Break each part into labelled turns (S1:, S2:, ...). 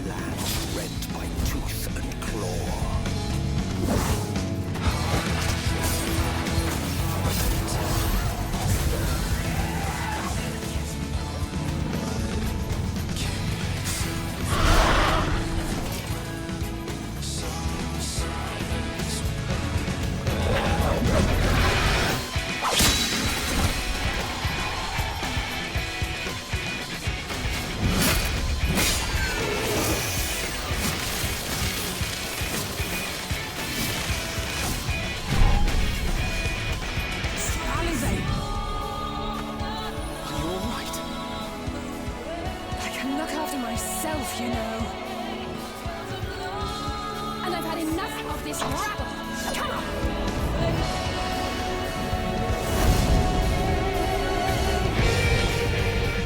S1: land rent by tooth and claw.
S2: You know. And I've had enough of this rabble. Come on!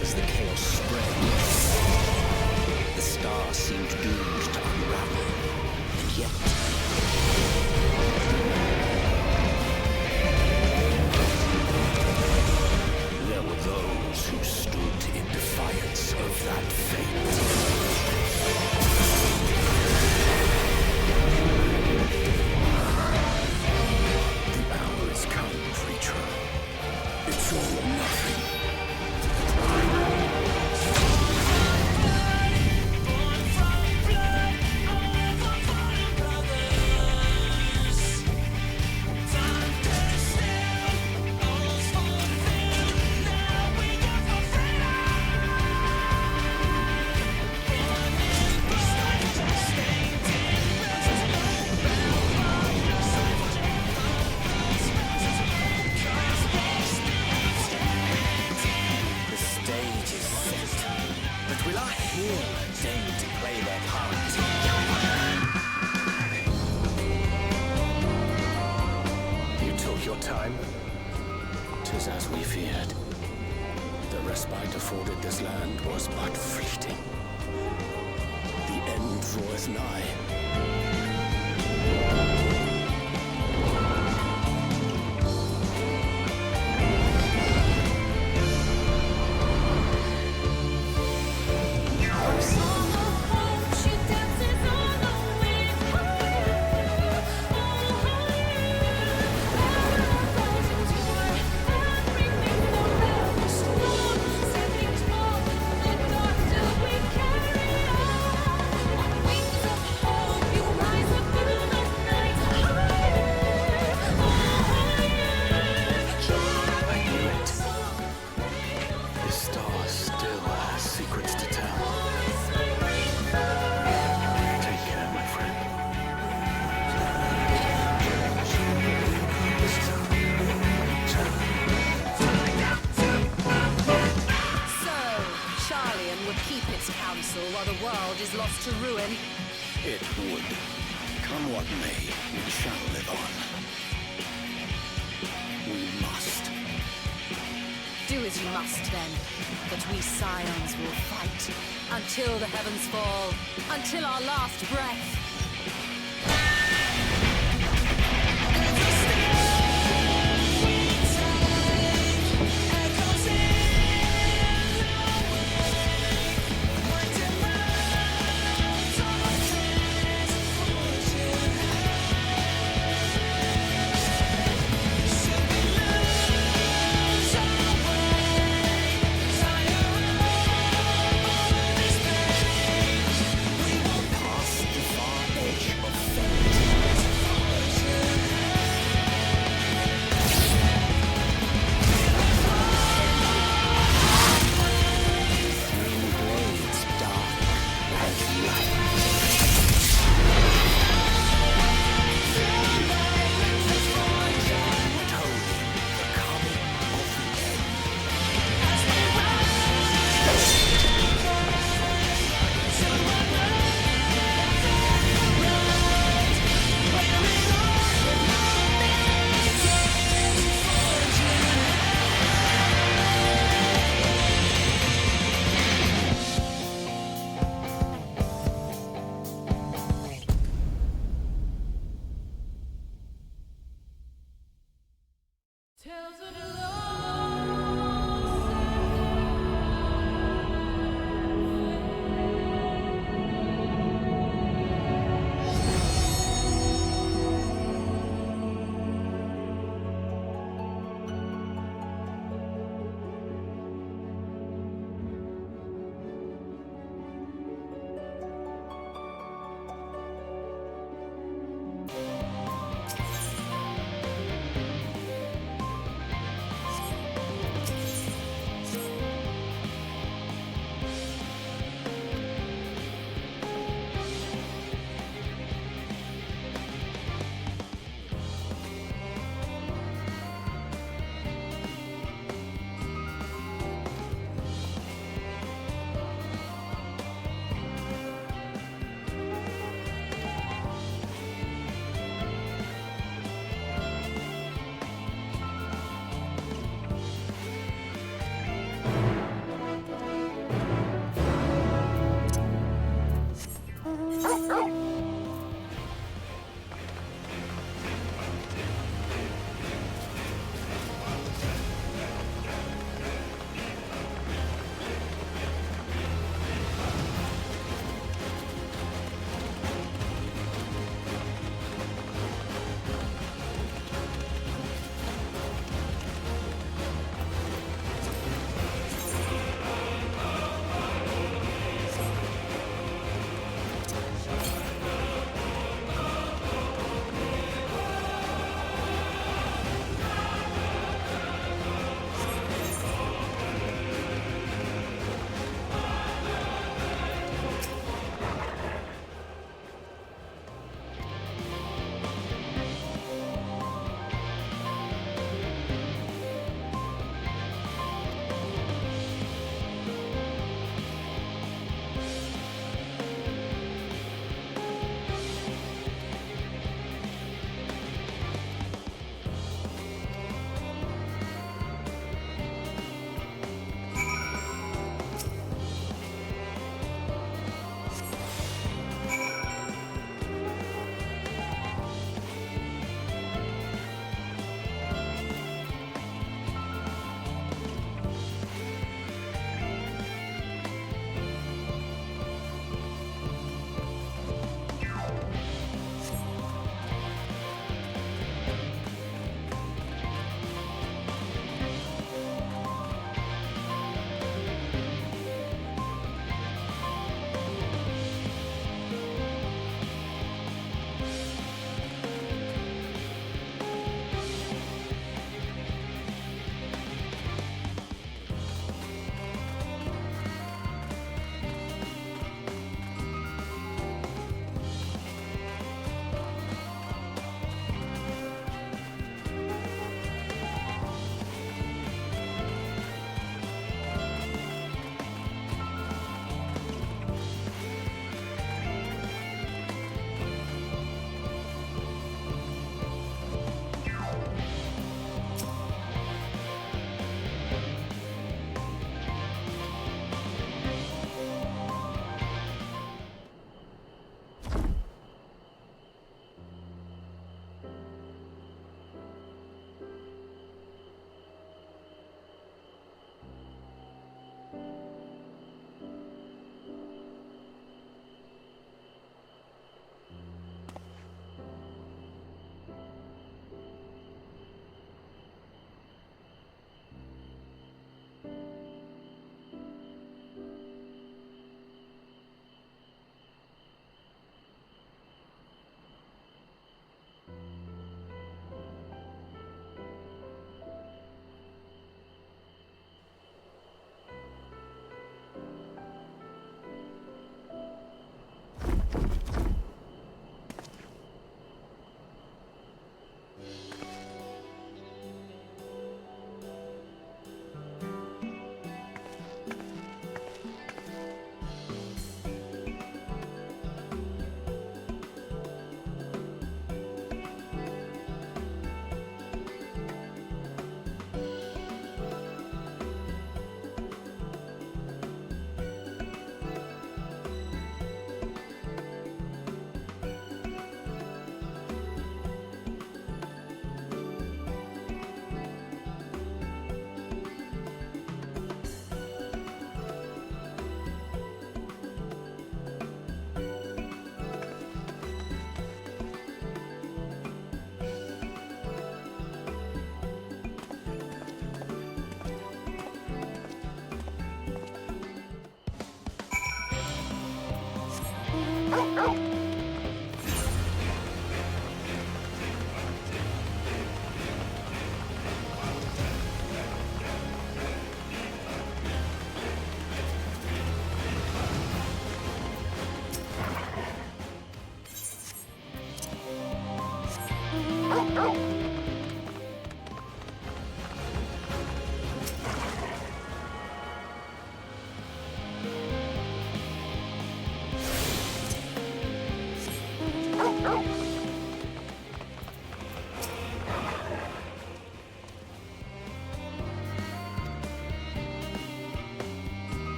S1: As the chaos spread, the star seemed doomed to unravel, and yet... there were those who stood in defiance of that fate. It's all or nothing. Time, 'tis as we feared. The respite afforded this land was but fleeting. The end draweth nigh.
S2: While the world is lost to ruin.
S1: It would. Come what may, we shall live on. We must.
S2: Do as you must then, but we scions will fight until the heavens fall, until our last breath.
S1: Past the far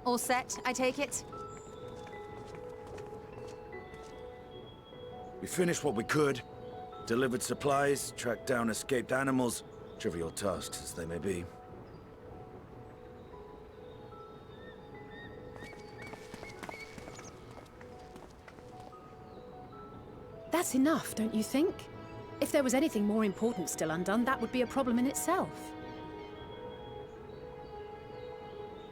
S2: All set, I take it?
S3: We finished what we could. Delivered supplies, tracked down escaped animals. Trivial tasks as they may be.
S4: That's enough, don't you think? If there was anything more important still undone, that would be a problem in itself.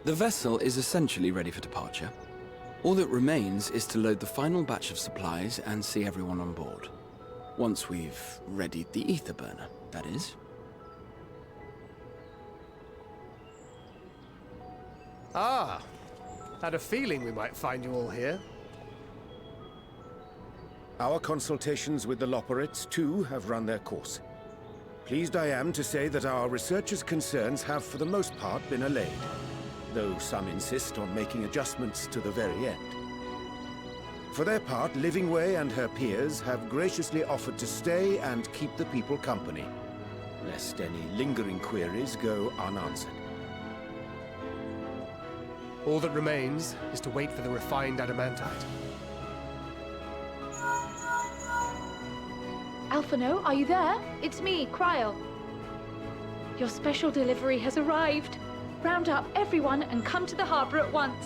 S5: The vessel is essentially ready for departure. All that remains is to load the final batch of supplies and see everyone on board. Once we've readied the ether burner, that is.
S6: Ah, had a feeling we might find you all here.
S1: Our consultations with the Loperates, too, have run their course. Pleased I am to say that our researchers' concerns have for the most part been allayed, though some insist on making adjustments to the very end. For their part, Livingway and her peers have graciously offered to stay and keep the people company, lest any lingering queries go unanswered.
S6: All that remains is to wait for the refined adamantite.
S7: Alphino, are you there? It's me, Cryle. Your special delivery has arrived. Round up everyone and come to the harbor at once.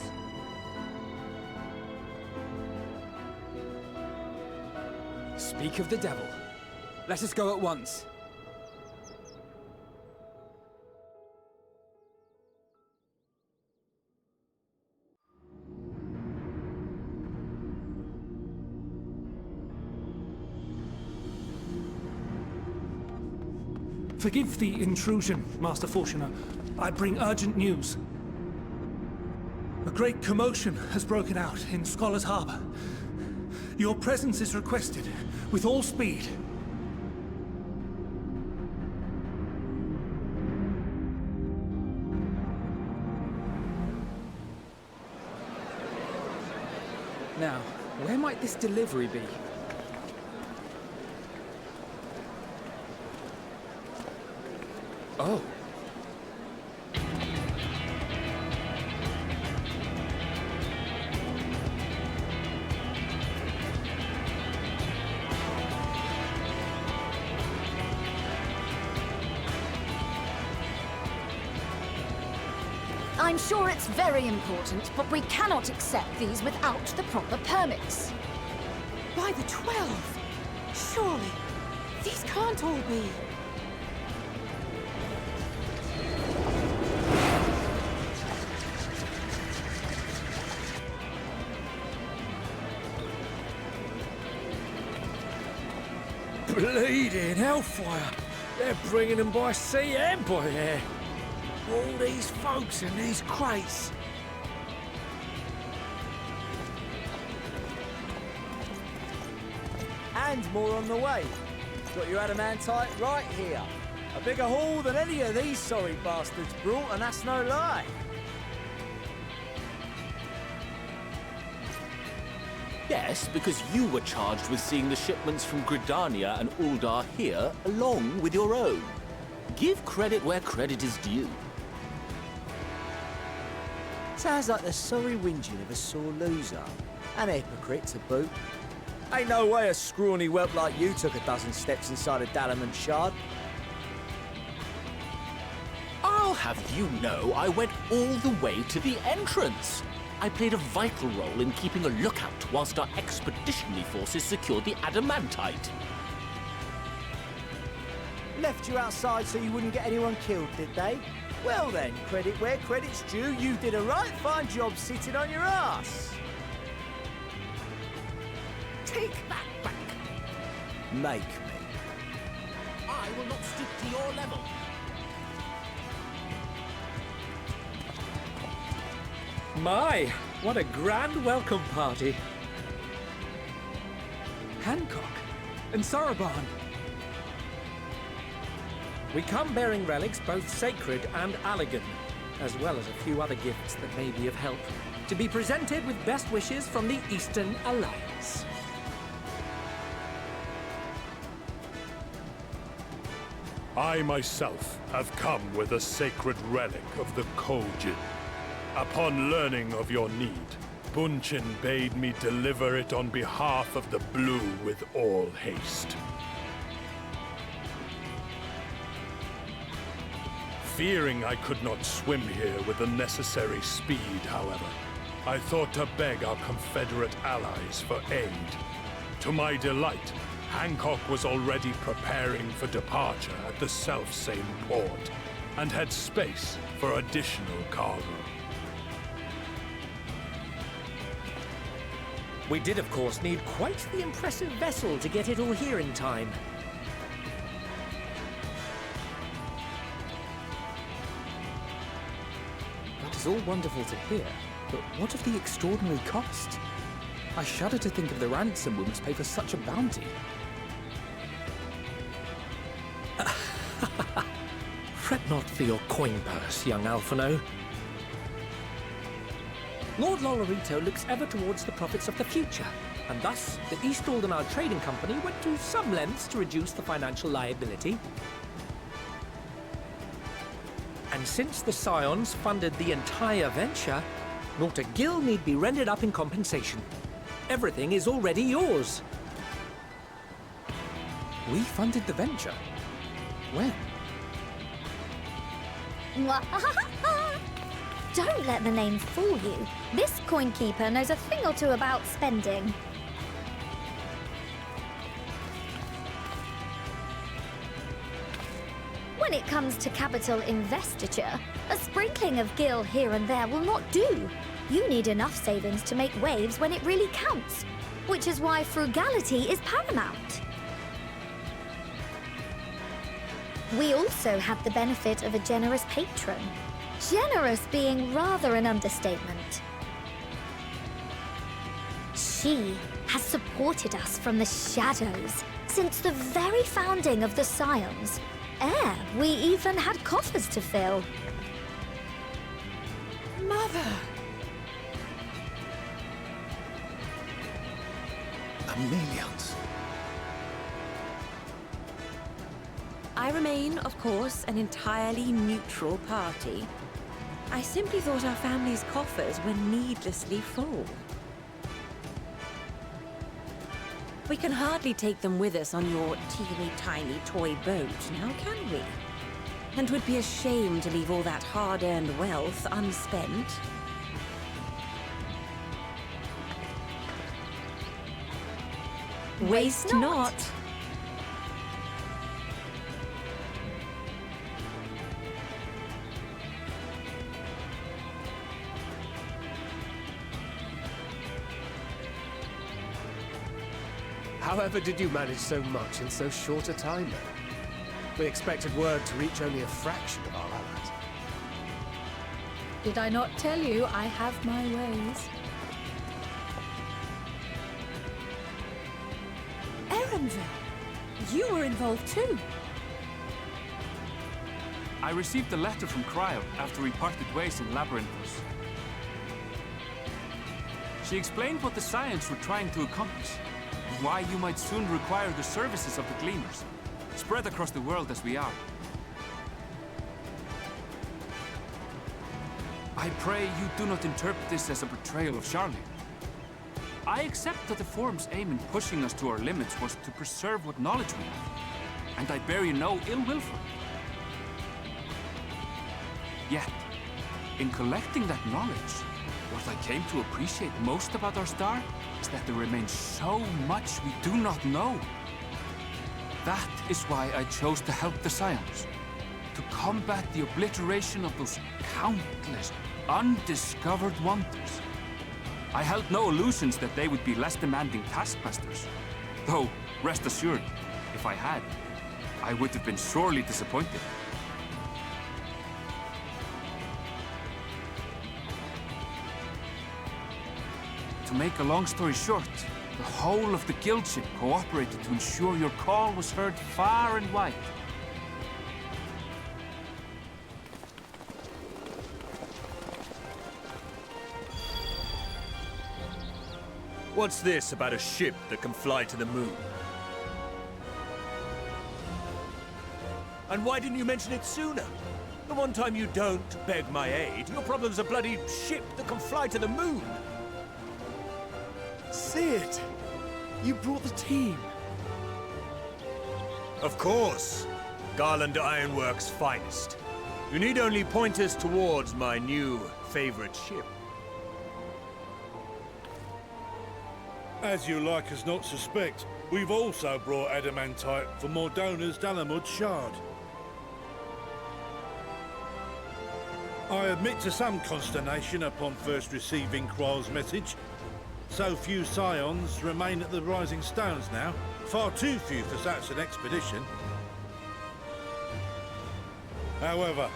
S8: Speak of the devil. Let us go at once.
S9: Forgive the intrusion, Master Fortuner. I bring urgent news. A great commotion has broken out in Scholar's Harbor. Your presence is requested, with all speed.
S8: Now, where might this delivery be? Oh.
S2: I'm sure it's very important, but we cannot accept these without the proper permits.
S4: By the 12! Surely, these can't all be.
S10: Bleeding hellfire! They're bringing them by sea and by air. All these folks in these crates.
S11: And more on the way. Got your adamantite right here. A bigger haul than any of these sorry bastards brought, and that's no lie.
S12: Yes, because you were charged with seeing the shipments from Gridania and Uldar here, along with your own. Give credit where credit is due.
S11: Sounds like the sorry whinging of a sore loser. An hypocrite to boot. Ain't no way a scrawny whelp like you took a dozen steps inside a Dalamant shard.
S12: I'll have you know I went all the way to the entrance. I played a vital role in keeping a lookout whilst our expeditionary forces secured the adamantite.
S11: Left you outside so you wouldn't get anyone killed, did they? Well then, credit where credit's due, you did a right fine job sitting on your ass.
S12: Take that back.
S11: Make me.
S12: I will not stoop to your level.
S10: My, what a grand welcome party.
S8: Hancock and Saraban.
S10: We come bearing relics both sacred and Allegan, as well as a few other gifts that may be of help, to be presented with best wishes from the Eastern Alliance.
S13: I myself have come with a sacred relic of the Kojin. Upon learning of your need, Bunchin bade me deliver it on behalf of the Blue with all haste. Fearing I could not swim here with the necessary speed, however, I thought to beg our Confederate allies for aid. To my delight, Hancock was already preparing for departure at the selfsame port, and had space for additional cargo.
S10: We did, of course, need quite the impressive vessel to get it all here in time.
S8: That is all wonderful to hear, but what of the extraordinary cost? I shudder to think of the ransom we must pay for such a bounty.
S10: Fret not for your coin purse, young Alphino. Lord Lolorito looks ever towards the profits of the future, and thus the East Aldenard Trading Company went to some lengths to reduce the financial liability. And since the Scions funded the entire venture, not a gill need be rendered up in compensation. Everything is already yours.
S8: We funded the venture? When?
S14: Don't let the name fool you. This coin keeper knows a thing or two about spending. When it comes to capital investiture, a sprinkling of gil here and there will not do. You need enough savings to make waves when it really counts, which is why frugality is paramount. We also have the benefit of a generous patron. Generous being rather an understatement. She has supported us from the shadows since the very founding of the Scions. Ere we even had coffers to fill.
S4: Mother!
S3: Chameleons.
S15: I remain, of course, an entirely neutral party. I simply thought our family's coffers were needlessly full. We can hardly take them with us on your teeny-tiny toy boat, now can we? And 'twould be a shame to leave all that hard-earned wealth unspent. Waste not.
S6: However did you manage so much in so short a time, then? We expected word to reach only a fraction of our allies.
S4: Did I not tell you I have my ways? Erenville, you were involved too.
S16: I received a letter from Cryo after we parted ways in Labyrinthos. She explained what the Scions were trying to accomplish, and why you might soon require the services of the Gleaners, spread across the world as we are. I pray you do not interpret this as a betrayal of Charlie. I accept that the Forum's aim in pushing us to our limits was to preserve what knowledge we have, and I bear you no ill will for it. Yet, in collecting that knowledge, what I came to appreciate most about our star is that there remains so much we do not know. That is why I chose to help the Scions, to combat the obliteration of those countless, undiscovered wonders. I held no illusions that they would be less demanding taskmasters. Though, rest assured, if I had, I would have been sorely disappointed. To make a long story short, the whole of the guild ship cooperated to ensure your call was heard far and wide.
S11: What's this about a ship that can fly to the moon? And why didn't you mention it sooner? The one time you don't beg my aid, your problem's a bloody ship that can fly to the moon.
S17: Sid, you brought the team.
S11: Of course. Garland Ironworks' finest. You need only point us towards my new favorite ship.
S18: As you like us not suspect, we've also brought adamantite for Mordona's Dalamud Shard. I admit to some consternation upon first receiving Kroll's message. So few scions remain at the Rising Stones now. Far too few for such an expedition. However,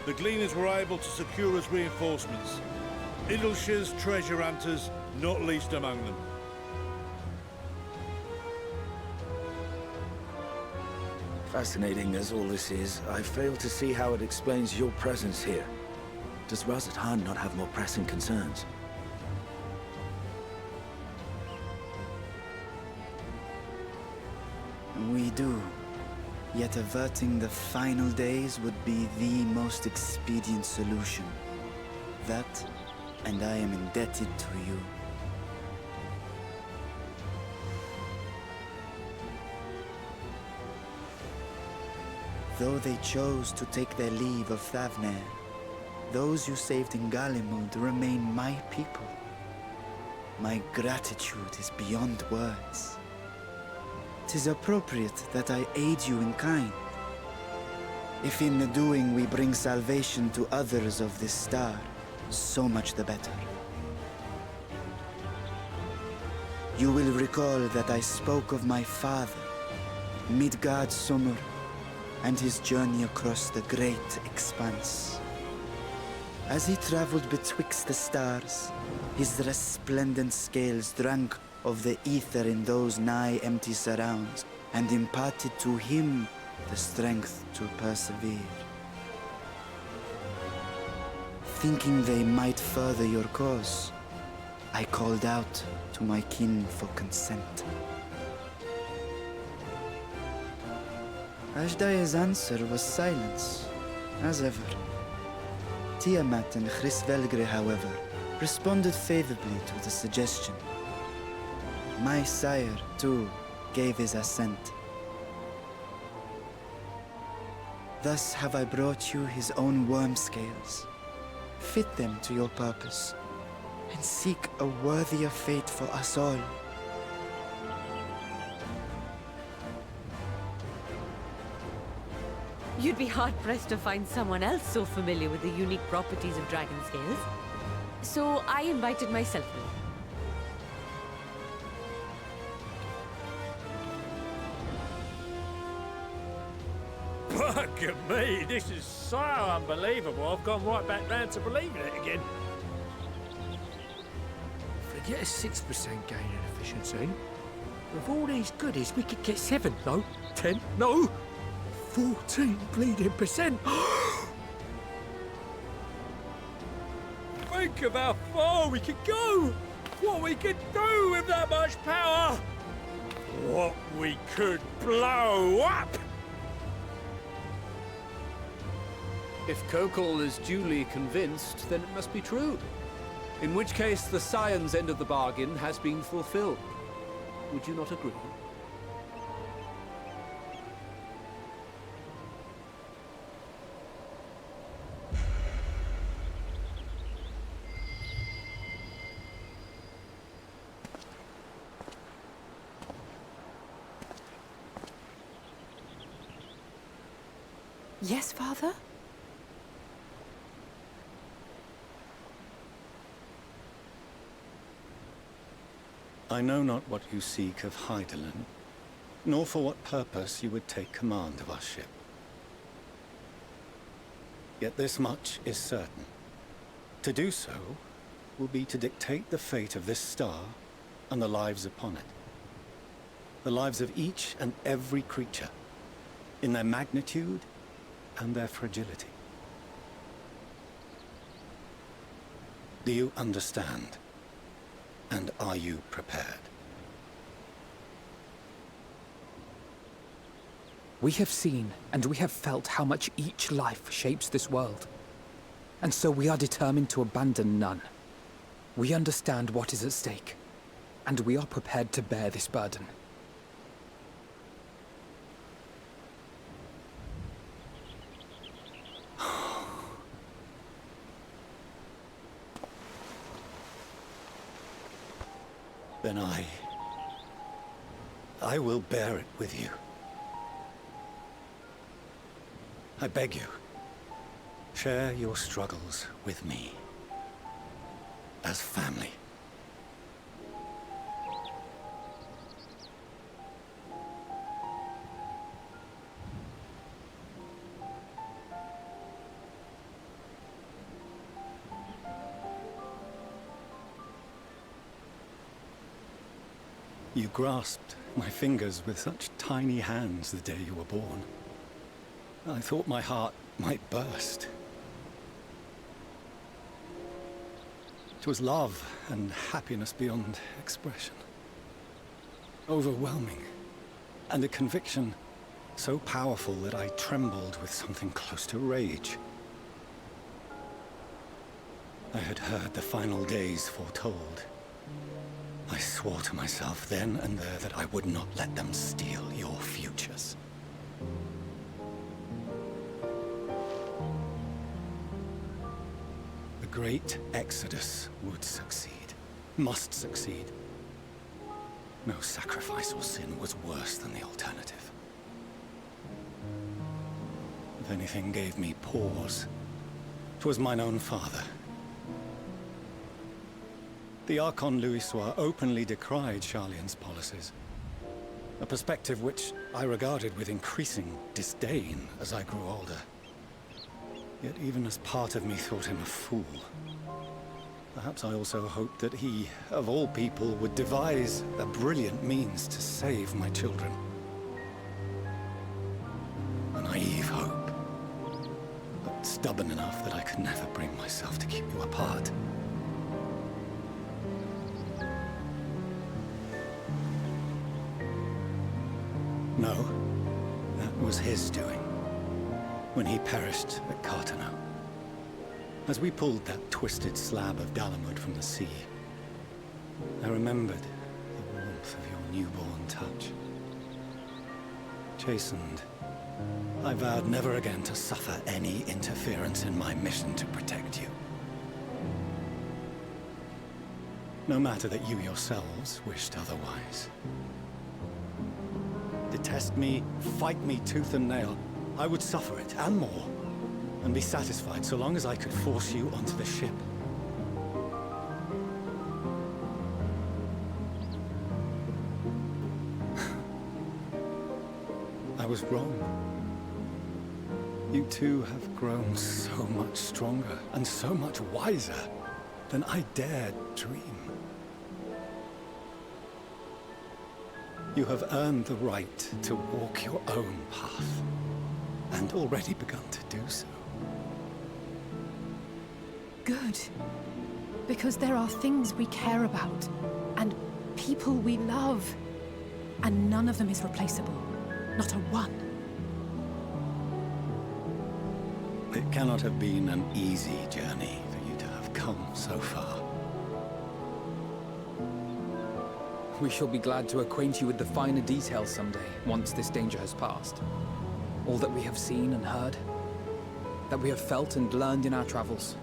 S18: the Gleaners were able to secure us reinforcements. Idleshire's treasure hunters, not least among them.
S3: Fascinating as all this is, I fail to see how it explains your presence here. Does Razat not have more pressing concerns?
S19: We do. Yet averting the final days would be the most expedient solution. That, and I am indebted to you. Though they chose to take their leave of Thavnair, those you saved in Galimund remain my people. My gratitude is beyond words. 'Tis appropriate that I aid you in kind. If in the doing we bring salvation to others of this star, so much the better. You will recall that I spoke of my father, Midgard Sommer, and his journey across the great expanse. As he traveled betwixt the stars, his resplendent scales drank of the ether in those nigh empty surrounds, and imparted to him the strength to persevere. Thinking they might further your cause, I called out to my kin for consent. Ashdai's answer was silence, as ever. Tiamat and Chris-Velgre, however, responded favorably to the suggestion. My sire, too, gave his assent. Thus have I brought you his own worm scales. Fit them to your purpose, and seek a worthier fate for us all.
S15: You'd be hard-pressed to find someone else so familiar with the unique properties of dragon scales. So I invited myself along.
S10: Bugger me, this is so unbelievable. I've gone right back round to believing it again. Forget a 6% gain in efficiency. With all these goodies, we could get 7, no, 10, no, 14 bleeding percent. Think of how far we could go. What we could do with that much power. What we could blow up.
S6: If Kokol is duly convinced, then it must be true. In which case, the Scion's end of the bargain has been fulfilled. Would you not agree?
S4: Yes, Father?
S20: I know not what you seek of Hydaelyn, nor for what purpose you would take command of our ship. Yet this much is certain. To do so will be to dictate the fate of this star and the lives upon it. The lives of each and every creature, in their magnitude and their fragility. Do you understand? And are you prepared?
S8: We have seen and we have felt how much each life shapes this world. And so we are determined to abandon none. We understand what is at stake, and we are prepared to bear this burden.
S20: Then I will bear it with you. I beg you, share your struggles with me. As family. You grasped my fingers with such tiny hands the day you were born. I thought my heart might burst. It was love and happiness beyond expression. Overwhelming. And a conviction so powerful that I trembled with something close to rage. I had heard the final days foretold. I swore to myself then and there that I would not let them steal your futures. The great Exodus would succeed. Must succeed. No sacrifice or sin was worse than the alternative. If anything gave me pause, 'twas mine own father. The Archon Louisoix openly decried Charlian's policies, a perspective which I regarded with increasing disdain as I grew older. Yet even as part of me thought him a fool, perhaps I also hoped that he, of all people, would devise a brilliant means to save my children. A naive hope, but stubborn enough that I could never bring myself to keep you apart. No, that was his doing, when he perished at Carteneau. As we pulled that twisted slab of Dalamud from the sea, I remembered the warmth of your newborn touch. Chastened, I vowed never again to suffer any interference in my mission to protect you. No matter that you yourselves wished otherwise. Detest me, fight me tooth and nail, I would suffer it, and more, and be satisfied so long as I could force you onto the ship. I was wrong. You two have grown so much stronger and so much wiser than I dared dream. You have earned the right to walk your own path, and already begun to do so.
S4: Good. Because there are things we care about, and people we love, and none of them is replaceable. Not a one.
S20: It cannot have been an easy journey for you to have come so far.
S8: We shall be glad to acquaint you with the finer details someday, once this danger has passed. All that we have seen and heard, that we have felt and learned in our travels.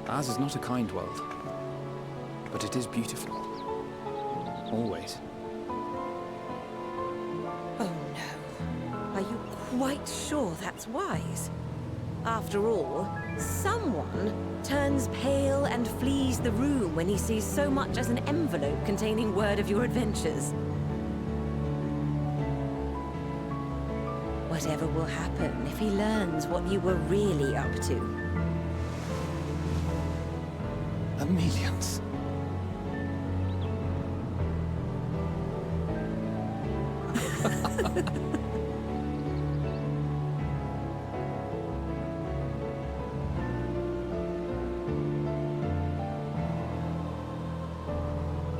S8: Ours is not a kind world, but it is beautiful. Always.
S15: Oh no. Are you quite sure that's wise? After all, someone turns pale and flees the room when he sees so much as an envelope containing word of your adventures. Whatever will happen if he learns what you were really up to?
S20: Millions.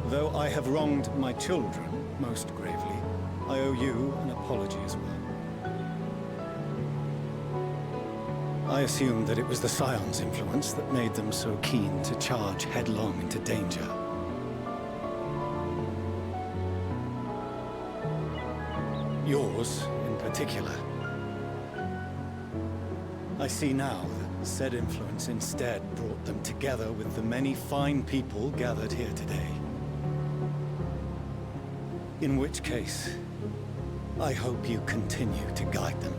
S20: Though I have wronged my children most gravely, I owe you an apology as well. I assumed that it was the Scion's influence that made them so keen to charge headlong into danger. Yours, in particular. I see now that said influence instead brought them together with the many fine people gathered here today. In which case, I hope you continue to guide them.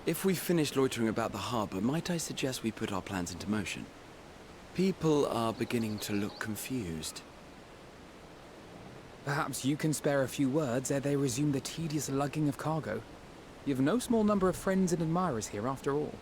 S5: If we've finished loitering about the harbor, might I suggest we put our plans into motion? People are beginning to look confused.
S8: Perhaps you can spare a few words ere they resume the tedious lugging of cargo. You've no small number of friends and admirers here after all.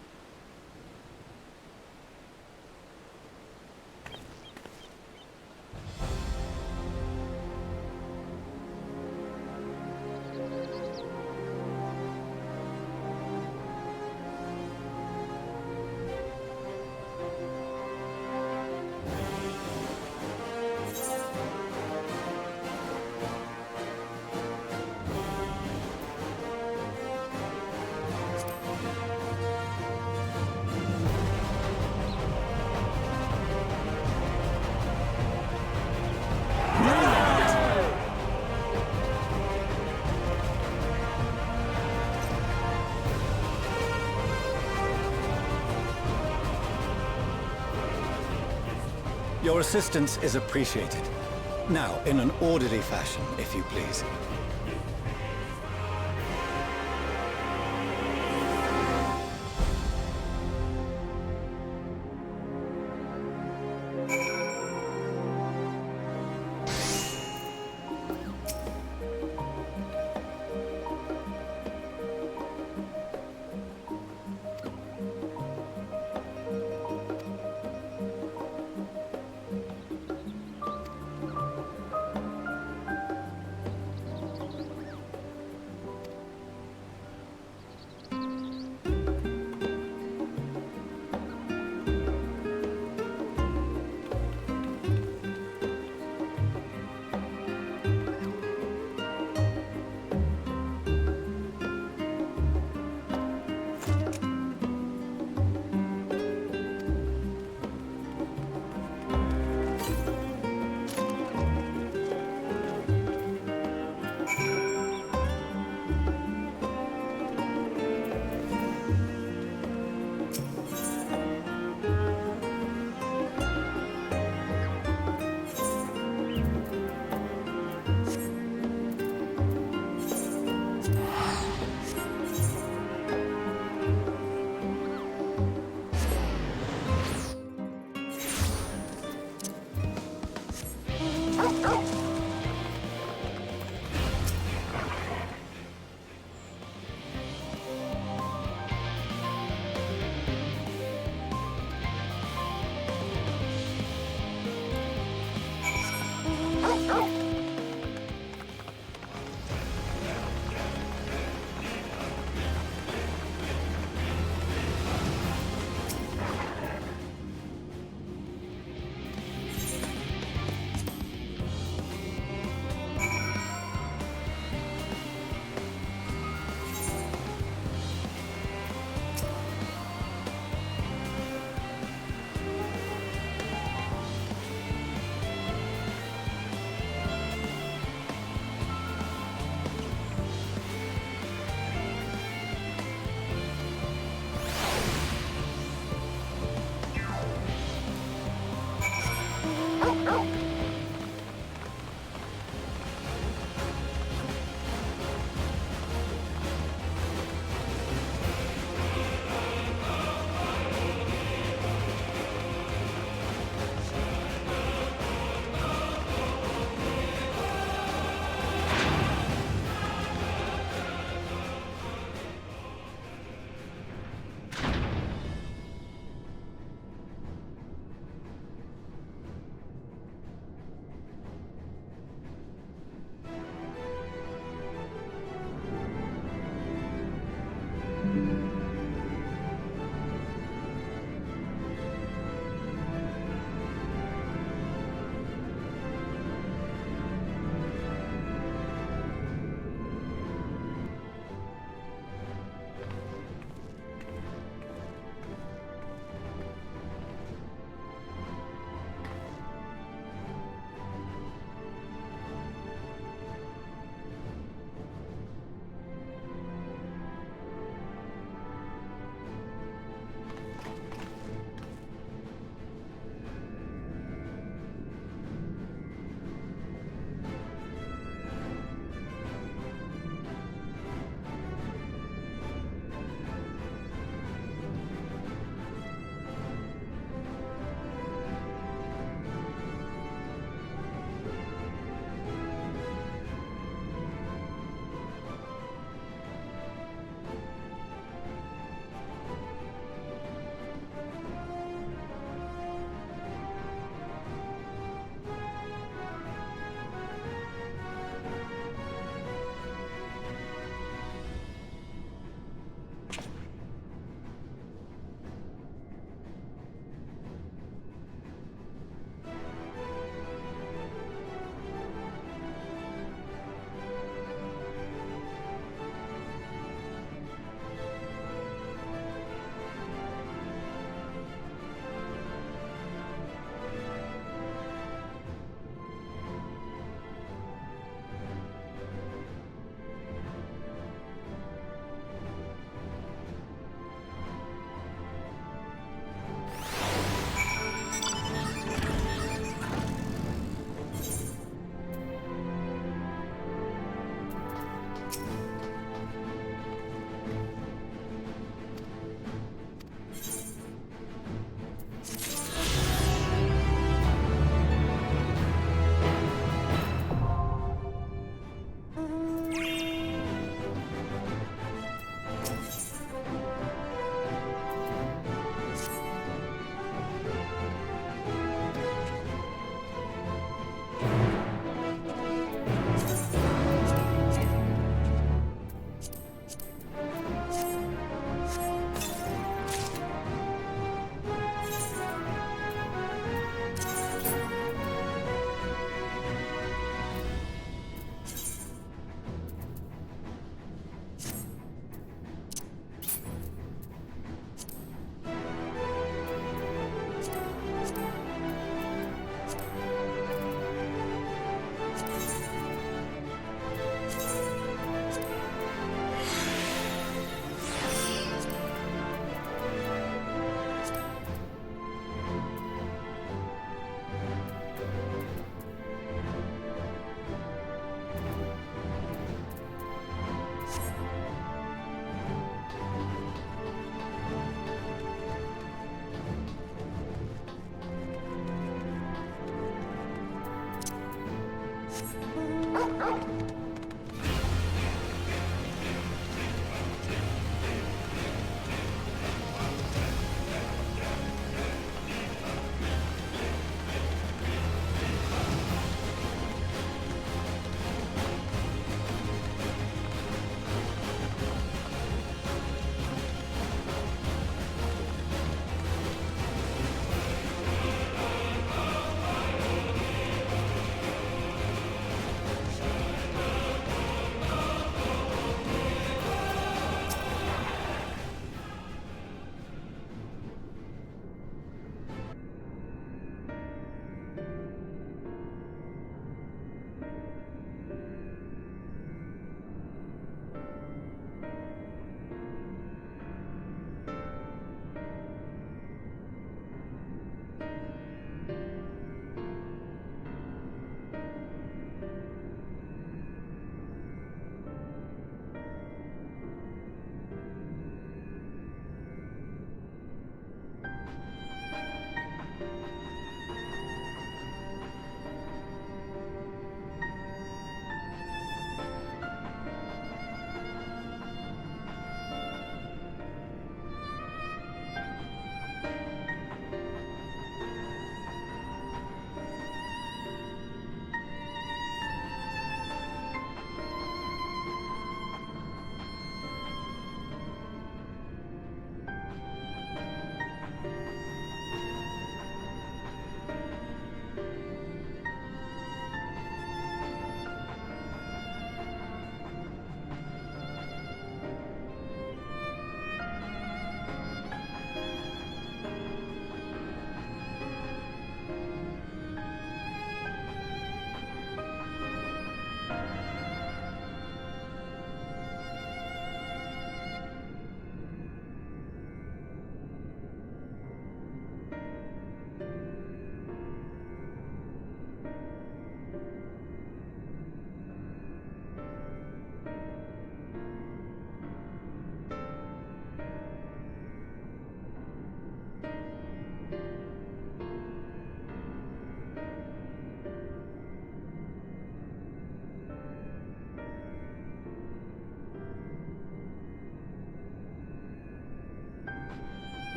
S20: Your assistance is appreciated. Now, in an orderly fashion, if you please.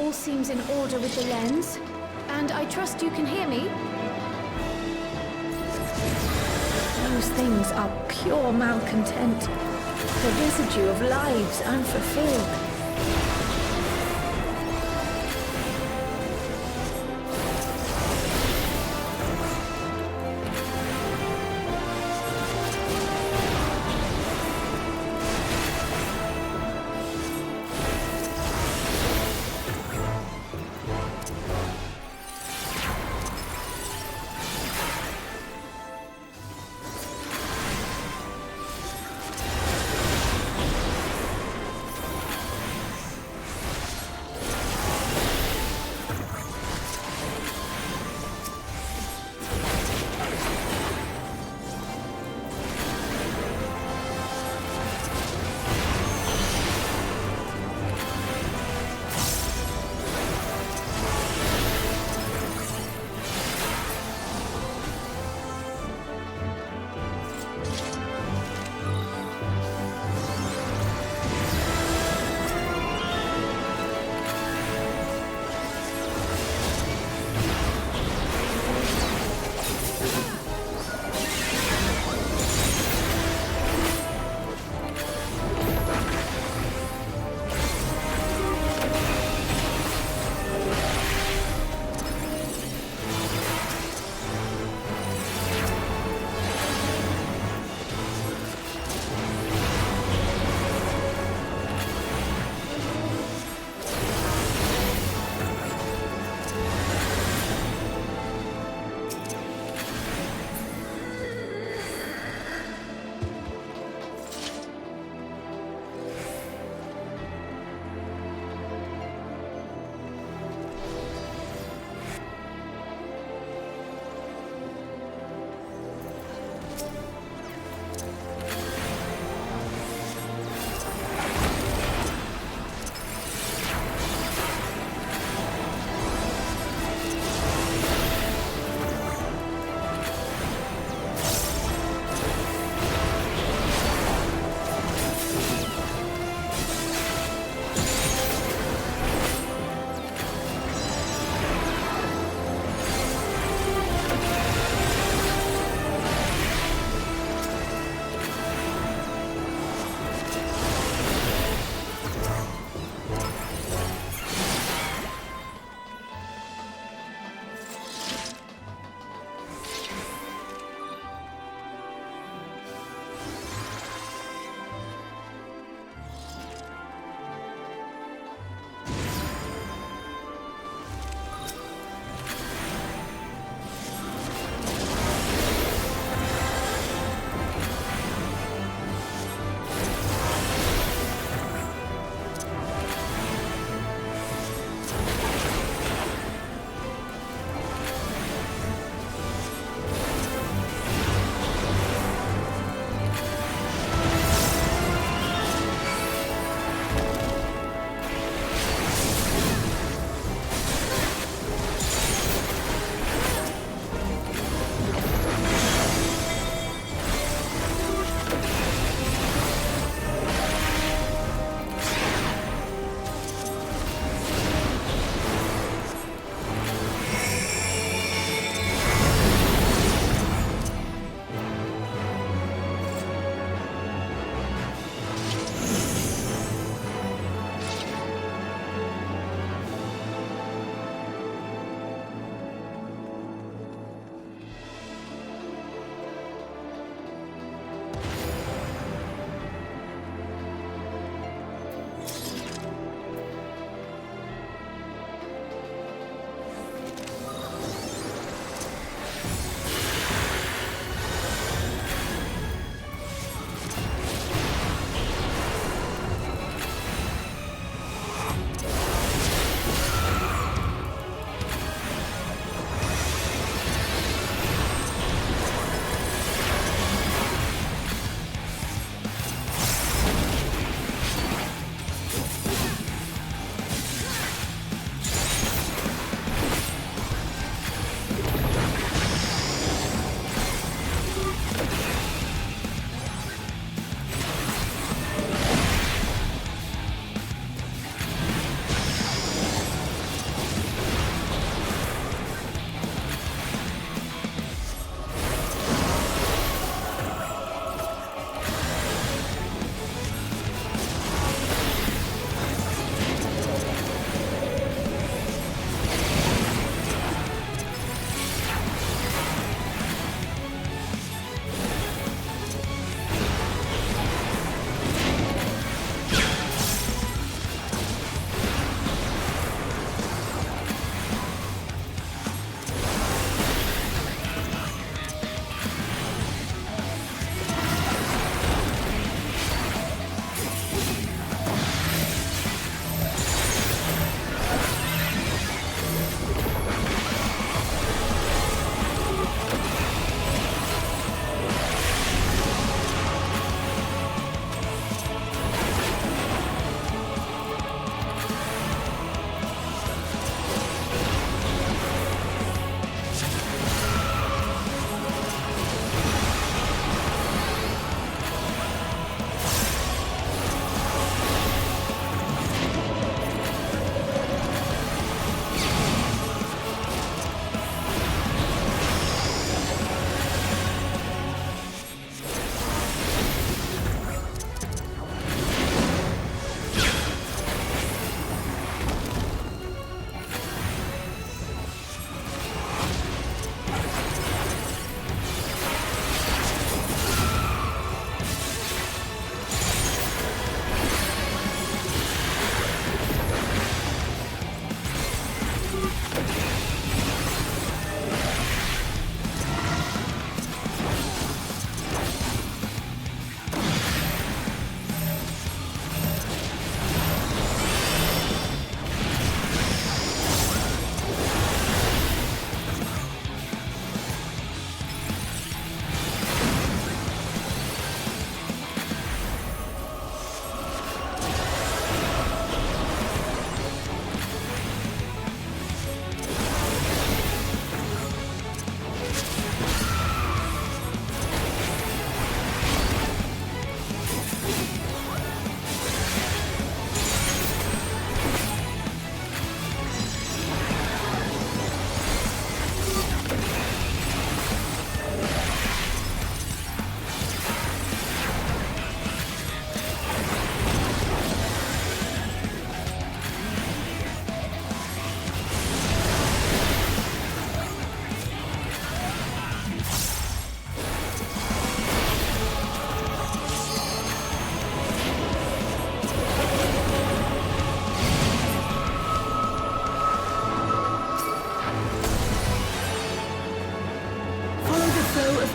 S7: All seems in order with the lens. And I trust you can hear me? Those things are pure malcontent. The residue of lives unfulfilled.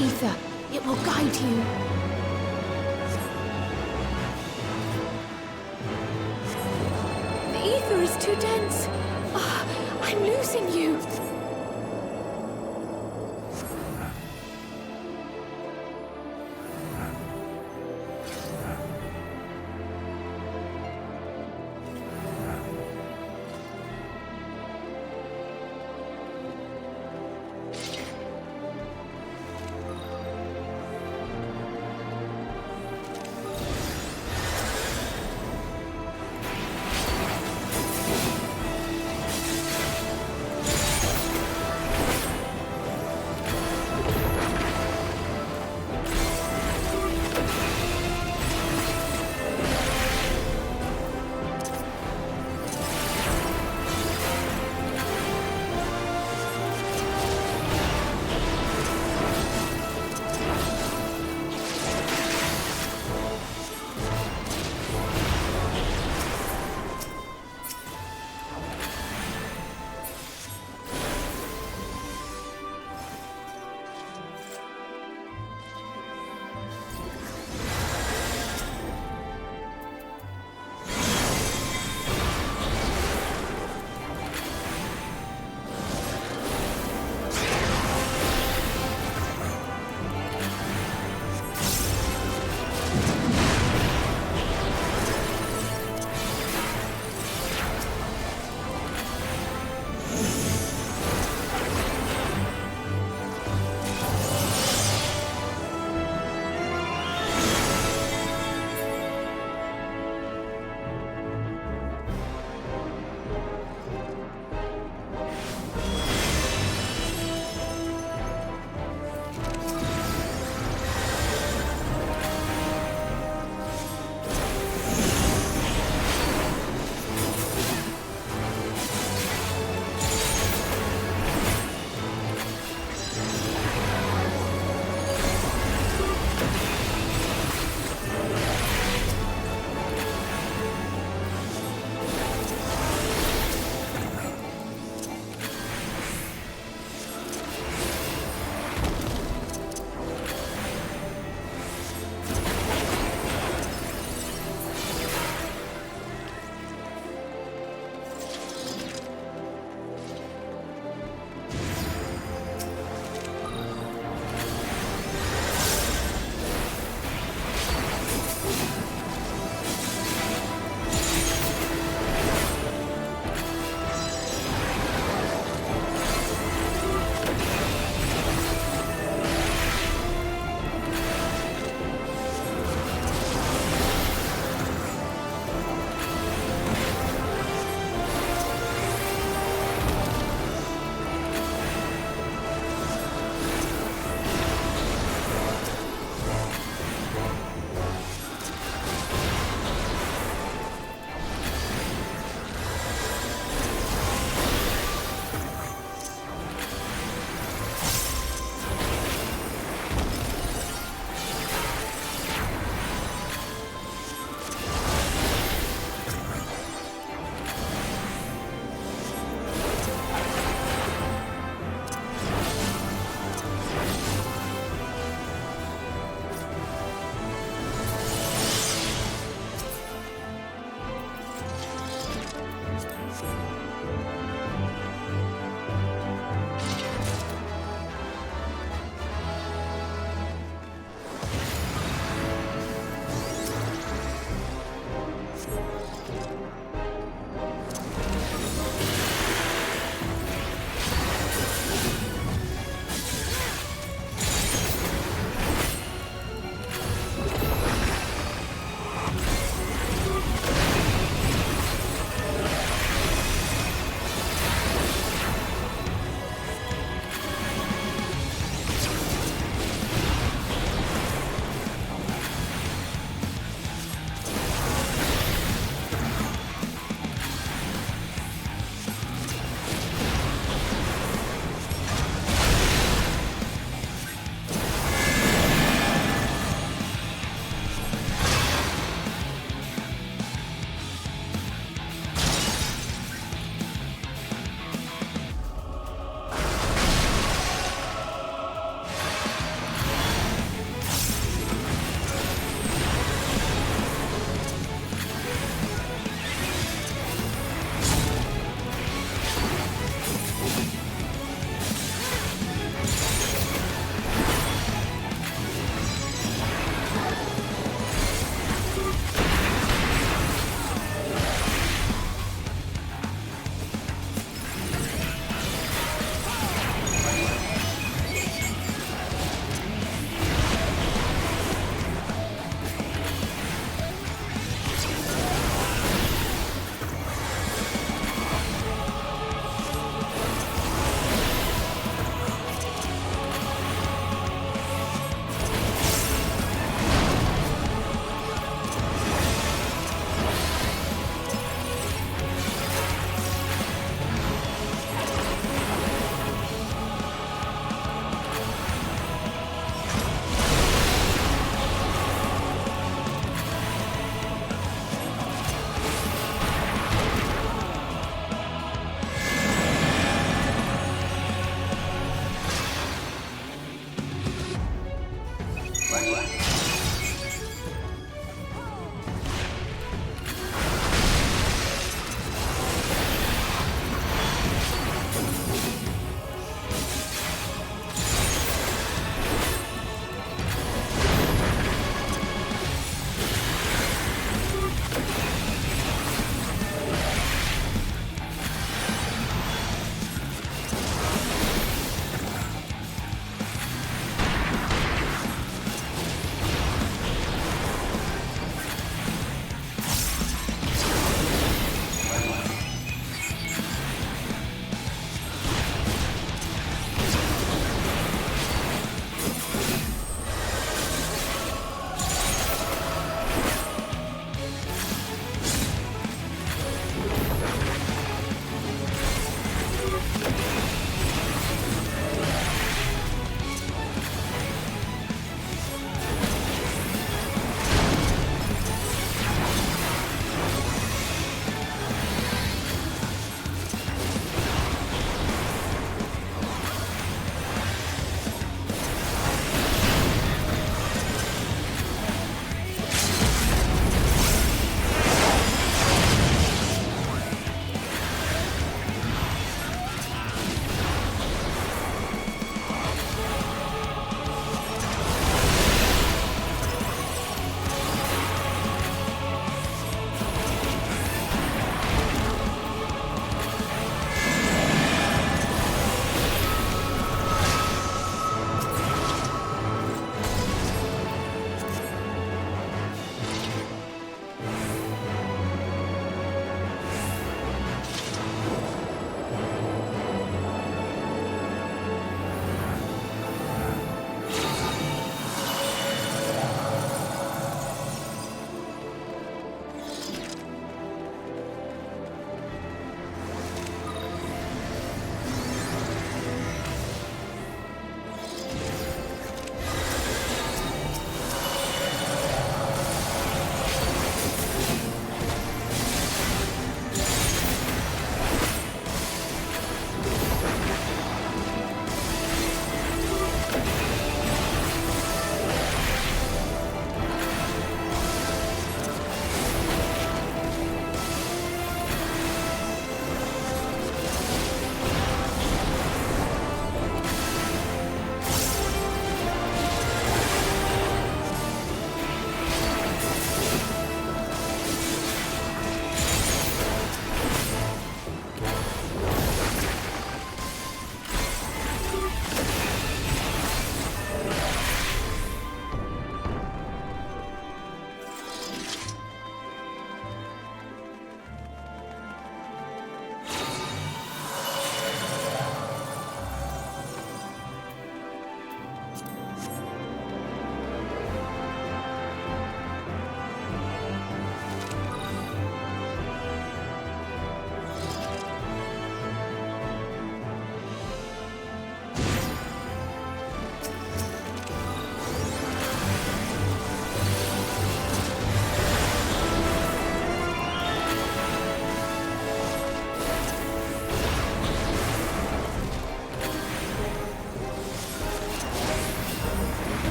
S4: ether. It will guide you. The ether is too dense. Ah, I'm losing you.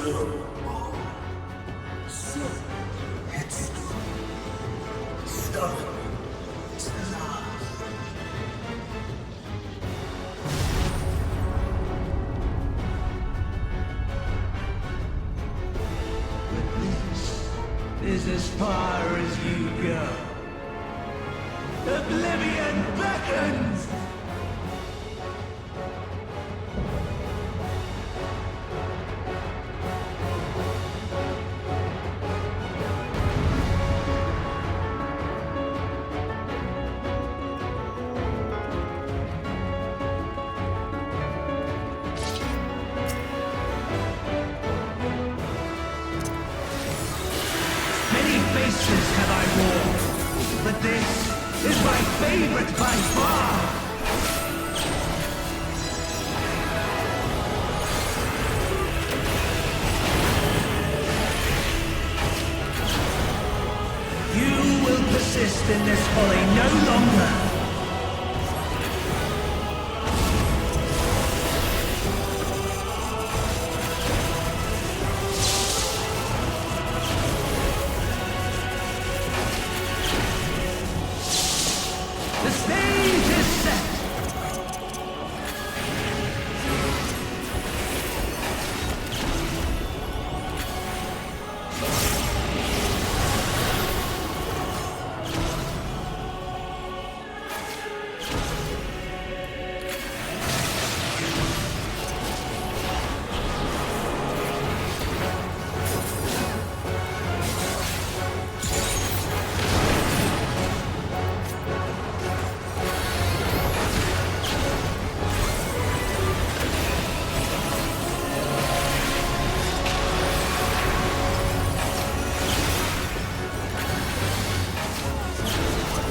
S21: It's stubborn. It's the last. But this is as far as you go. Oblivion beckons! Many faces have I worn, but this is my favorite by far! You will persist in this folly no longer! The stage is set!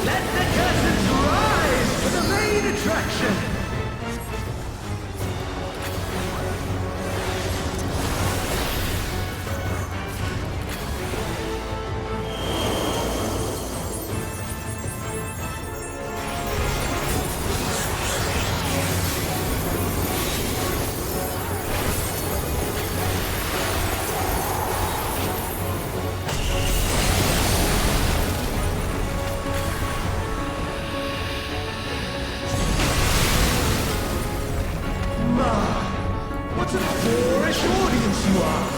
S21: Let the curtains rise for the main attraction! What a boorish audience you are!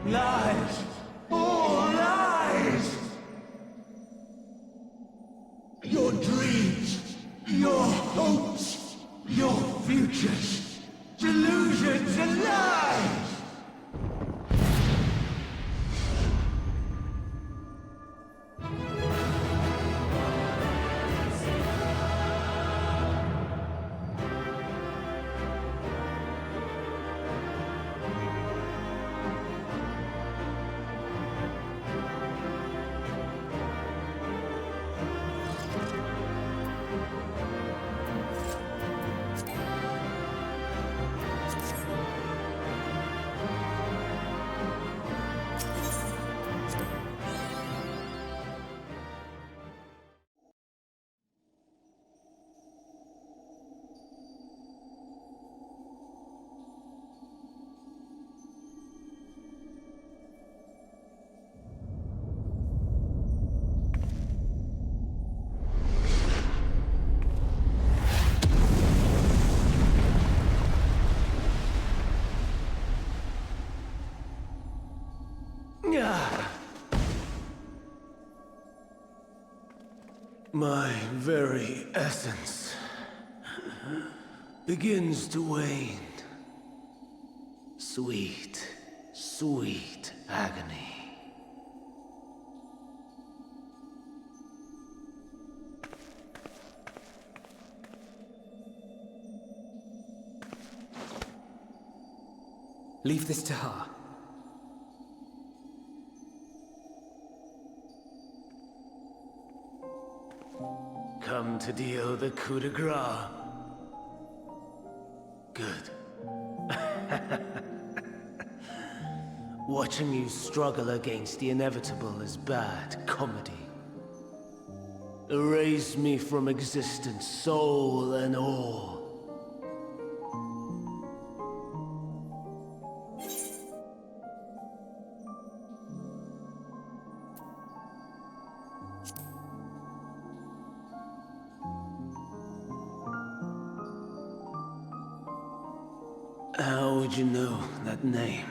S21: Lies! All lies! Your dreams, your hopes, your futures, delusions and lies! My very essence begins to wane. Sweet, sweet agony.
S8: Leave this to her.
S21: Come to deal the coup de grace. Good. Watching you struggle against the inevitable is bad comedy. Erase me from existence, soul and all. How would you know that name?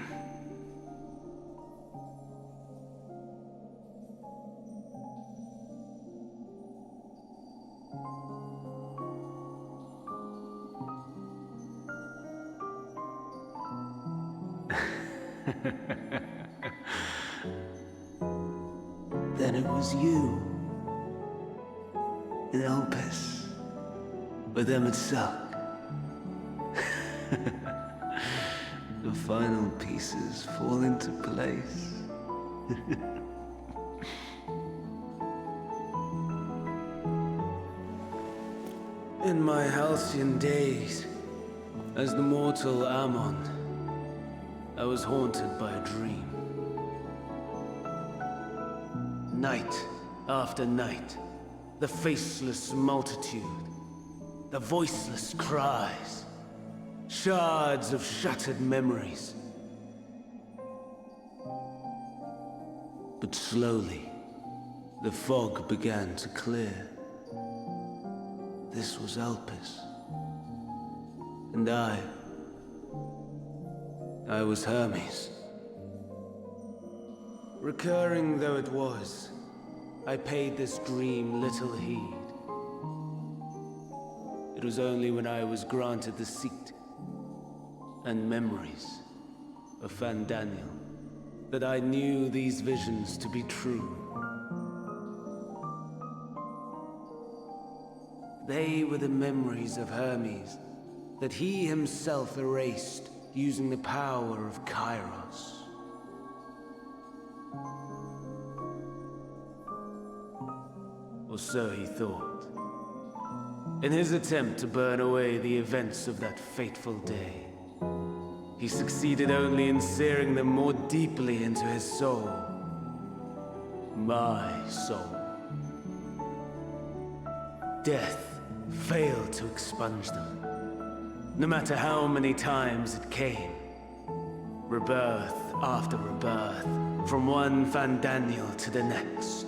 S21: Then it was you. In Elpis. With Emet-Selch. The final pieces fall into place. In my halcyon days, as the mortal Ammon, I was haunted by a dream. Night after night, the faceless multitude, the voiceless cries, shards of shattered memories. But slowly, the fog began to clear. This was Elpis. And I was Hermes. Recurring though it was, I paid this dream little heed. It was only when I was granted the seat and memories of Fandaniel that I knew these visions to be true. They were the memories of Hermes that he himself erased using the power of Kairos. Or so he thought. In his attempt to burn away the events of that fateful day, he succeeded only in searing them more deeply into his soul. My soul. Death failed to expunge them, no matter how many times it came. Rebirth after rebirth, from one Fandaniel to the next.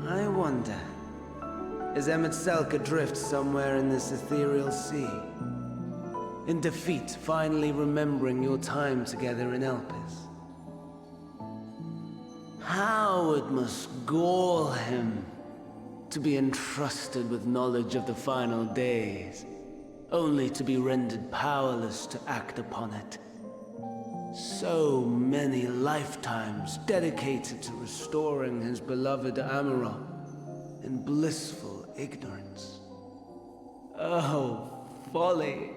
S21: I wonder, is Emet-Selch adrift somewhere in this ethereal sea? in defeat, finally remembering your time together in Elpis. How it must gall him to be entrusted with knowledge of the final days, only to be rendered powerless to act upon it. So many lifetimes dedicated to restoring his beloved Amaral in blissful ignorance. Oh, folly.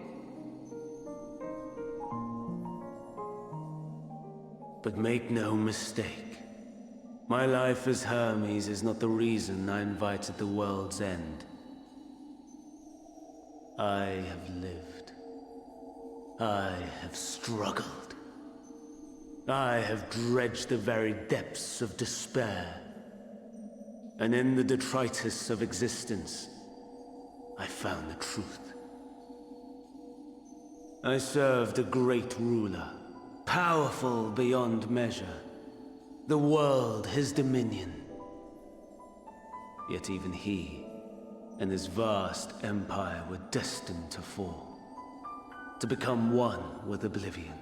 S21: But make no mistake, my life as Hermes is not the reason I invited the world's end. I have lived. I have struggled. I have dredged the very depths of despair. And in the detritus of existence, I found the truth. I served a great ruler, powerful beyond measure. The world his dominion. Yet even he and his vast empire were destined to fall, to become one with oblivion.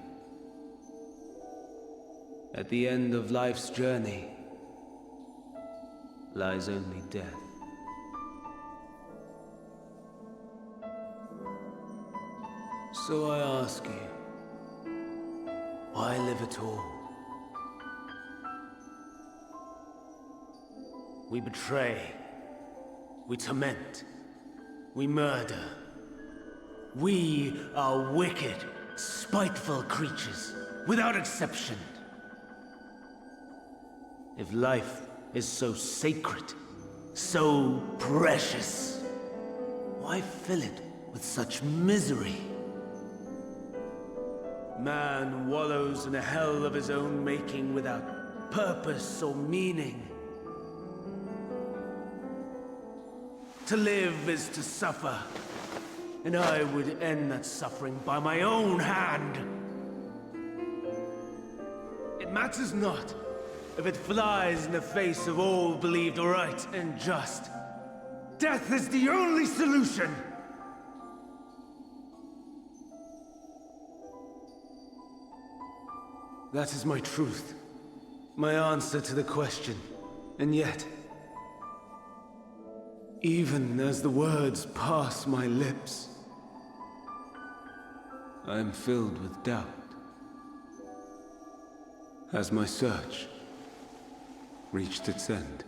S21: At the end of life's journey lies only death. So I ask you, why live at all? We betray, we torment, we murder. We are wicked, spiteful creatures, without exception. If life is so sacred, so precious, why fill it with such misery? Man wallows in a hell of his own making without purpose or meaning. To live is to suffer, and I would end that suffering by my own hand. It matters not if it flies in the face of all believed right and just. Death is the only solution! That is my truth, my answer to the question. And yet, even as the words pass my lips, I am filled with doubt. Has my search reached its end?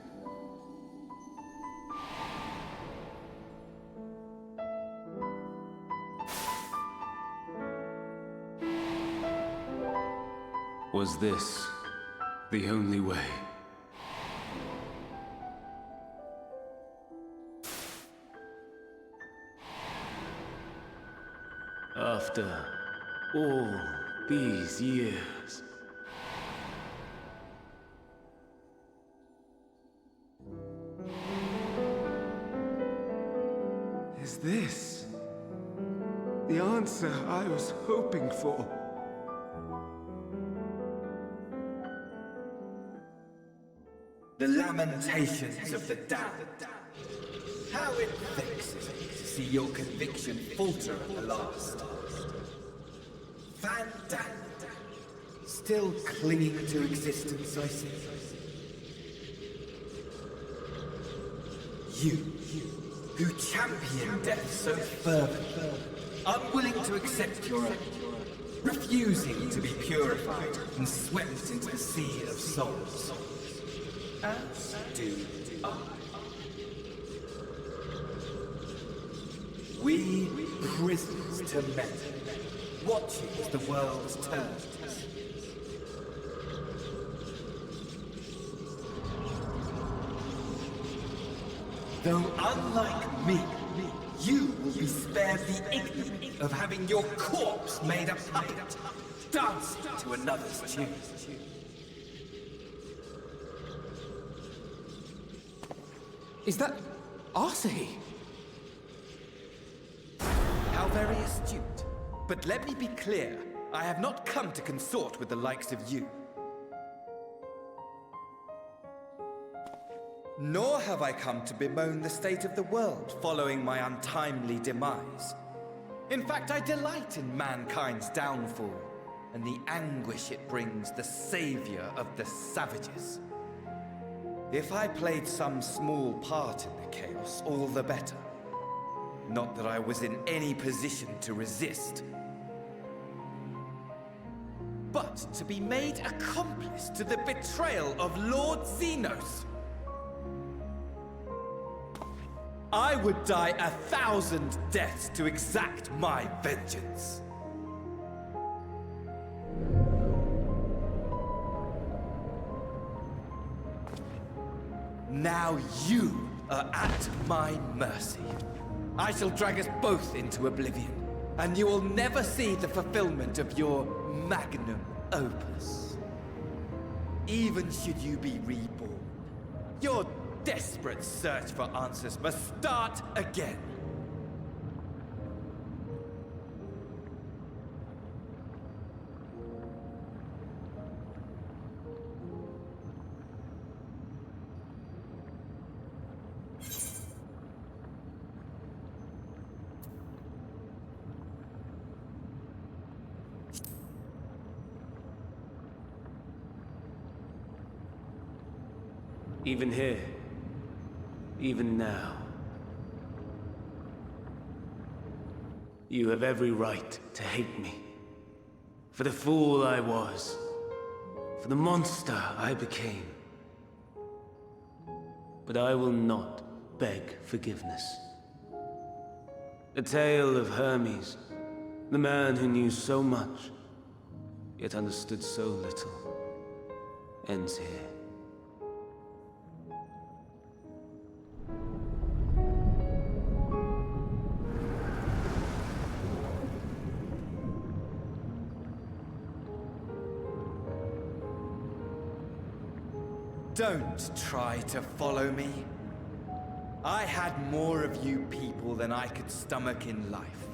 S21: Was this the only way? After all these years, is this the answer I was hoping for?
S1: The lamentations of the damned. How it vexes me to see your conviction falter at the last. Van Dam, still clinging to existence, I see. You, who champion death so fervently, unwilling to accept your own, refusing to be purified and swept into the sea of souls. As do I. We prisoners to men, watching as the world turns. Though unlike me, you will be spared the ignominy of having your corpse made a puppet, dancing to another's tune.
S8: Is that Arsahi?
S1: How very astute. But let me be clear, I have not come to consort with the likes of you. Nor have I come to bemoan the state of the world following my untimely demise. In fact, I delight in mankind's downfall, and the anguish it brings the savior of the savages. If I played some small part in the chaos, all the better. Not that I was in any position to resist. But to be made accomplice to the betrayal of Lord Xenos. I would die 1,000 deaths to exact my vengeance. Now you are at my mercy. I shall drag us both into oblivion, and you will never see the fulfillment of your magnum opus. Even should you be reborn, your desperate search for answers must start again.
S21: Even here, even now, you have every right to hate me. For the fool I was, for the monster I became. But I will not beg forgiveness. The tale of Hermes, the man who knew so much, yet understood so little, ends here.
S1: Don't try to follow me. I had more of you people than I could stomach in life.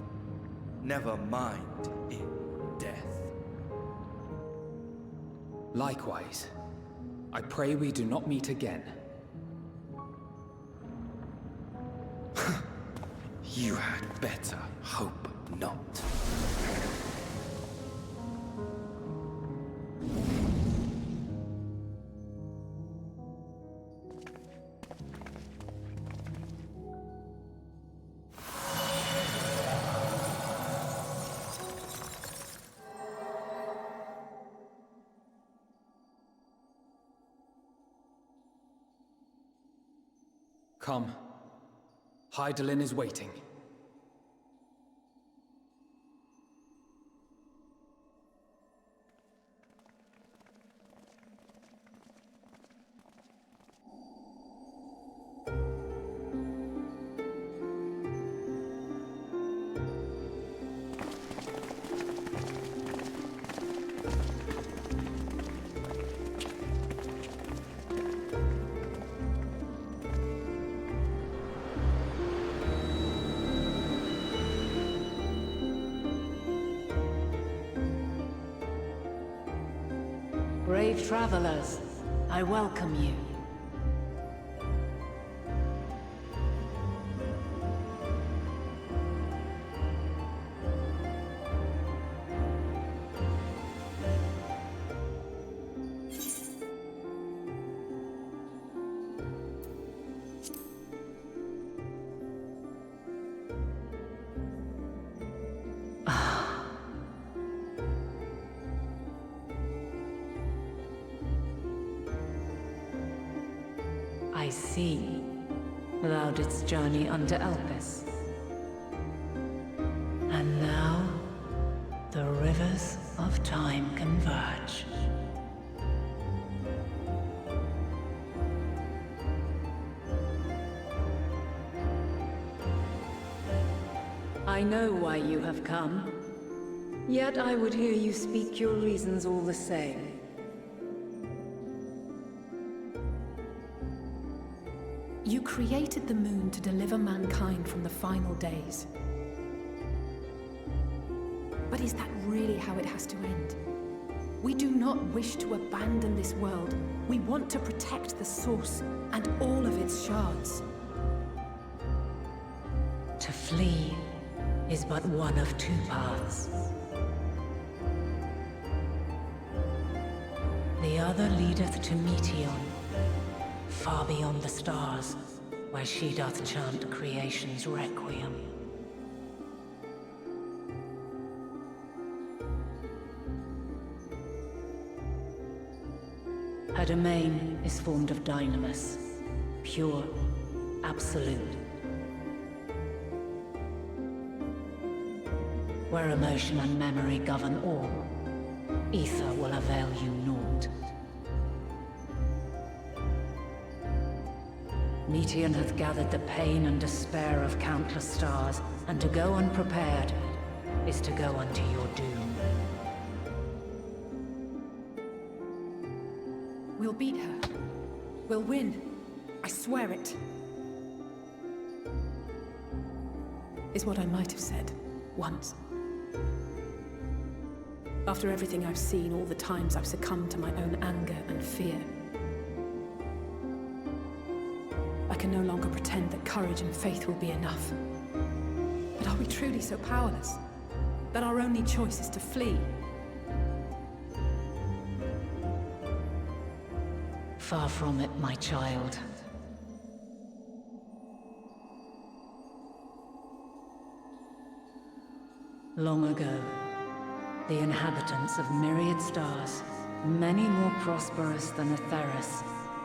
S1: Never mind in death.
S8: Likewise, I pray we do not meet again.
S1: You had better hope not.
S8: Come. Hydaelyn is waiting.
S9: Brave travelers, I welcome you. I see. Thou didst journey unto Elpis. And now, the rivers of time converge. I know why you have come. Yet I would hear you speak your reasons all the same.
S4: You created the moon to deliver mankind from the final days. But is that really how it has to end? We do not wish to abandon this world. We want to protect the source and all of its shards.
S9: To flee is but one of two paths. The other leadeth to Meteon, far beyond the stars, where she doth chant creation's requiem. Her domain is formed of dynamis, pure, absolute. Where emotion and memory govern all, ether will avail you naught. Meteon hath gathered the pain and despair of countless stars, and to go unprepared is to go unto your doom.
S4: We'll beat her. We'll win. I swear it. Is what I might have said once. After everything I've seen, all the times I've succumbed to my own anger and fear. I can no longer pretend that courage and faith will be enough. But are we truly so powerless? That our only choice is to flee?
S9: Far from it, my child. Long ago, the inhabitants of myriad stars, many more prosperous than Atheris,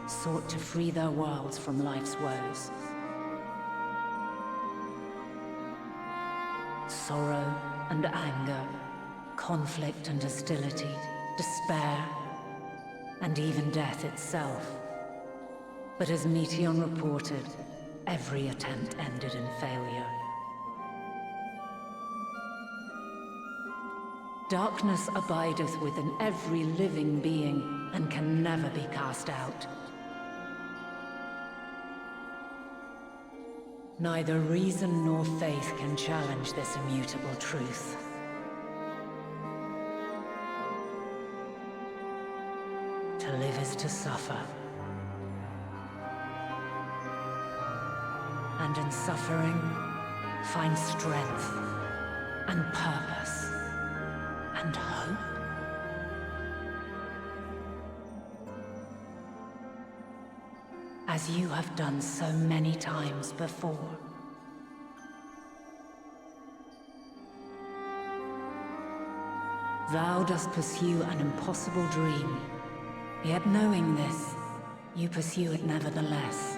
S9: sought to free their worlds from life's woes. Sorrow and anger, conflict and hostility, despair, and even death itself. But as Meteon reported, every attempt ended in failure. Darkness abideth within every living being, and can never be cast out. Neither reason nor faith can challenge this immutable truth. To live is to suffer. And in suffering, find strength and purpose. And hope? As you have done so many times before. Thou dost pursue an impossible dream, yet knowing this, you pursue it nevertheless.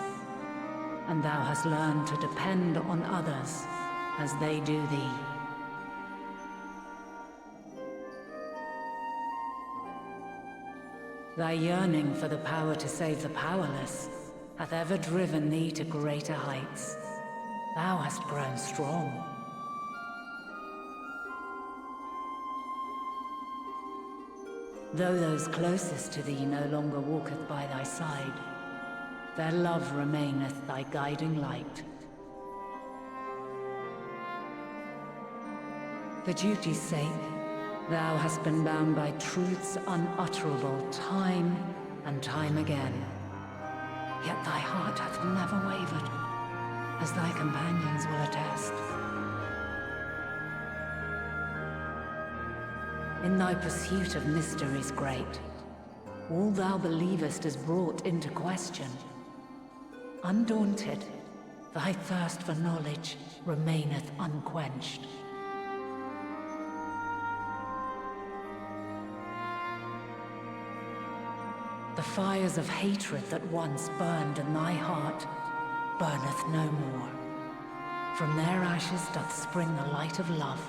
S9: And thou hast learned to depend on others as they do thee. Thy yearning for the power to save the powerless hath ever driven thee to greater heights. Thou hast grown strong. Though those closest to thee no longer walketh by thy side, their love remaineth thy guiding light. For duty's sake, thou hast been bound by truths unutterable time and time again. Yet thy heart hath never wavered, as thy companions will attest. In thy pursuit of mysteries great, all thou believest is brought into question. Undaunted, thy thirst for knowledge remaineth unquenched. The fires of hatred that once burned in thy heart burneth no more. From their ashes doth spring the light of love,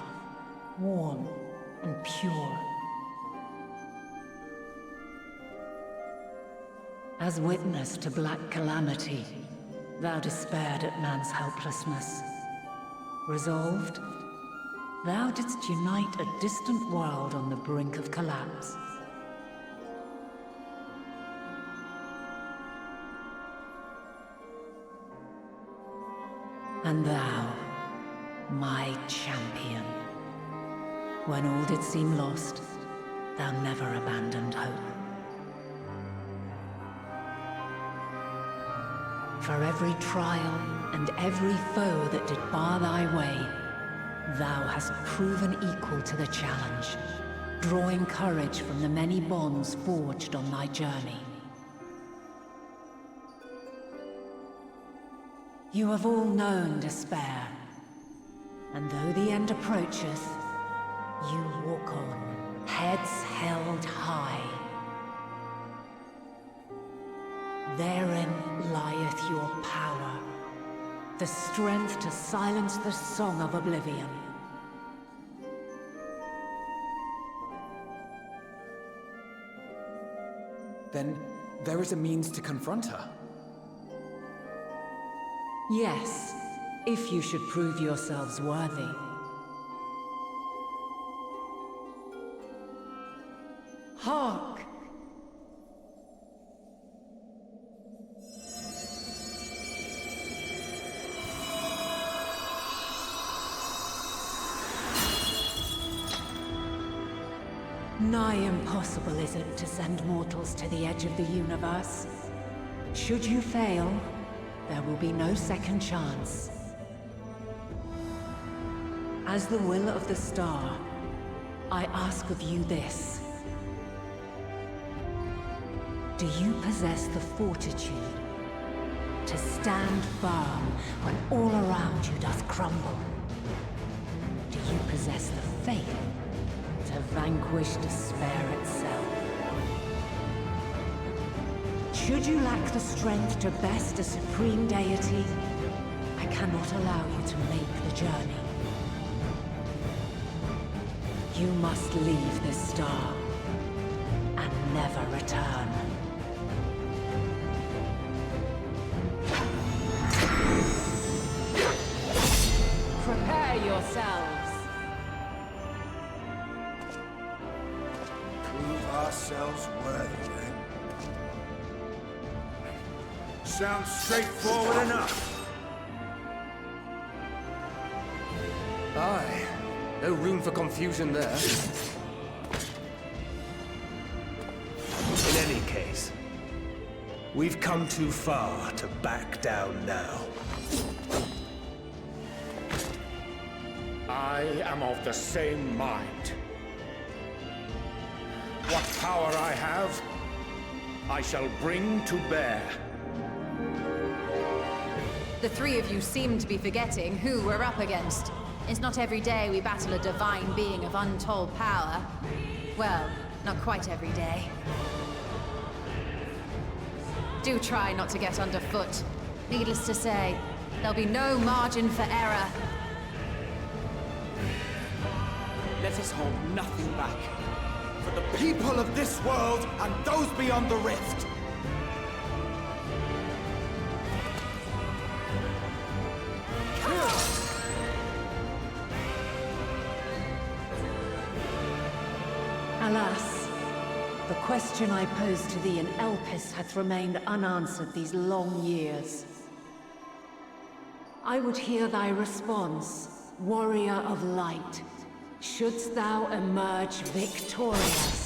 S9: warm and pure. As witness to black calamity, thou despaired at man's helplessness. Resolved, thou didst unite a distant world on the brink of collapse. And thou, my champion, when all did seem lost, thou never abandoned hope. For every trial and every foe that did bar thy way, Thou hast proven equal to the challenge, drawing courage from the many bonds forged on thy journey. You have all known despair, and though the end approacheth, you walk on, heads held high. Therein lieth your power, the strength to silence the song of oblivion.
S8: Then there is a means to confront her.
S9: Yes, if you should prove yourselves worthy. Hark! Nigh impossible is it to send mortals to the edge of the universe. Should you fail, there will be no second chance. As the will of the star, I ask of you this. Do you possess the fortitude to stand firm when all around you doth crumble? Do you possess the faith to vanquish despair itself? Should you lack the strength to best a supreme deity, I cannot allow you to make the journey. You must leave this star and never return. Prepare yourselves.
S2: Prove ourselves worthy, then. Sounds straightforward enough.
S8: Aye. No room for confusion there.
S2: In any case, we've come too far to back down now. I am of the same mind. What power I have, I shall bring to bear.
S22: The three of you seem to be forgetting who we're up against. It's not every day we battle a divine being of untold power. Well, not quite every day. Do try not to get underfoot. Needless to say, there'll be no margin for error.
S1: Let us hold nothing back. For the people of this world and those beyond the rift.
S9: Alas, the question I posed to thee in Elpis hath remained unanswered these long years. I would hear thy response, warrior of light. Shouldst thou emerge victorious?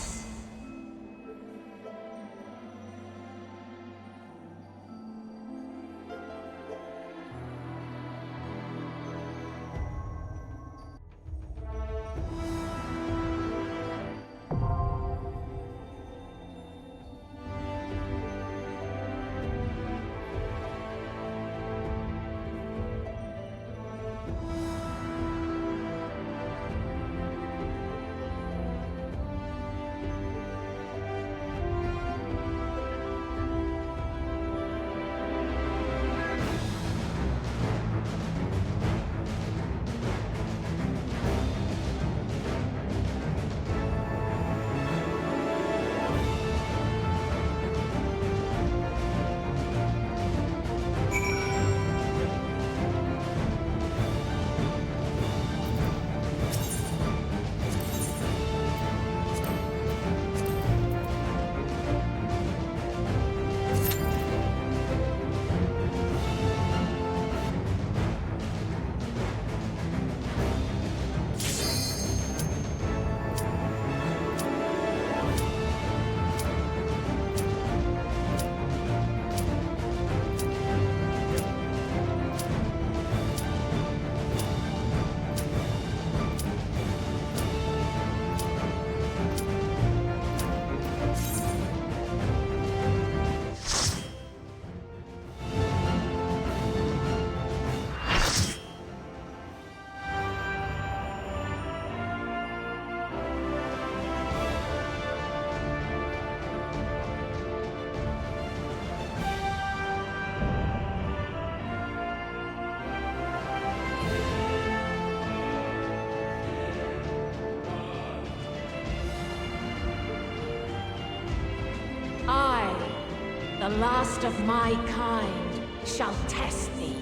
S9: The last of my kind shall test thee.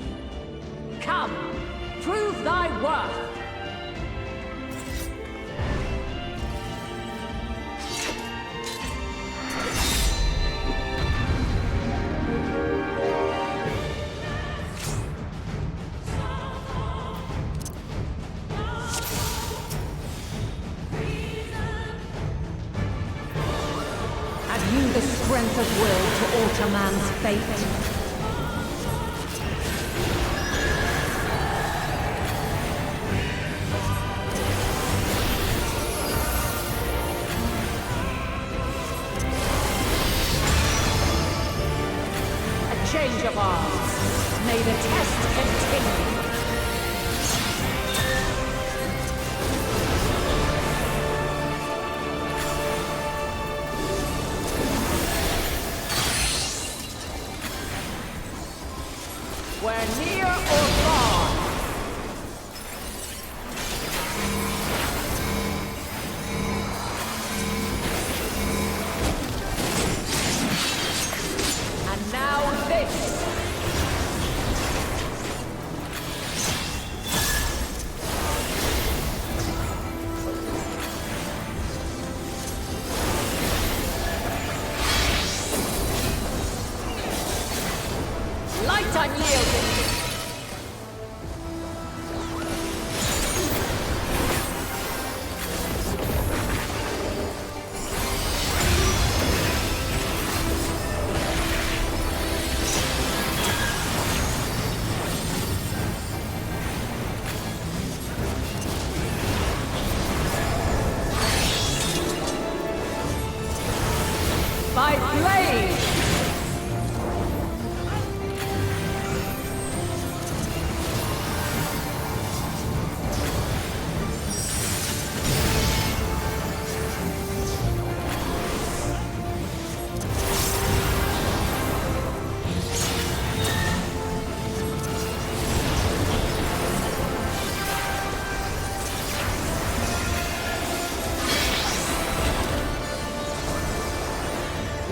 S9: Come, prove thy worth! Have you the strength of will to alter man's fate? Change of arms. May the test continue. We're near or far. And now this. Light unyielding. By blade!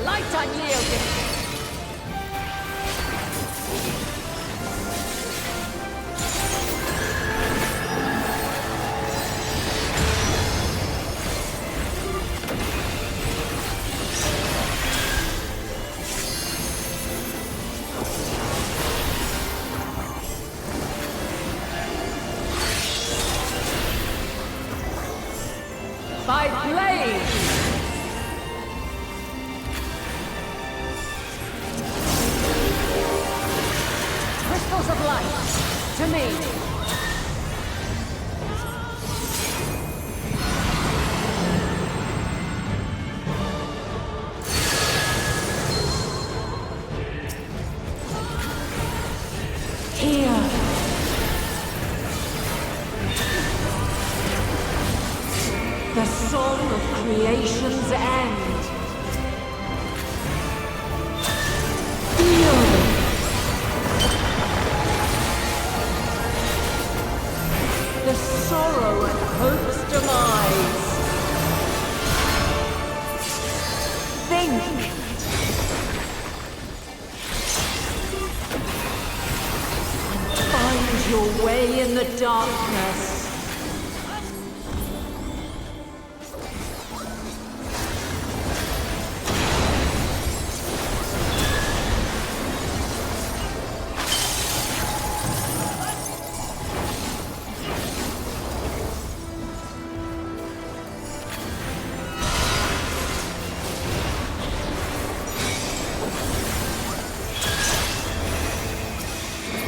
S9: Light unyielding. By blade! Crystals of light, to me! Here! The song of creation's end! Feel! The sorrow and hope's demise. Think! And find your way in the darkness.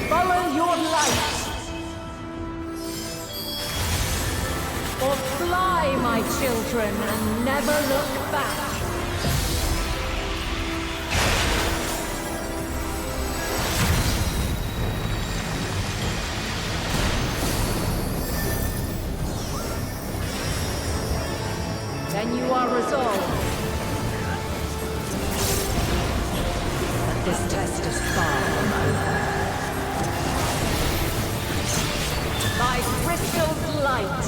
S9: Follow your light! Or fly, my children, and never look back! Then you are resolved. But this test is far from over. By crystal's light.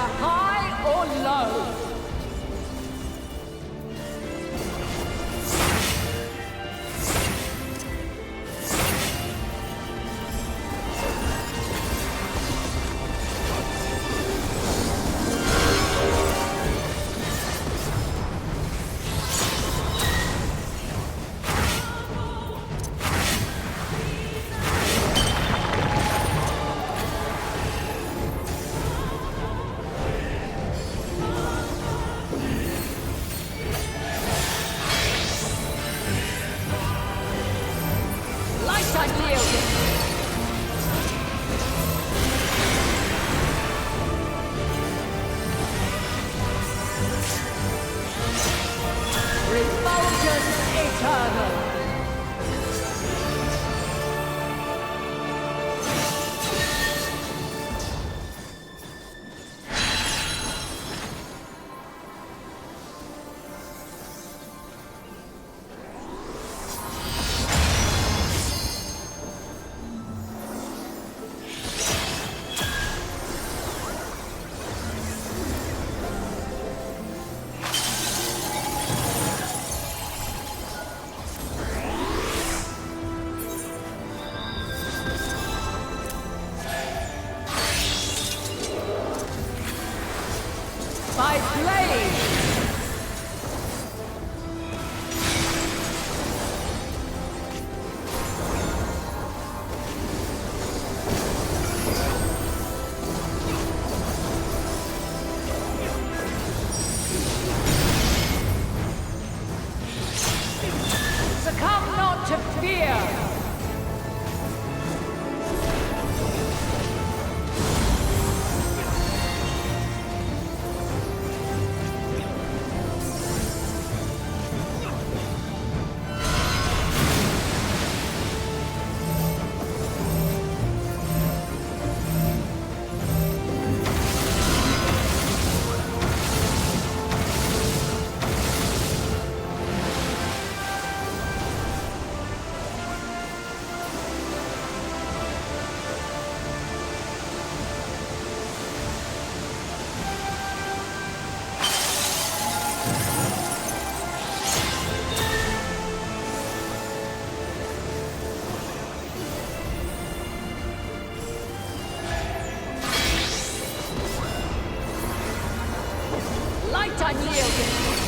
S12: high or low. By blade! Succumb not to fear! Light unyielding!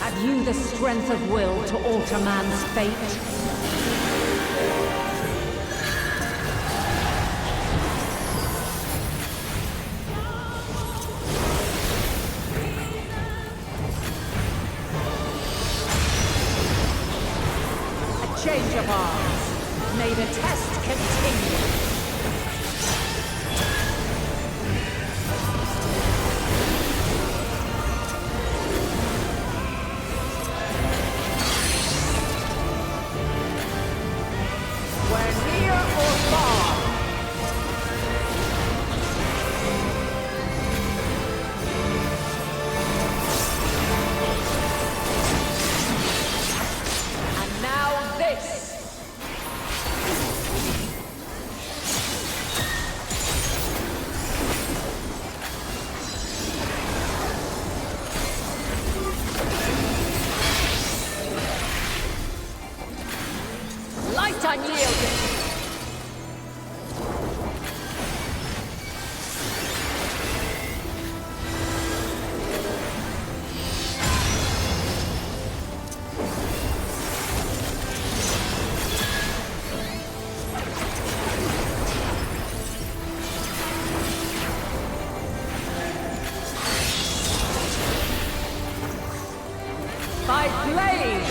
S9: Have you the strength of will to alter man's fate?
S12: Change of arms. May the test continue. We're near or far. And now this. Light unyielding. By blade.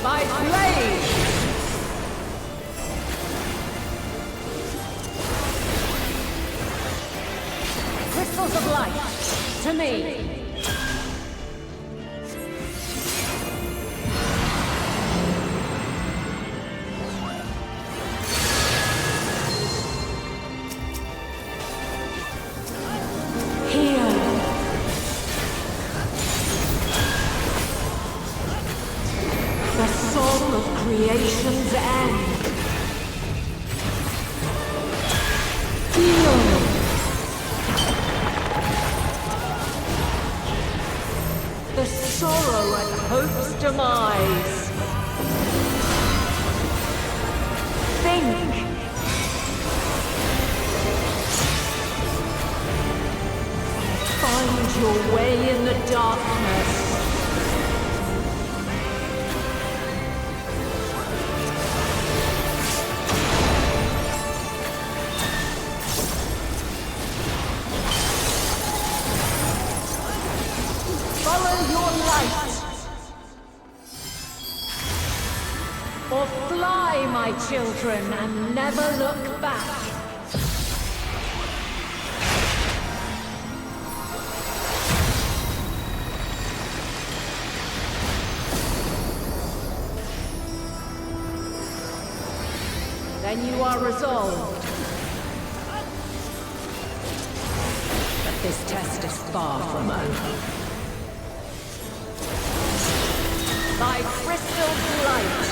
S12: By blade! Crystals of light, to me!
S9: Creation's end. Feel. The sorrow at hope's demise. Think. Find your way in the darkness. Or fly, my children, and never look back. Then you are resolved. But this test is far from over. By crystal light.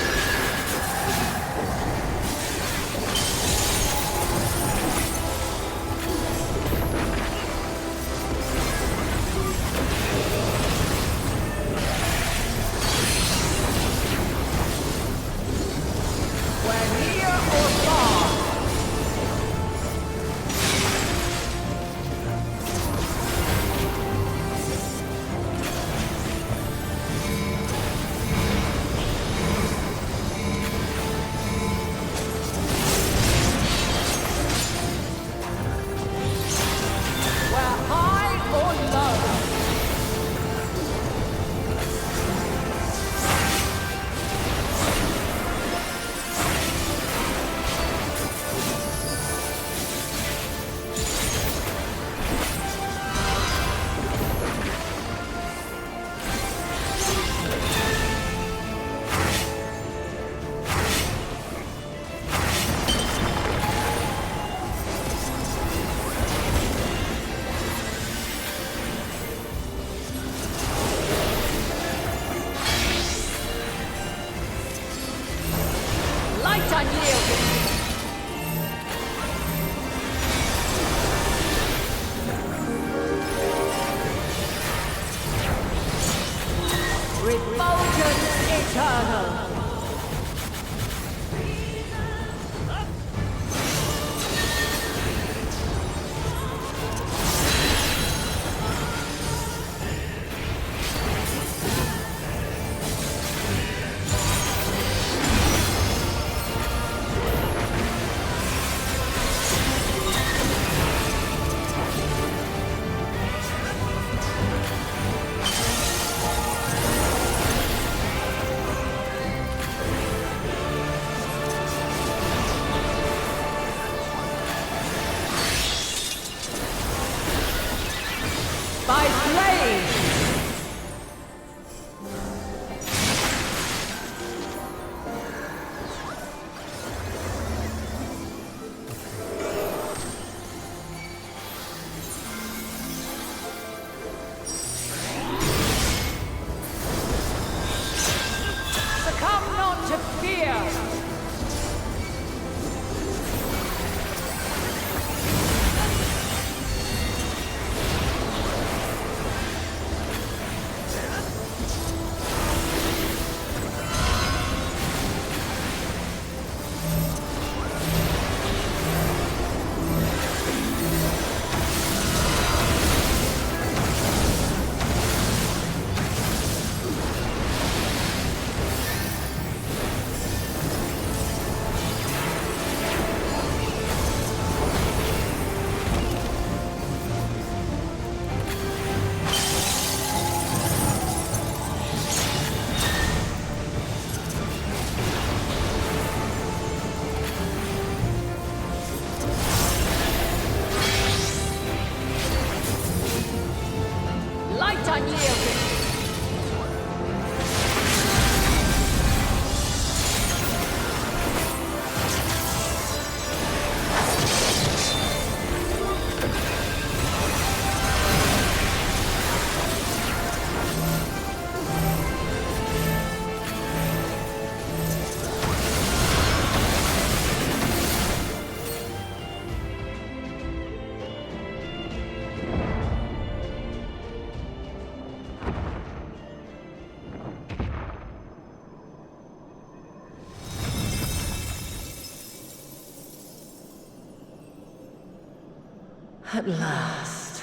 S9: At last,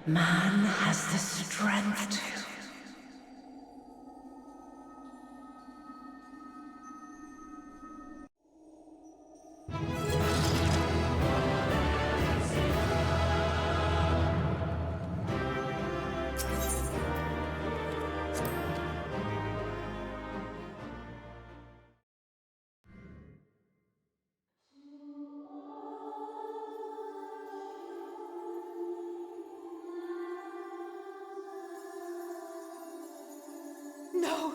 S9: man has the strength to...
S4: No!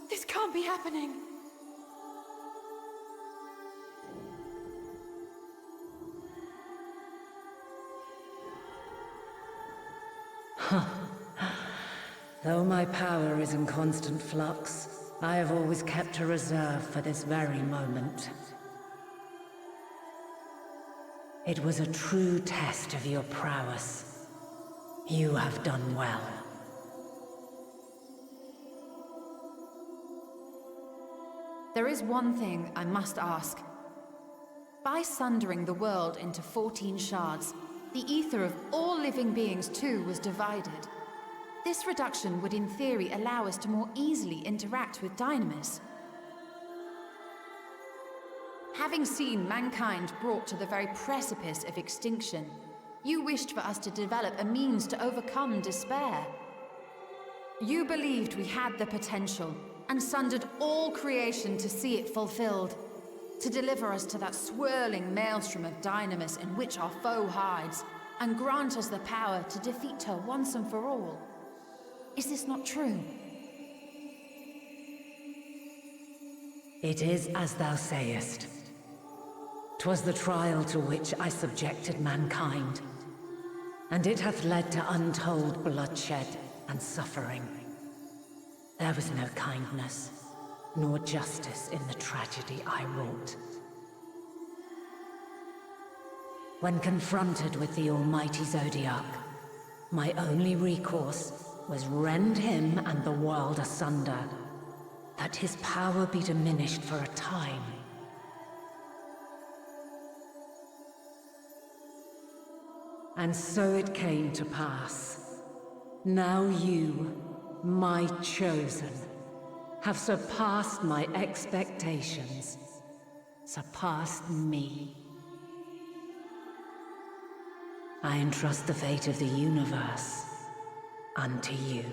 S4: This can't be happening!
S9: Though my power is in constant flux, I have always kept a reserve for this very moment. It was a true test of your prowess. You have done well.
S22: There is one thing I must ask. By sundering the world into 14 shards, the ether of all living beings too was divided. This reduction would in theory allow us to more easily interact with Dynamis. Having seen mankind brought to the very precipice of extinction, you wished for us to develop a means to overcome despair. You believed we had the potential, and sundered all creation to see it fulfilled, to deliver us to that swirling maelstrom of Dynamis in which our foe hides, and grant us the power to defeat her once and for all. Is this not true?
S9: It is as thou sayest. 'Twas the trial to which I subjected mankind, and it hath led to untold bloodshed and suffering. There was no kindness, nor justice in the tragedy I wrought. When confronted with the almighty Zodiac, my only recourse was rend him and the world asunder, that his power be diminished for a time. And so it came to pass. Now you, my chosen, have surpassed my expectations, surpassed me. I entrust the fate of the universe unto you.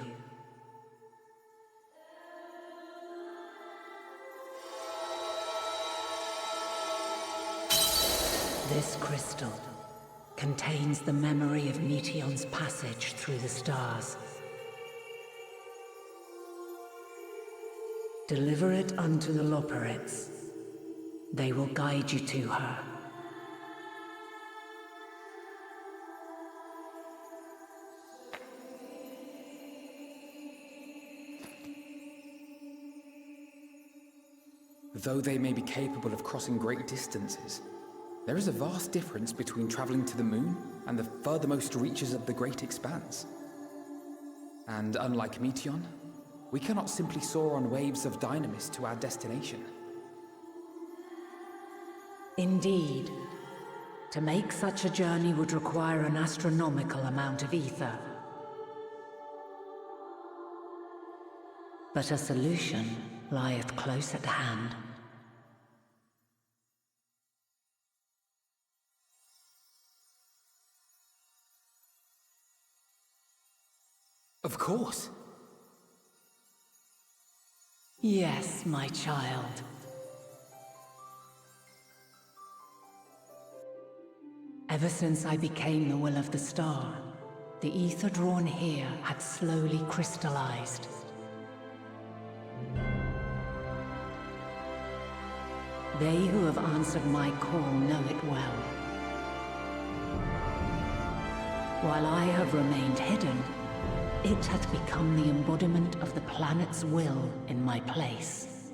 S9: This crystal contains the memory of Meteion's passage through the stars. Deliver it unto the Loporrits. They will guide you to her.
S8: Though they may be capable of crossing great distances, there is a vast difference between traveling to the moon and the furthermost reaches of the Great Expanse. And unlike Meteion, we cannot simply soar on waves of Dynamis to our destination.
S9: Indeed. To make such a journey would require an astronomical amount of ether. But a solution lieth close at hand.
S8: Of course.
S9: Yes, my child. Ever since I became the will of the star, the ether drawn here had slowly crystallized. They who have answered my call know it well. While I have remained hidden, it hath become the embodiment of the planet's will in my place.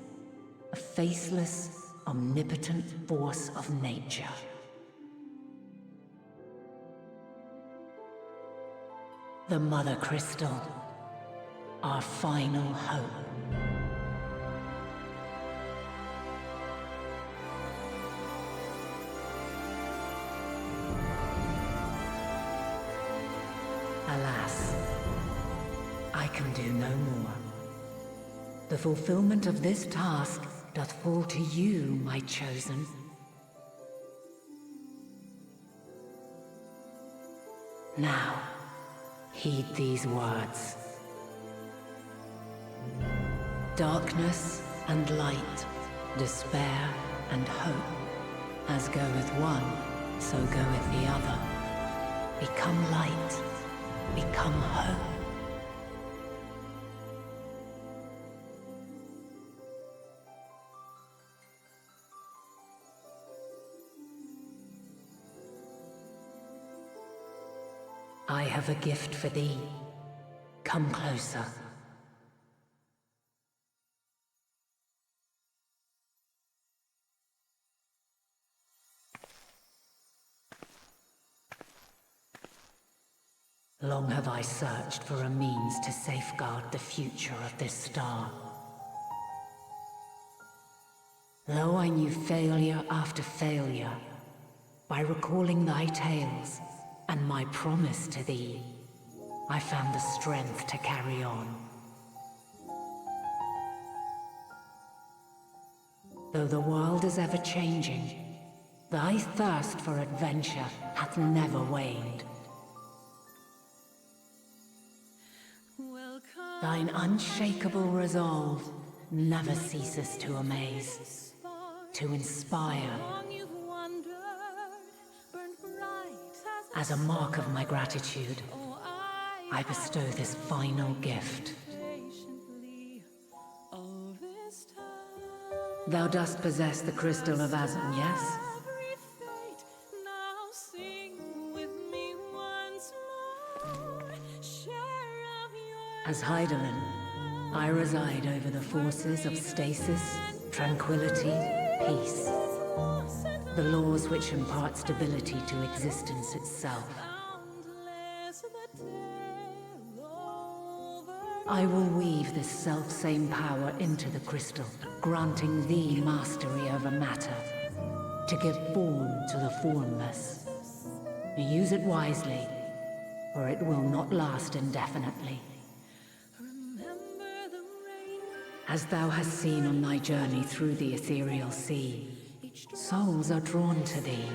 S9: A faceless, omnipotent force of nature. The Mother Crystal, our final hope. Alas, I can do no more. The fulfillment of this task doth fall to you, my chosen. Now, heed these words. Darkness and light, despair and hope, as goeth one, so goeth the other. Become light, become hope. I have a gift for thee. Come closer. Long have I searched for a means to safeguard the future of this star. Though I knew failure after failure, by recalling thy tales and my promise to thee, I found the strength to carry on. Though the world is ever changing, thy thirst for adventure hath never waned. Thine unshakable resolve never ceases to amaze, to inspire. As a mark of my gratitude, I bestow this final gift. Thou dost possess the crystal of Azan, yes? As Hydaelyn, I reside over the forces of stasis, tranquility, peace. The laws which impart stability to existence itself. I will weave this self-same power into the crystal, granting thee mastery over matter, to give form to the formless. Use it wisely, or it will not last indefinitely. As thou hast seen on thy journey through the ethereal sea, souls are drawn to thee.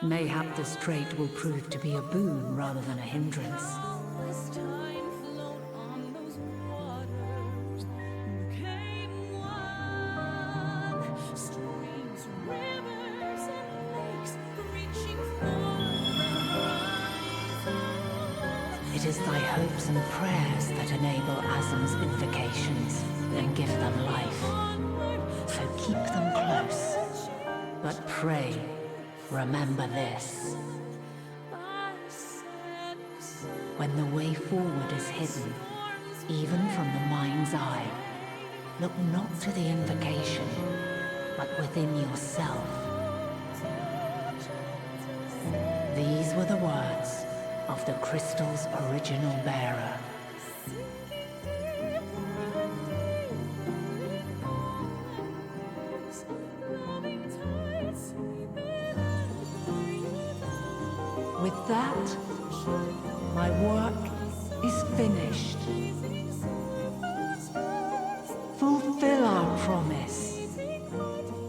S9: Mayhap this trait will prove to be a boon rather than a hindrance. It is thy hopes and prayers that enable Azam's invocations and give them life. So keep them close. But pray, remember this. When the way forward is hidden, even from the mind's eye, look not to the invocation, but within yourself. These were the words of the crystal's original bearer. With that, my work is finished. Fulfill our promise.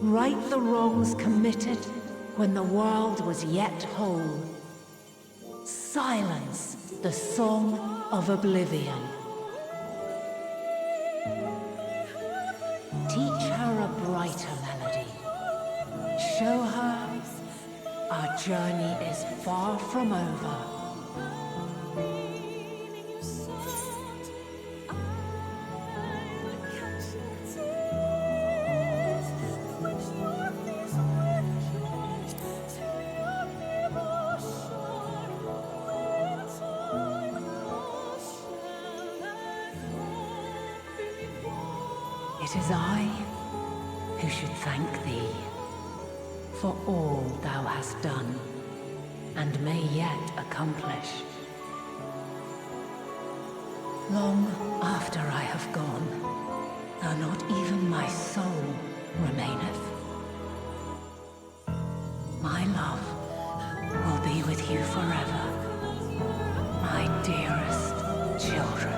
S9: Right the wrongs committed when the world was yet whole. Silence the song of oblivion. Teach her a brighter melody. Show her our journey is far from over. It is I who should thank thee for all thou hast done and may yet accomplish. Long after I have gone, though not even my soul remaineth, my love will be with you forever. my dearest children.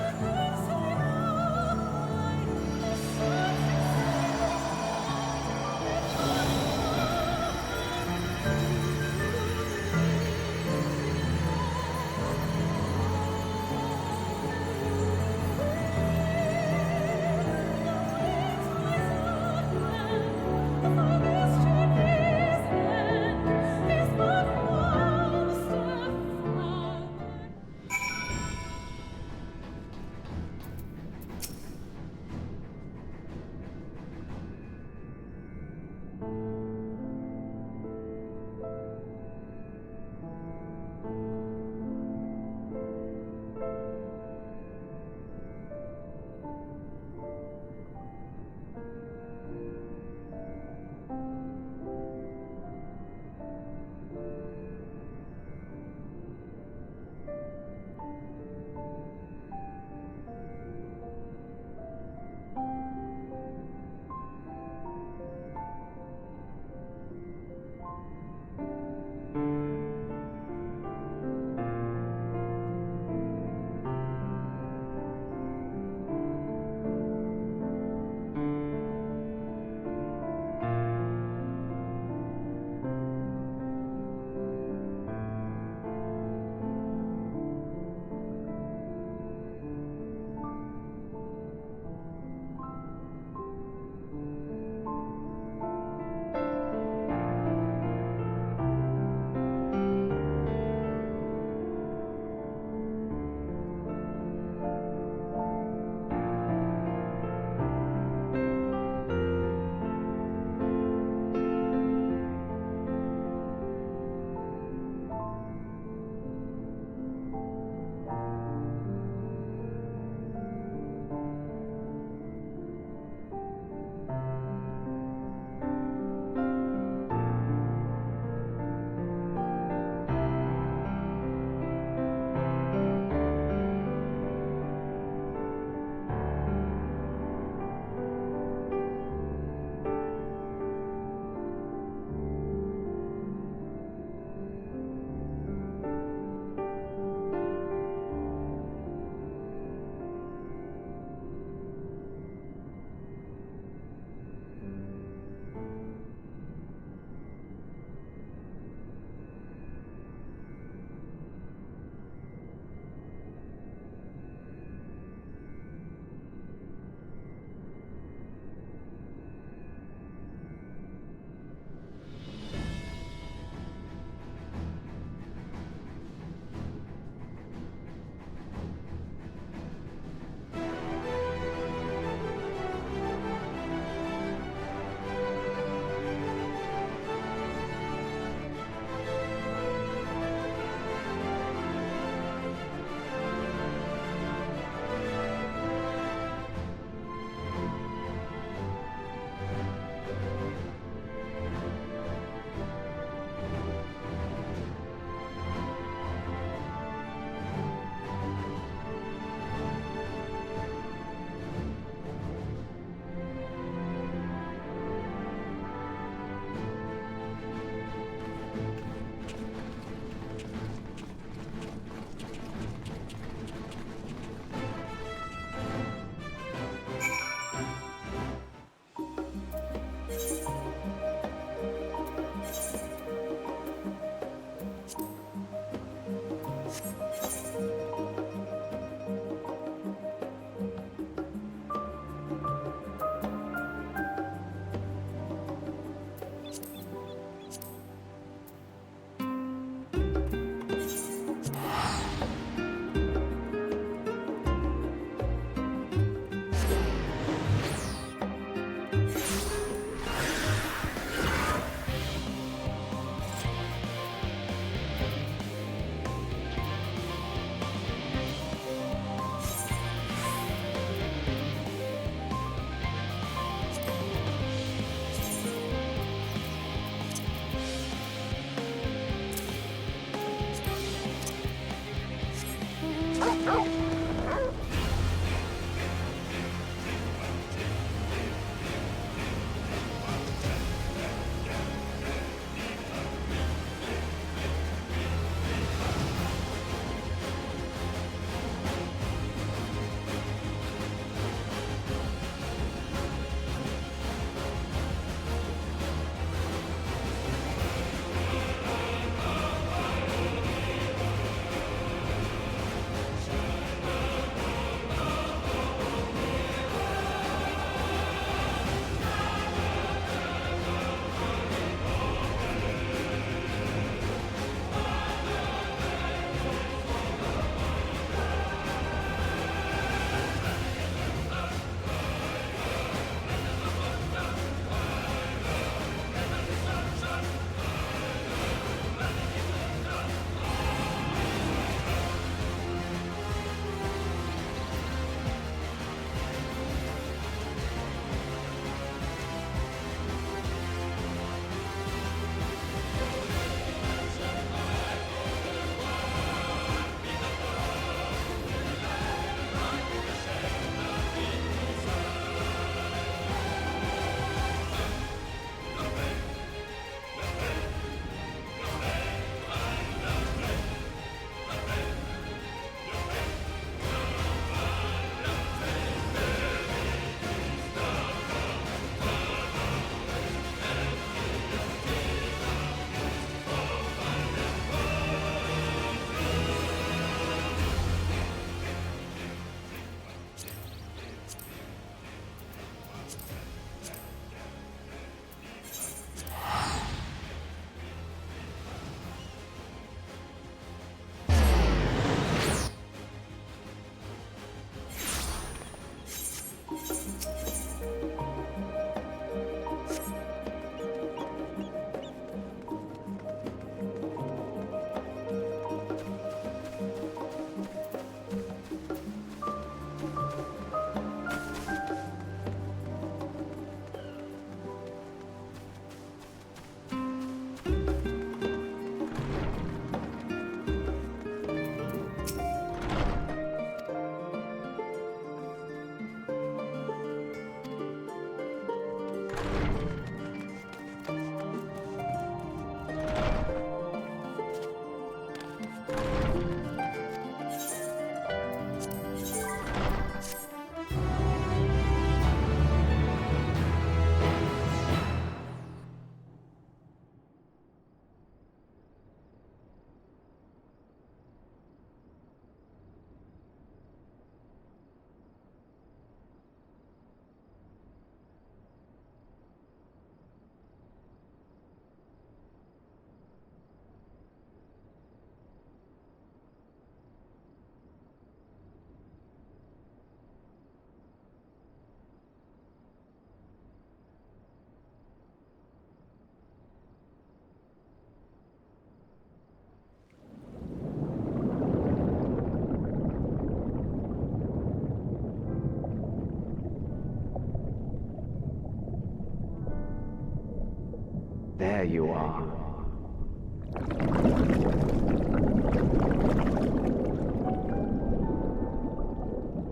S13: There you are.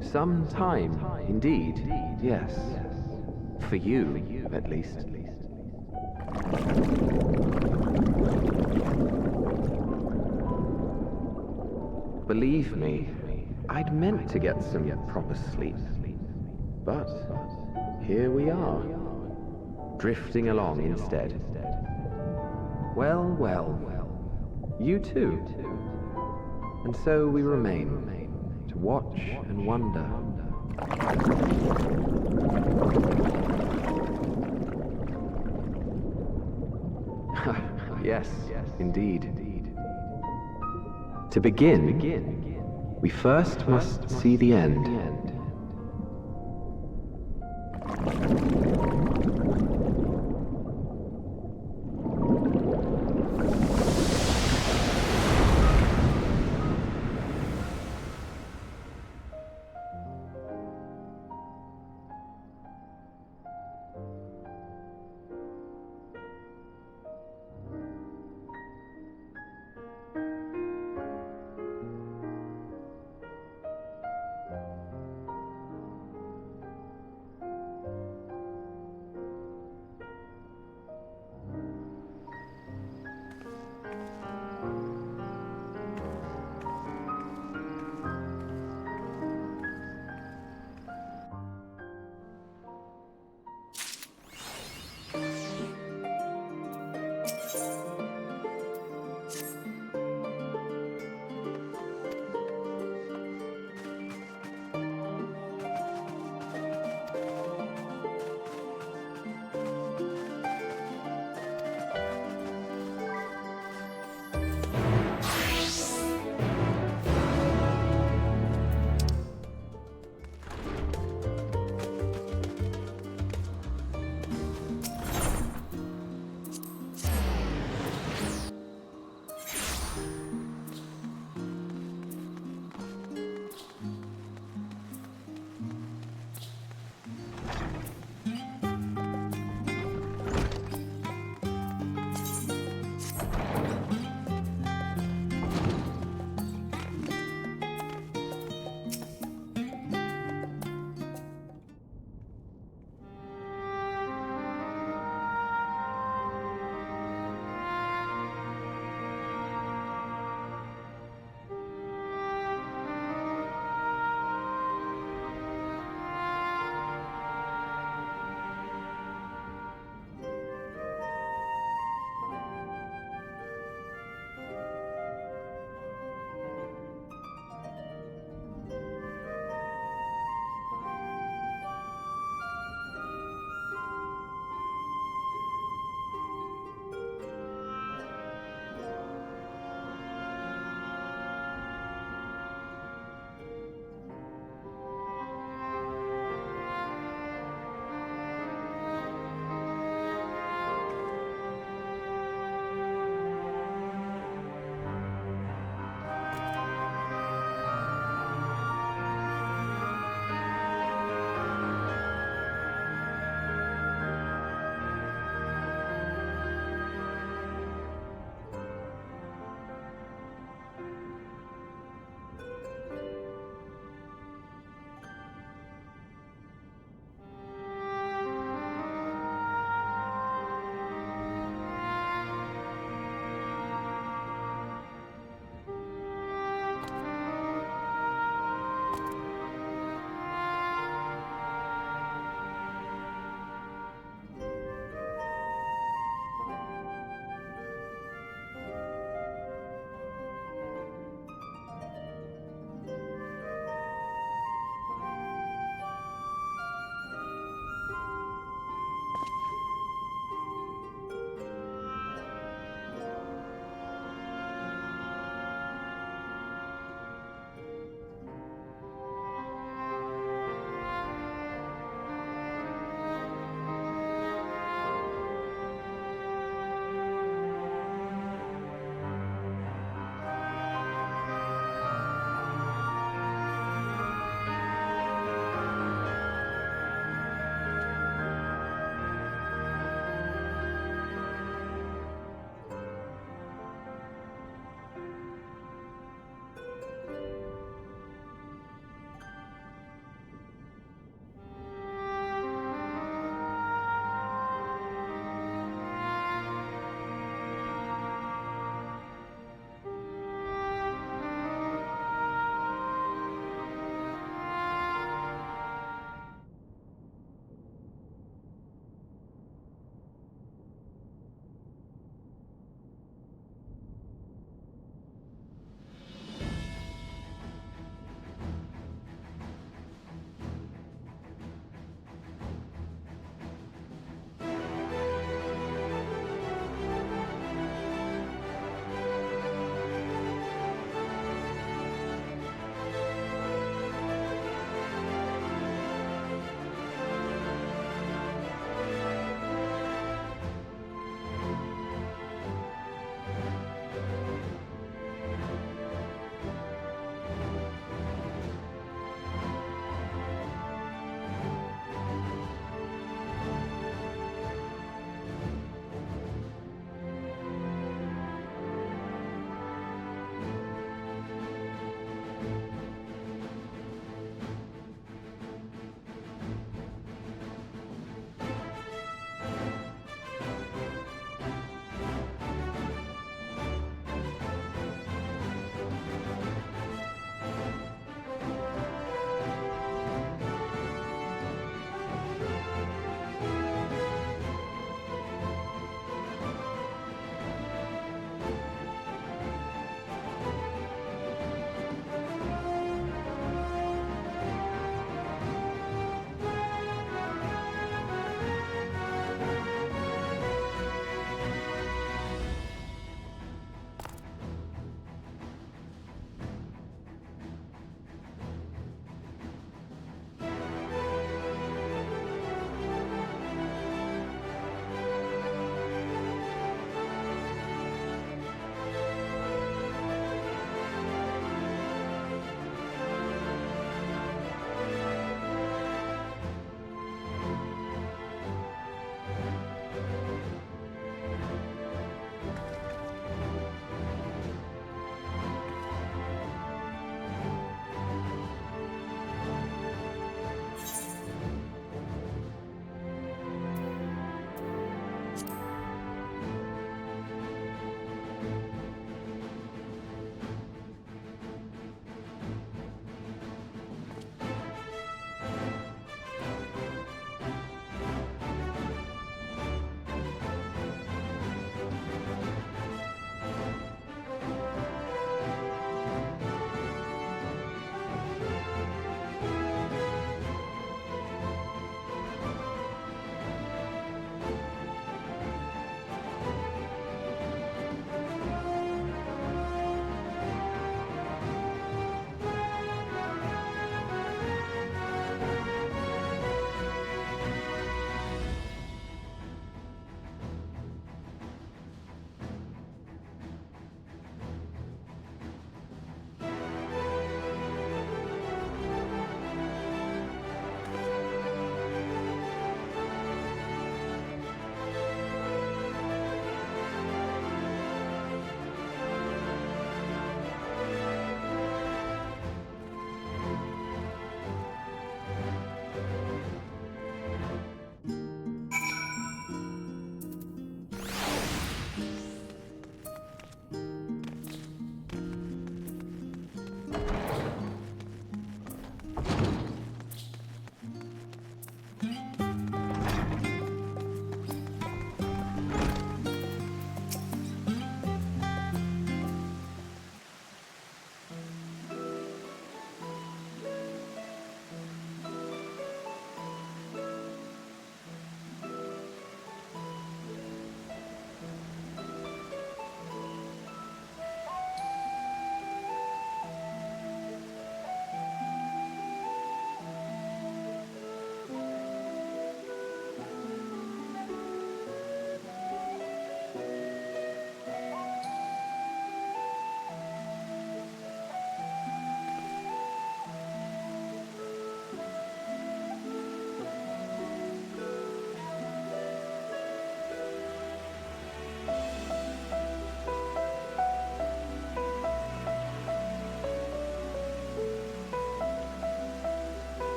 S13: Some time, indeed, yes. For you, at least. Believe me, I'd meant to get some proper sleep. But here we are, drifting along instead. Well, well, you too. And so we remain, to watch and wonder. Yes, indeed. To begin, we first must see the end.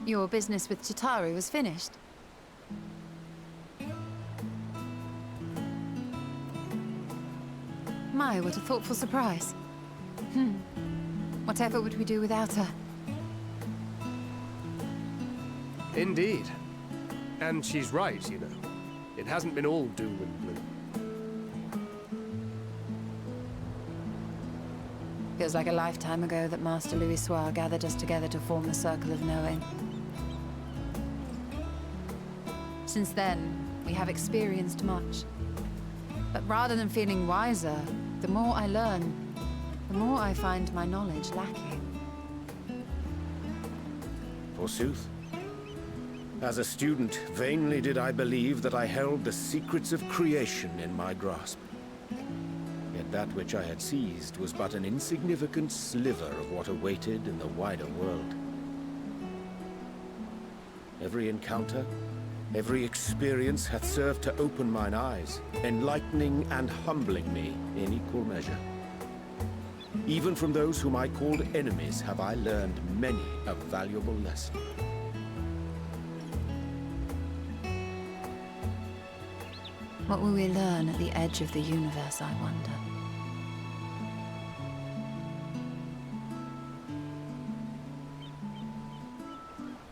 S22: Your business with Chitauri was finished. My, what a thoughtful surprise. Whatever would we do without her?
S6: Indeed. And she's right, you know. It hasn't been all doom and gloom.
S22: Feels like a lifetime ago that Master Louis Soir gathered us together to form the Circle of Knowing. Since then, we have experienced much. But rather than feeling wiser, the more I learn, the more I find my knowledge lacking.
S2: Forsooth. As a student, vainly did I believe that I held the secrets of creation in my grasp. Yet that which I had seized was but an insignificant sliver of what awaited in the wider world. Every encounter, every experience hath served to open mine eyes, enlightening and humbling me in equal measure. Even from those whom I called enemies have I learned many a valuable lesson.
S22: What will we learn at the edge of the universe, I wonder?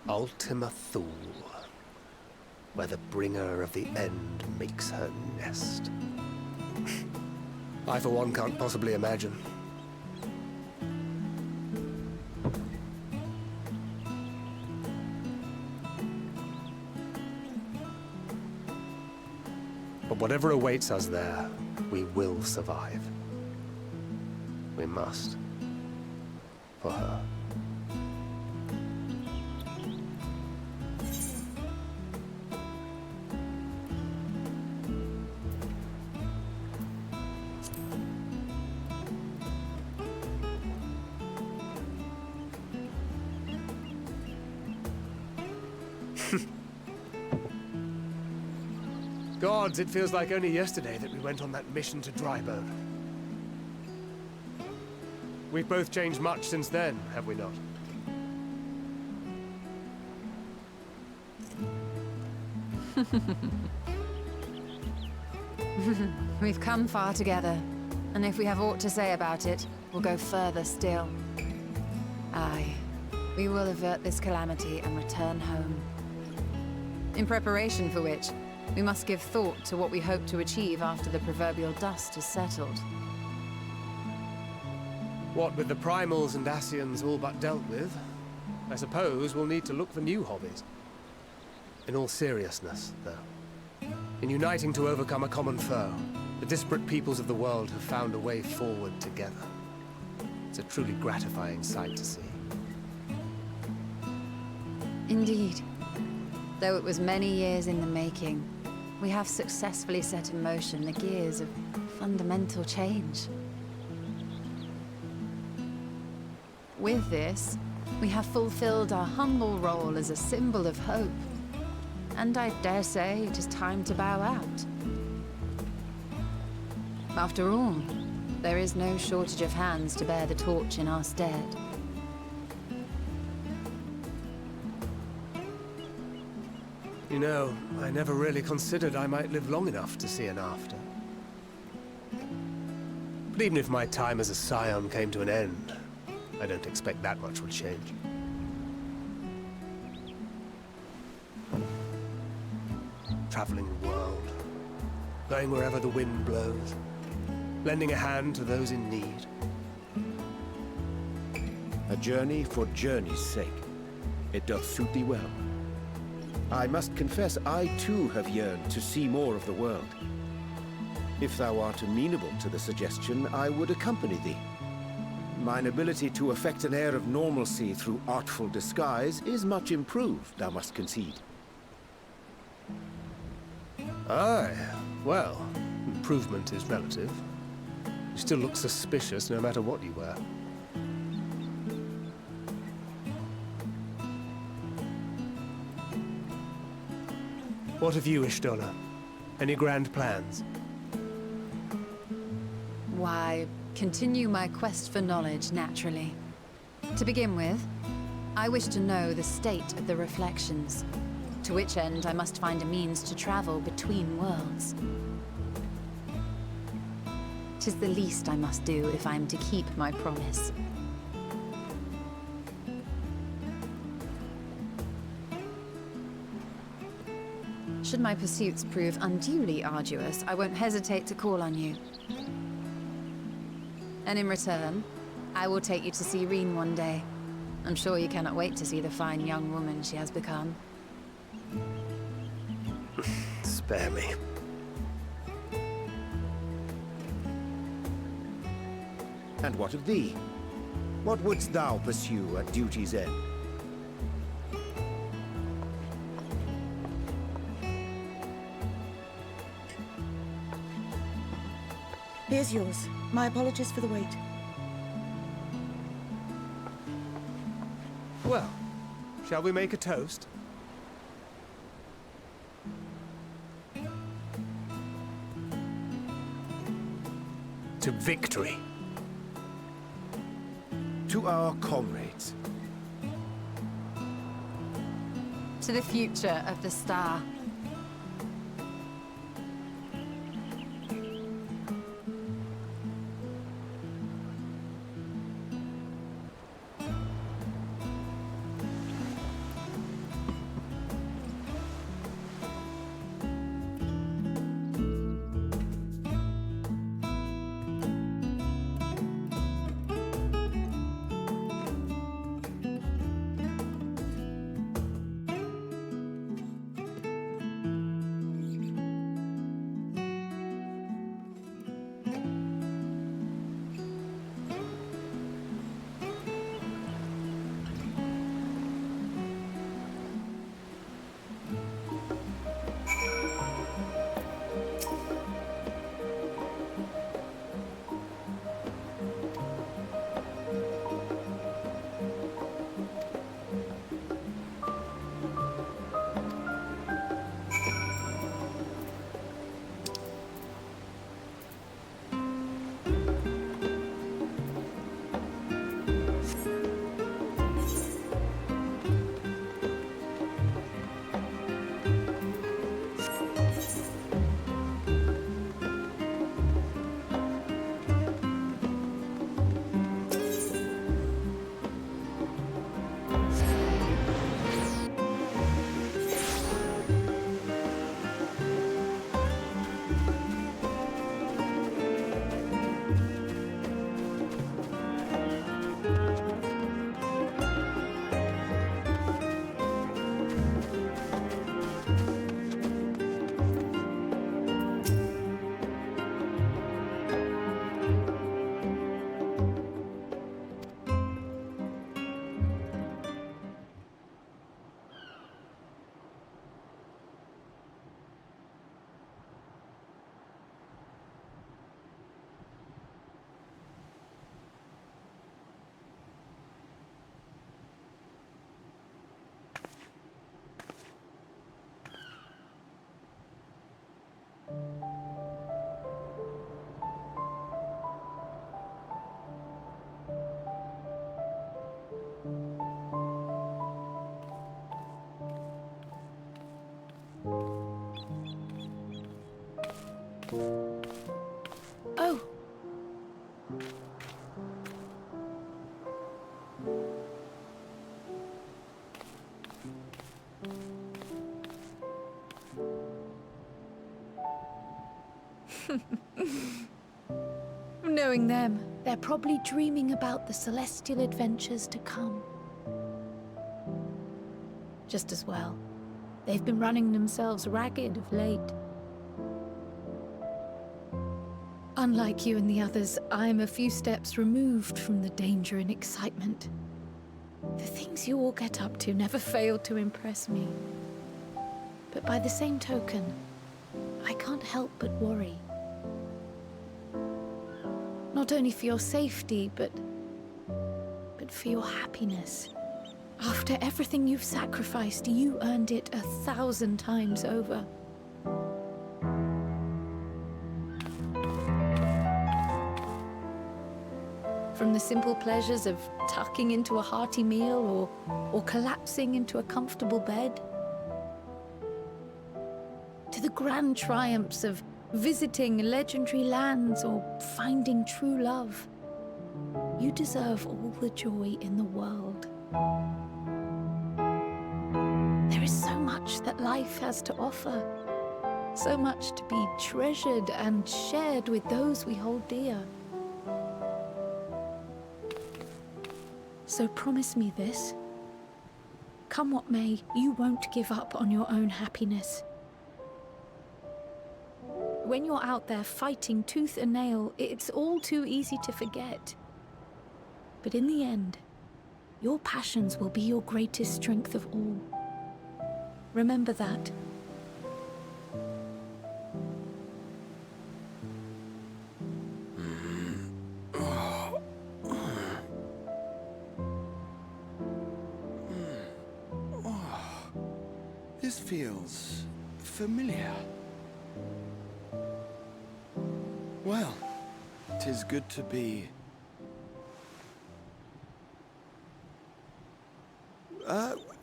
S2: Ultima Thule, where the bringer of the end makes her nest.
S6: I, for one, can't possibly imagine. But whatever awaits us there, we will survive. We must. For her. Gods, it feels like only yesterday that we went on that mission to Dryboat. We've both changed much since then, have we not?
S22: We've come far together, and if we have aught to say about it, we'll go further still. Aye, we will avert this calamity and return home. In preparation for which, we must give thought to what we hope to achieve after the proverbial dust is settled.
S6: What with the primals and Ascians all but dealt with, I suppose we'll need to look for new hobbies. In all seriousness, though, in uniting to overcome a common foe, the disparate peoples of the world have found a way forward together. It's a truly gratifying sight to see.
S22: Indeed. Though it was many years in the making, we have successfully set in motion the gears of fundamental change. With this, we have fulfilled our humble role as a symbol of hope. And I dare say it is time to bow out. After all, there is no shortage of hands to bear the torch in our stead.
S6: You know, I never really considered I might live long enough to see an after. But even if my time as a scion came to an end, I don't expect that much will change. Traveling the world, going wherever the wind blows, lending a hand to those in need.
S2: A journey for journey's sake. It doth suit thee well. I must confess, I too have yearned to see more of the world. If thou art amenable to the suggestion, I would accompany thee. Mine ability to affect an air of normalcy through artful disguise is much improved, thou must concede.
S6: Aye, well, improvement is relative. You still look suspicious no matter what you wear. What of you, Ishtona? Any grand plans?
S22: Why, continue my quest for knowledge, naturally. To begin with, I wish to know the state of the reflections, to which end I must find a means to travel between worlds. 'Tis the least I must do if I am to keep my promise. Should my pursuits prove unduly arduous, I won't hesitate to call on you. And in return, I will take you to see Reen one day. I'm sure you cannot wait to see the fine young woman she has become.
S6: Spare me.
S2: And what of thee? What wouldst thou pursue at duty's end?
S14: Here's yours. My apologies for the wait.
S6: Well, shall we make a toast? To victory.
S2: To our comrades.
S22: To the future of the star.
S4: Oh. Knowing them, they're probably dreaming about the celestial adventures to come. Just as well. They've been running themselves ragged of late. Unlike you and the others, I'm a few steps removed from the danger and excitement. The things you all get up to never fail to impress me. But by the same token, I can't help but worry. Not only for your safety, but for your happiness. After everything you've sacrificed, you earned it 1,000 times over. From from the simple pleasures of tucking into a hearty meal or collapsing into a comfortable bed, to the grand triumphs of visiting legendary lands or finding true love. You deserve all the joy in the world. There is so much that life has to offer, so much to be treasured and shared with those we hold dear. So promise me this. Come what may, you won't give up on your own happiness. When you're out there fighting tooth and nail, it's all too easy to forget. But in the end, your passions will be your greatest strength of all. Remember that.
S5: This feels familiar. Well, 'tis good to be...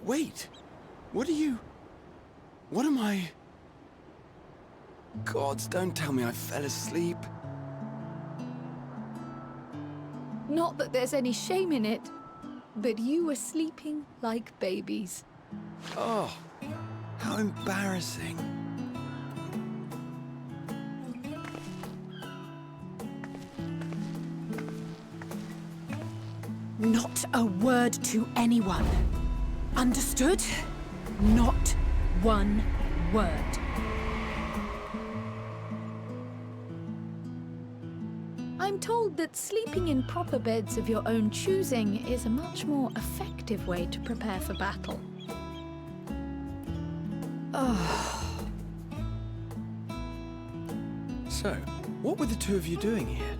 S5: wait. What am I... Gods, don't tell me I fell asleep.
S4: Not that there's any shame in it, but you were sleeping like babies.
S5: Oh, how embarrassing.
S12: Not a word to anyone. Understood? Not one word.
S4: I'm told that sleeping in proper beds of your own choosing is a much more effective way to prepare for battle.
S5: So, what were the two of you doing here?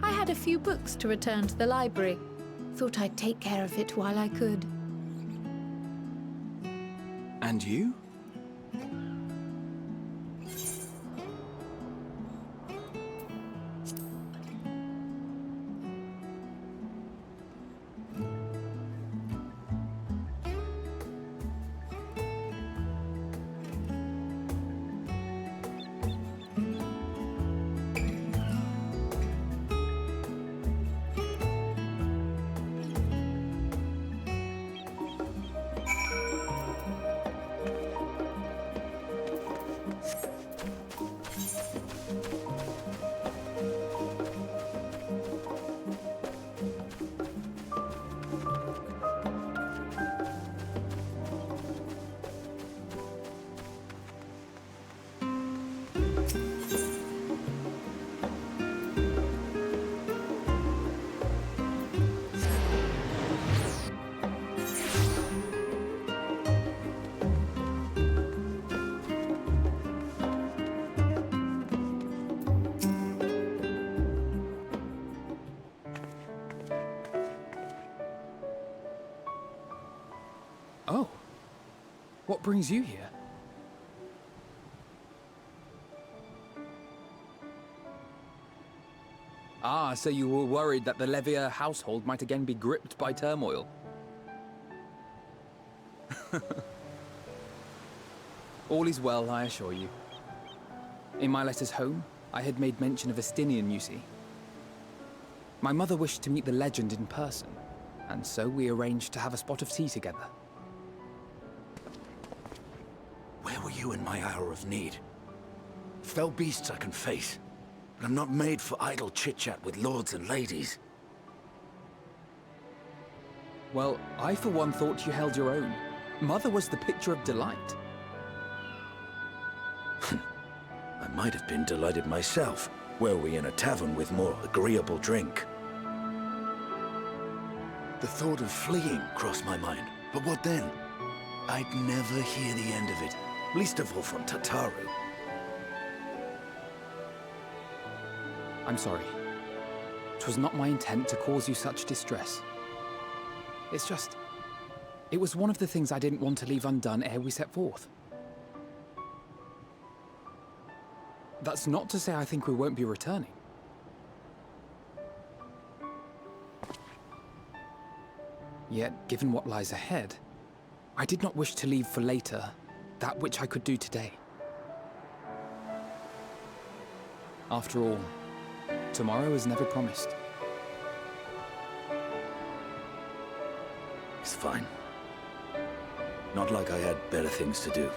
S4: I had a few books to return to the library. Thought I'd take care of it while I could.
S5: And you?
S8: Oh. What brings you here? Ah, so you were worried that the Levier household might again be gripped by turmoil. All is well, I assure you. In my letters home, I had made mention of Estinian, you see. My mother wished to meet the legend in person, and so we arranged to have a spot of tea together.
S3: Where were you in my hour of need? Fell beasts I can face, but I'm not made for idle chit-chat with lords and ladies.
S8: Well, I for one thought you held your own. Mother was the picture of delight.
S3: I might have been delighted myself, were we in a tavern with more agreeable drink. The thought of fleeing crossed my mind, but what then? I'd never hear the end of it, least of all from Tataru.
S8: I'm sorry. 'Twas not my intent to cause you such distress. It's just... it was one of the things I didn't want to leave undone ere we set forth. That's not to say I think we won't be returning. Yet, given what lies ahead, I did not wish to leave for later that which I could do today. After all, tomorrow is never promised.
S3: It's fine. Not like I had better things to do.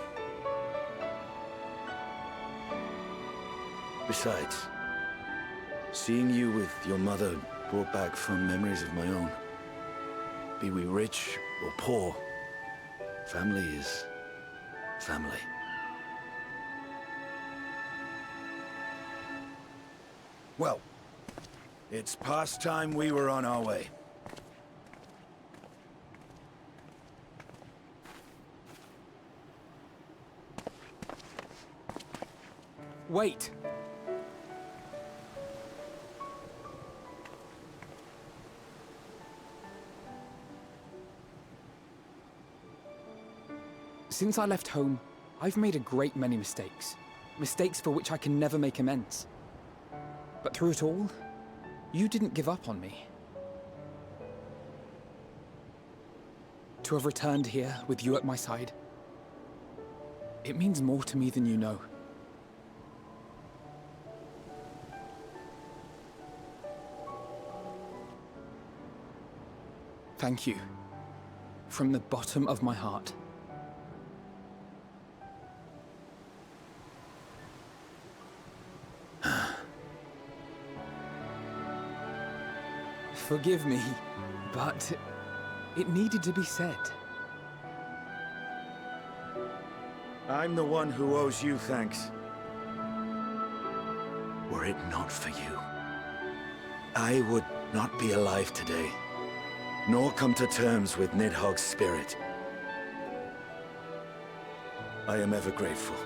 S3: Besides, seeing you with your mother brought back fond memories of my own. Be we rich or poor, family is family. Well, it's past time we were on our way.
S8: Wait! Since I left home, I've made a great many mistakes. Mistakes for which I can never make amends. But through it all, you didn't give up on me. To have returned here with you at my side, it means more to me than you know. Thank you, from the bottom of my heart. Forgive me, but it needed to be said.
S3: I'm the one who owes you thanks. Were it not for you, I would not be alive today, nor come to terms with Nidhogg's spirit. I am ever grateful.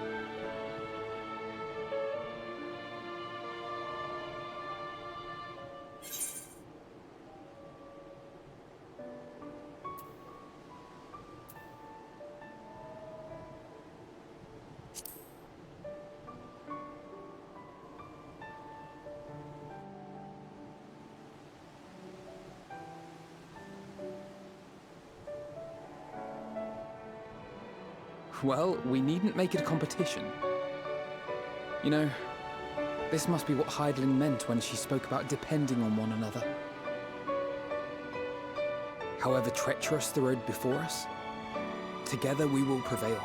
S8: Well, we needn't make it a competition. You know, this must be what Hydaelyn meant when she spoke about depending on one another. However treacherous the road before us, together we will prevail.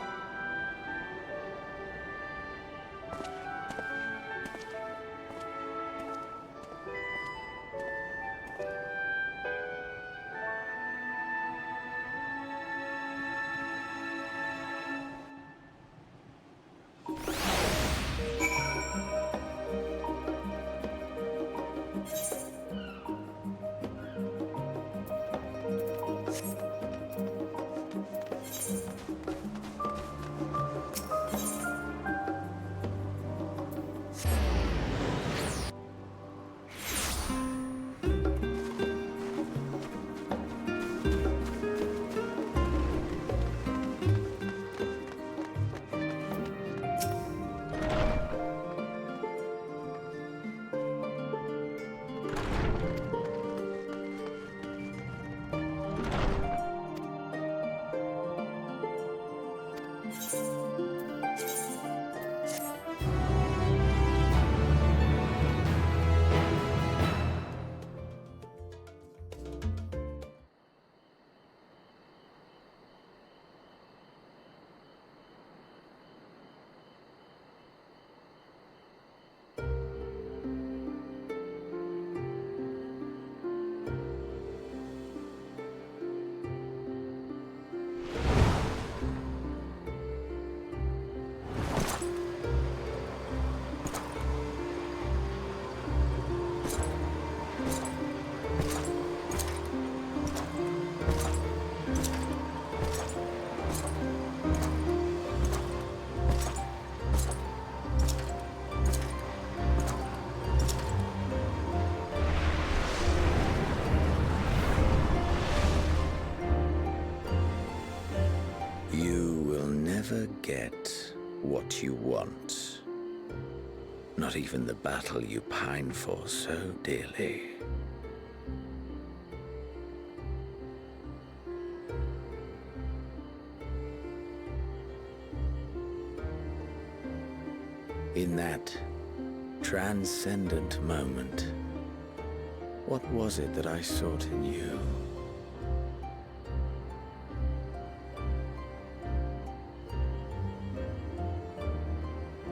S3: Never get what you want. Not even the battle you pine for so dearly. In that transcendent moment, what was it that I sought in you?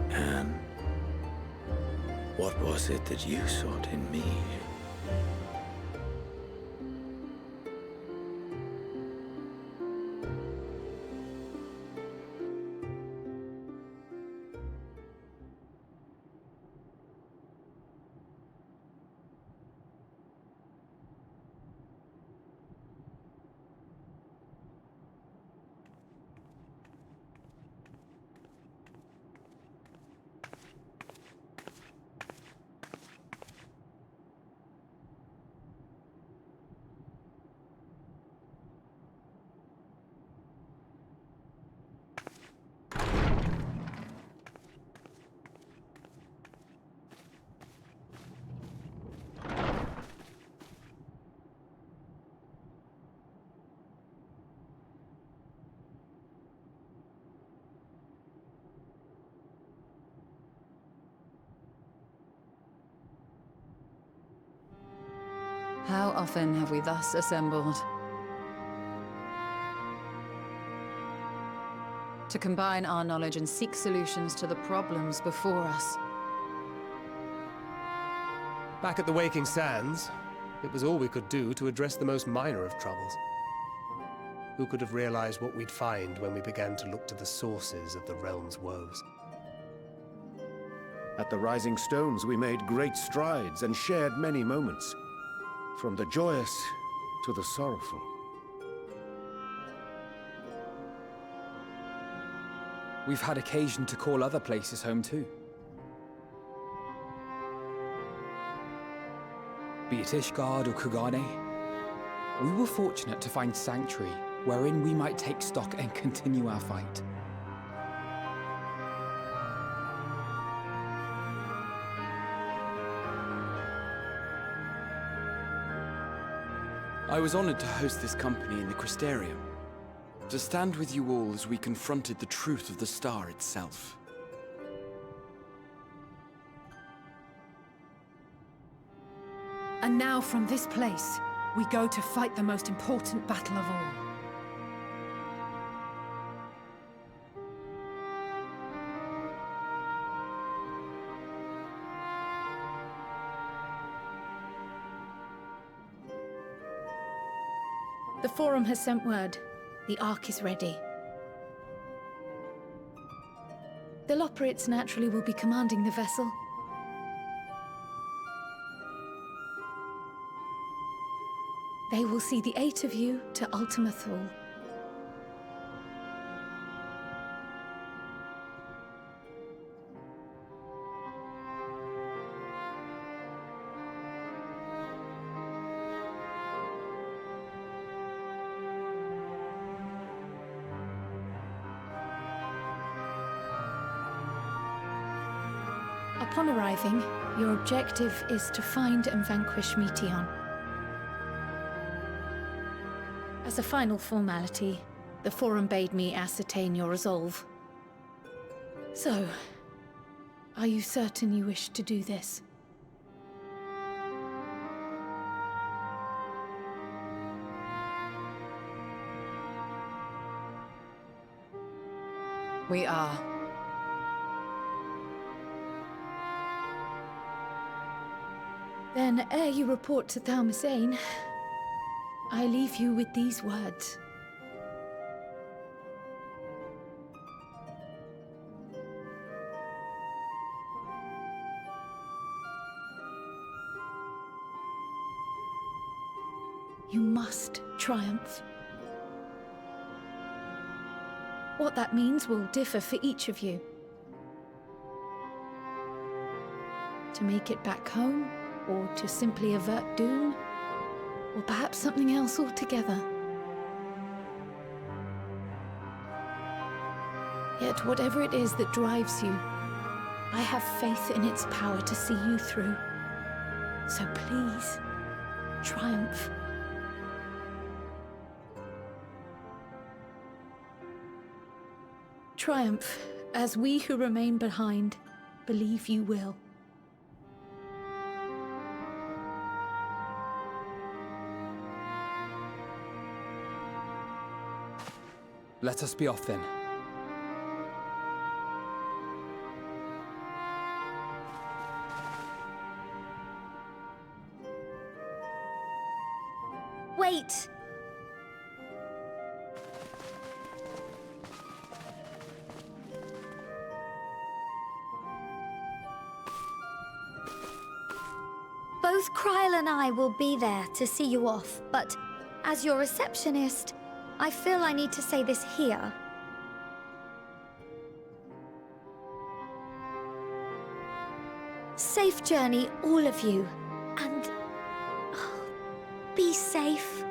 S3: And what was it that you sought in me?
S22: How often have we thus assembled? To combine our knowledge and seek solutions to the problems before us.
S6: Back at the Waking Sands, it was all we could do to address the most minor of troubles. Who could have realized what we'd find when we began to look to the sources of the realm's woes?
S2: At the Rising Stones, we made great strides and shared many moments, from the joyous to the sorrowful.
S8: We've had occasion to call other places home too. Be it Ishgard or Kugane, we were fortunate to find sanctuary wherein we might take stock and continue our fight.
S5: I was honored to host this company in the Crystarium, to stand with you all as we confronted the truth of the star itself.
S12: And now from this place, we go to fight the most important battle of all.
S4: The Forum has sent word. The Ark is ready. The Loporrits naturally will be commanding the vessel. They will see the 8 of you to Ultima Thule. Upon arriving, your objective is to find and vanquish Meteon. As a final formality, the Forum bade me ascertain your resolve. So, are you certain you wish to do this?
S22: We are.
S4: Then, ere you report to Thalmasane, I leave you with these words. You must triumph. What that means will differ for each of you. To make it back home, or to simply avert doom, or perhaps something else altogether. Yet whatever it is that drives you, I have faith in its power to see you through. So please, triumph. Triumph, as we who remain behind believe you will.
S8: Let us be off then.
S16: Wait! Both Kryl and I will be there to see you off, but as your receptionist, I feel I need to say this here. Safe journey, all of you, and be safe.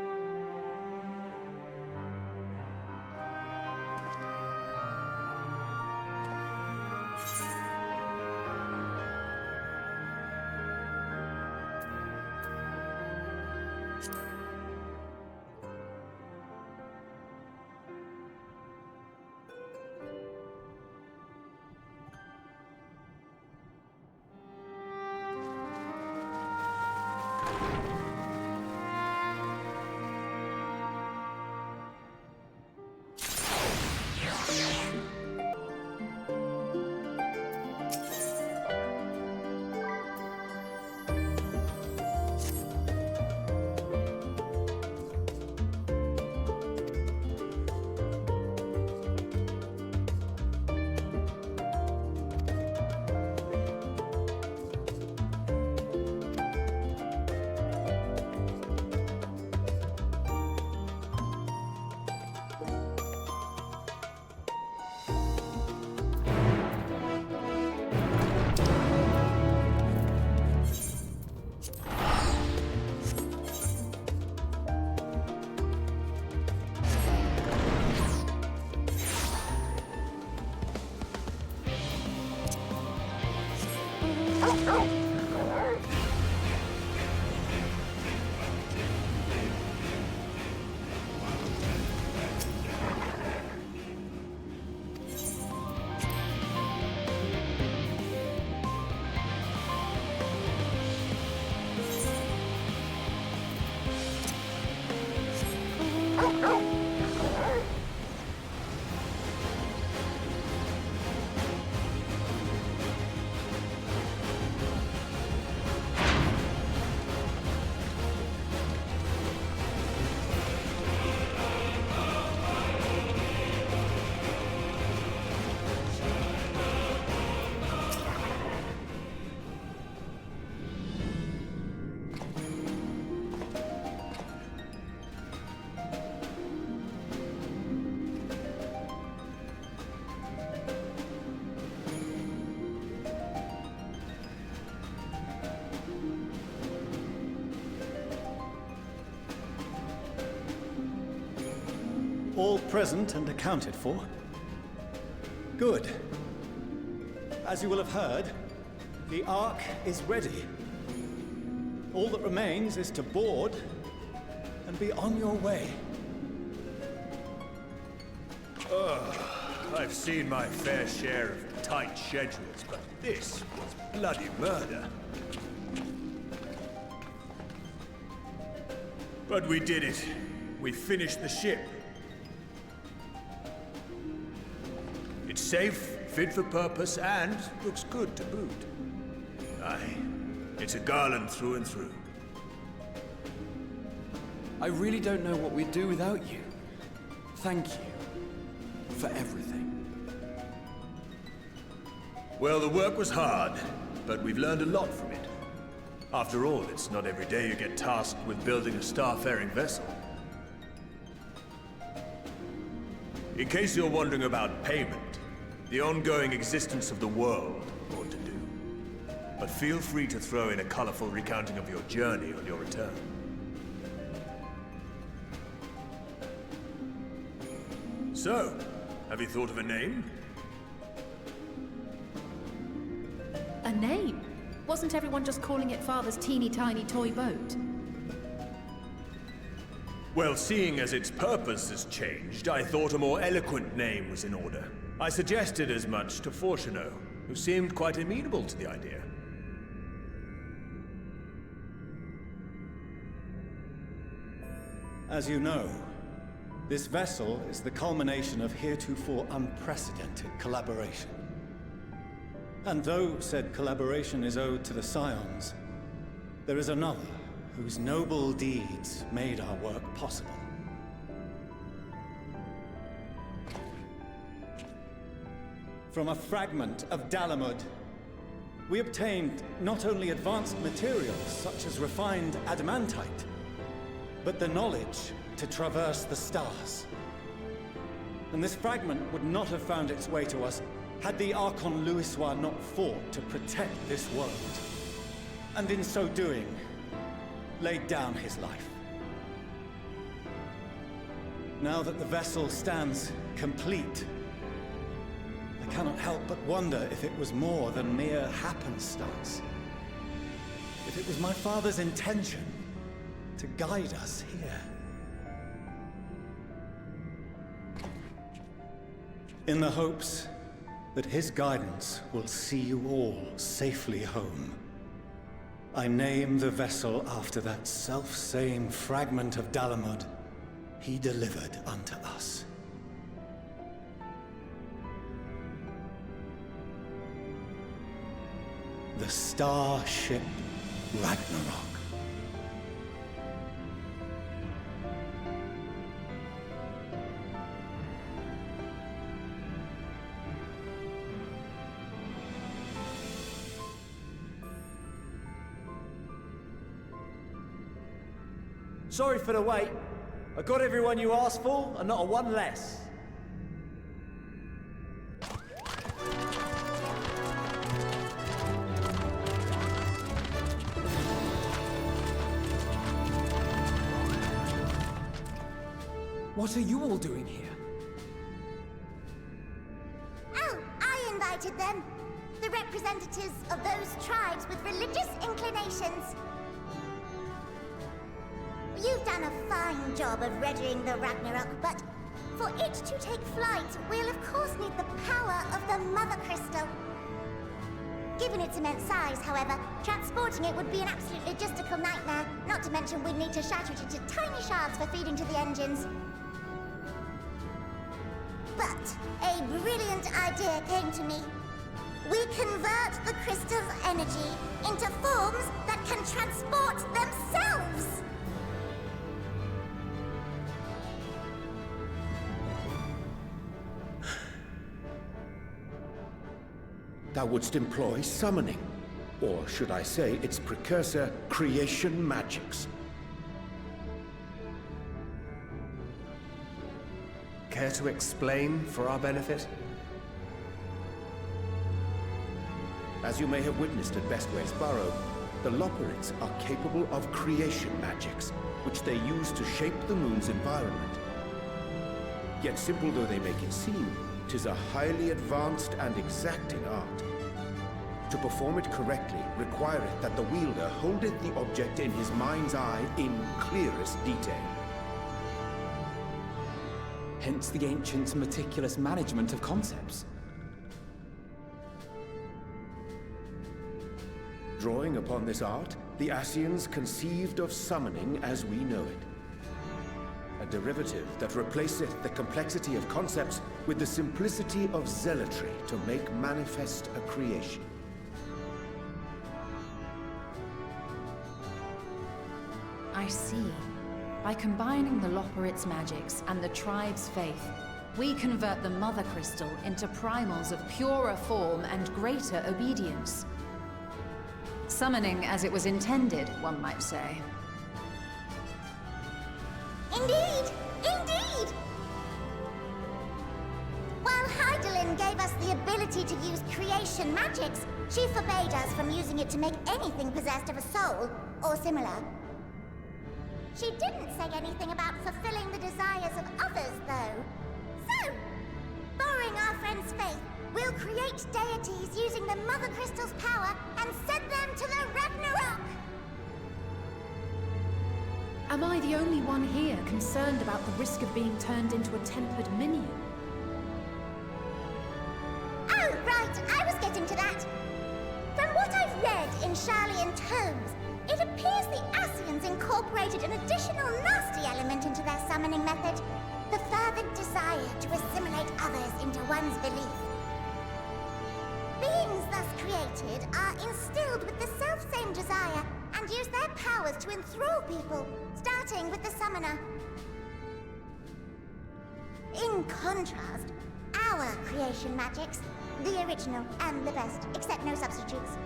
S20: All present and accounted for? Good. As you will have heard, the Ark is ready. All that remains is to board and be on your way.
S17: I've seen my fair share of tight schedules, but this was bloody murder. But we did it. We finished the ship. It's safe, fit for purpose, and looks good to boot. Aye, it's a garland through and through.
S5: I really don't know what we'd do without you. Thank you for everything.
S17: Well, the work was hard, but we've learned a lot from it. After all, it's not every day you get tasked with building a starfaring vessel. In case you're wondering about payment, the ongoing existence of the world ought to do. But feel free to throw in a colorful recounting of your journey on your return. So, have you thought of a name?
S12: A name? Wasn't everyone just calling it Father's teeny tiny toy boat?
S17: Well, seeing as its purpose has changed, I thought a more eloquent name was in order. I suggested as much to Fortuno, who seemed quite amenable to the idea.
S20: As you know, this vessel is the culmination of heretofore unprecedented collaboration. And though said collaboration is owed to the Scions, there is another whose noble deeds made our work possible. From a fragment of Dalamud, we obtained not only advanced materials such as refined adamantite, but the knowledge to traverse the stars. And this fragment would not have found its way to us had the Archon Louisoix not fought to protect this world. And in so doing, laid down his life. Now that the vessel stands complete, I cannot help but wonder if it was more than mere happenstance. If it was my father's intention to guide us here. In the hopes that his guidance will see you all safely home, I name the vessel after that self-same fragment of Dalamud he delivered unto us. The starship Ragnarok.
S11: Sorry for the wait. I got everyone you asked for, and not a one less.
S8: What are you all doing here?
S18: Oh, I invited them. The representatives of those tribes with religious inclinations. You've done a fine job of readying the Ragnarok, but for it to take flight, we'll of course need the power of the Mother Crystal. Given its immense size, however, transporting it would be an absolute logistical nightmare, not to mention we'd need to shatter it into tiny shards for feeding to the engines. But a brilliant idea came to me. We convert the crystal's energy into forms that can transport themselves!
S2: Thou wouldst employ summoning, or should I say its precursor, creation magics.
S6: Care to explain for our benefit?
S2: As you may have witnessed at Bestways Burrow, the Loporrits are capable of creation magics, which they use to shape the moon's environment. Yet simple though they make it seem, 'tis a highly advanced and exacting art. To perform it correctly requireth that the wielder holdeth the object in his mind's eye in clearest detail.
S8: Hence the ancients' meticulous management of concepts.
S2: Drawing upon this art, the Ascians conceived of summoning as we know it. A derivative that replaceth the complexity of concepts with the simplicity of zealotry to make manifest a creation.
S22: I see. By combining the Loporrits' magics and the tribe's faith, we convert the Mother Crystal into primals of purer form and greater obedience. Summoning as it was intended, one might say.
S18: Indeed! Indeed! While Heidelin gave us the ability to use creation magics, she forbade us from using it to make anything possessed of a soul, or similar. She didn't say anything about fulfilling the desires of others, though. So, borrowing our friend's faith, we'll create deities using the Mother Crystal's power and send them to the Ragnarok!
S12: Am I the only one here concerned about the risk of being turned into a tempered minion?
S18: Oh, right, I was getting to that. incorporated an additional nasty element into their summoning method. The fervent desire to assimilate others into one's belief. Beings thus created are instilled with the self-same desire and use their powers to enthrall people, starting with the summoner. In contrast, our creation magics, the original and the best, except no substitutes,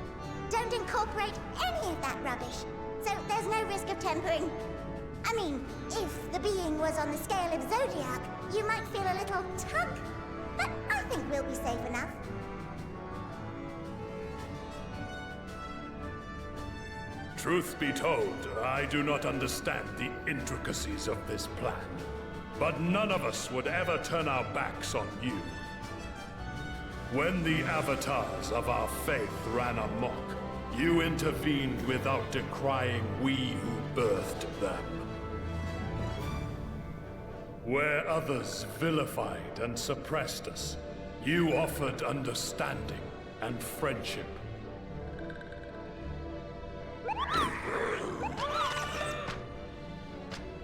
S18: don't incorporate any of that rubbish, so there's no risk of tempering. I mean, if the being was on the scale of Zodiac, you might feel a little tug, but I think we'll be safe enough.
S17: Truth be told, I do not understand the intricacies of this plan. But none of us would ever turn our backs on you. When the avatars of our faith ran amok, you intervened without decrying we who birthed them. Where others vilified and suppressed us, you offered understanding and friendship.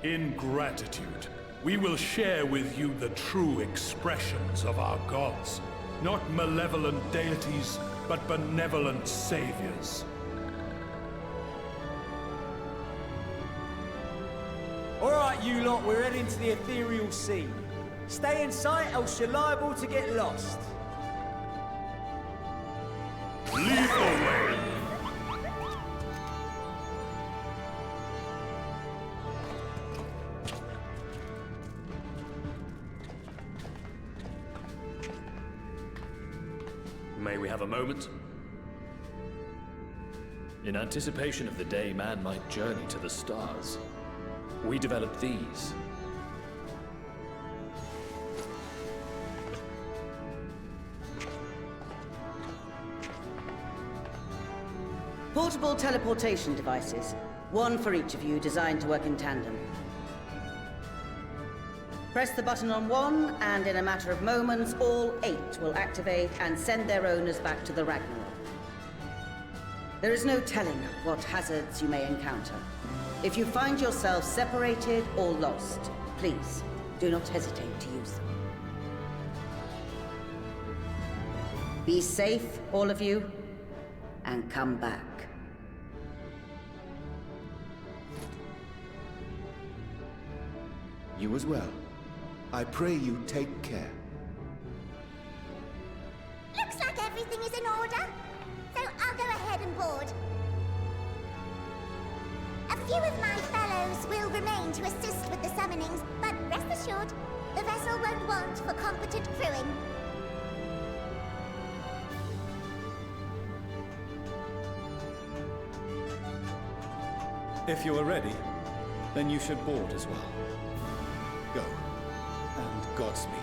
S17: In gratitude, we will share with you the true expressions of our gods. Not malevolent deities, but benevolent saviors.
S11: Alright, you lot, we're heading to the ethereal sea. Stay in sight, else you're liable to get lost.
S17: Lead the way!
S10: May we have a moment? In anticipation of the day man might journey to the stars, we developed these.
S19: Portable teleportation devices. One for each of you, designed to work in tandem. Press the button on one, and in a matter of moments, all 8 will activate and send their owners back to the Ragnarok. There is no telling what hazards you may encounter. If you find yourself separated or lost, please do not hesitate to use them. Be safe, all of you, and come back.
S2: You as well. I pray you take care.
S18: Looks like everything is in order, so I'll go ahead and board. A few of my fellows will remain to assist with the summonings, but rest assured, the vessel won't want for competent crewing.
S20: If you are ready, then you should board as well. Go, and Godspeed.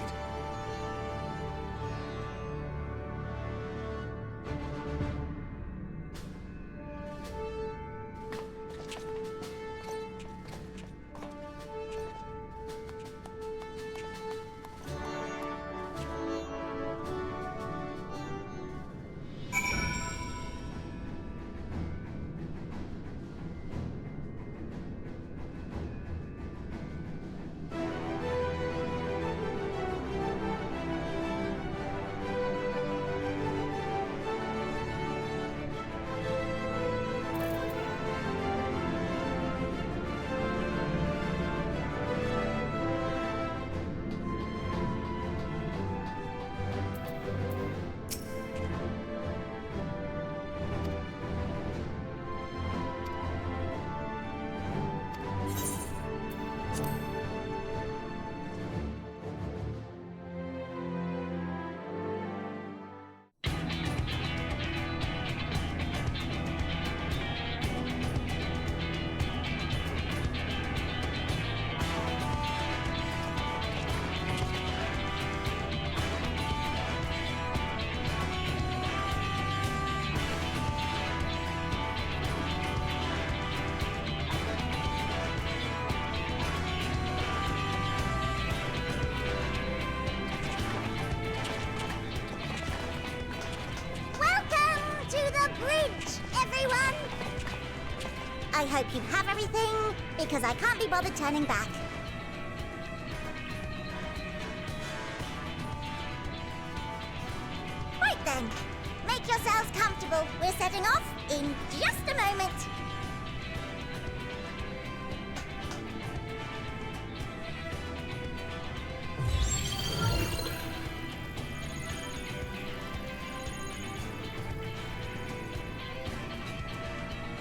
S18: I hope you have everything because I can't be bothered turning back. Right then, make yourselves comfortable. We're setting off in just a moment.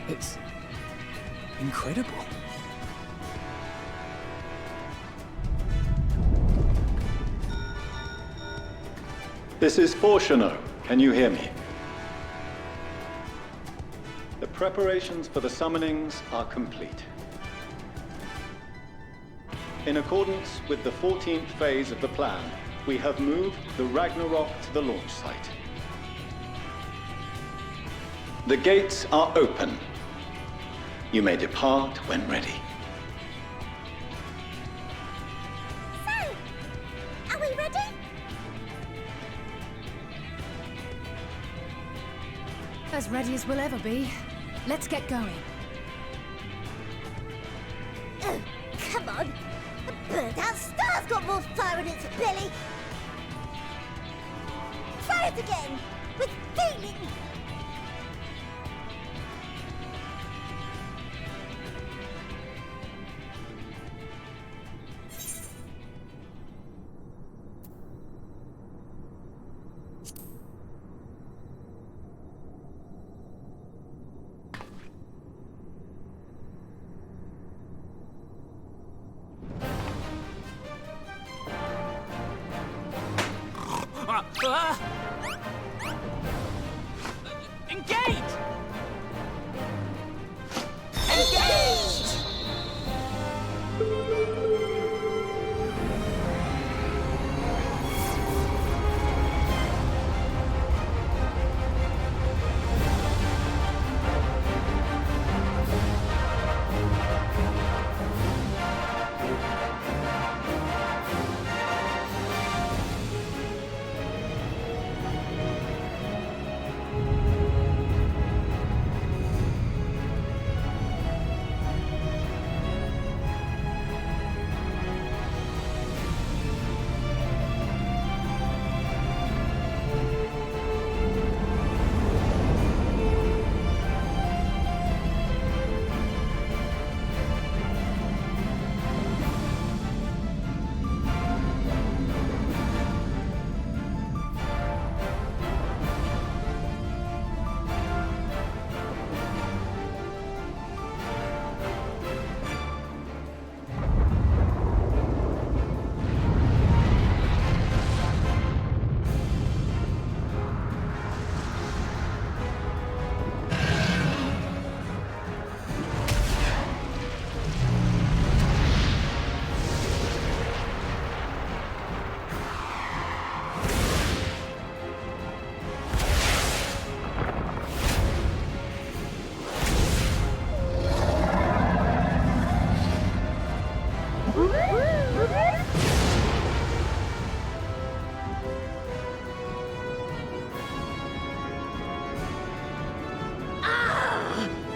S8: It's incredible.
S7: This is Fortuno. Can you hear me? The preparations for the summonings are complete. In accordance with the 14th phase of the plan, we have moved the Ragnarok to the launch site. The gates are open. You may depart when ready.
S18: So, are we ready?
S12: As ready as we'll ever be. Let's get going.
S18: Oh, come on. The burnt-out star's got more fire in its belly. Try it again, with feeling.
S11: Engage! Engaged!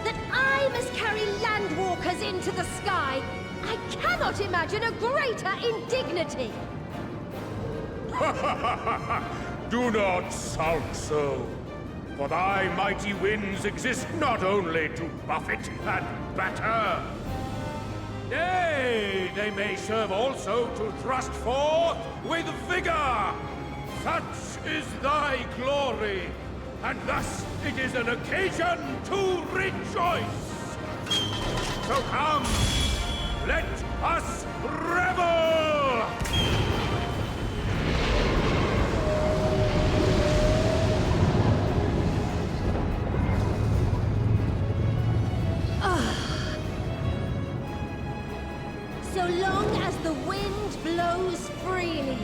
S15: That I must carry landwalkers into the sky! I cannot imagine a greater indignity!
S17: Do not sound so, for thy mighty winds exist not only to buffet and batter. Nay, they may serve also to thrust forth with vigor. Such is thy glory, and thus it is an occasion to rejoice. So come, let us revel!
S15: So long as the wind blows freely,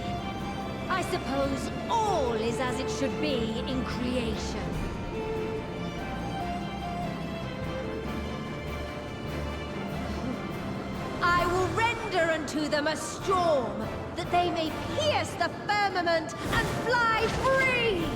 S15: I suppose all is as it should be in creation. I will render unto them a storm, that they may pierce the firmament and fly free!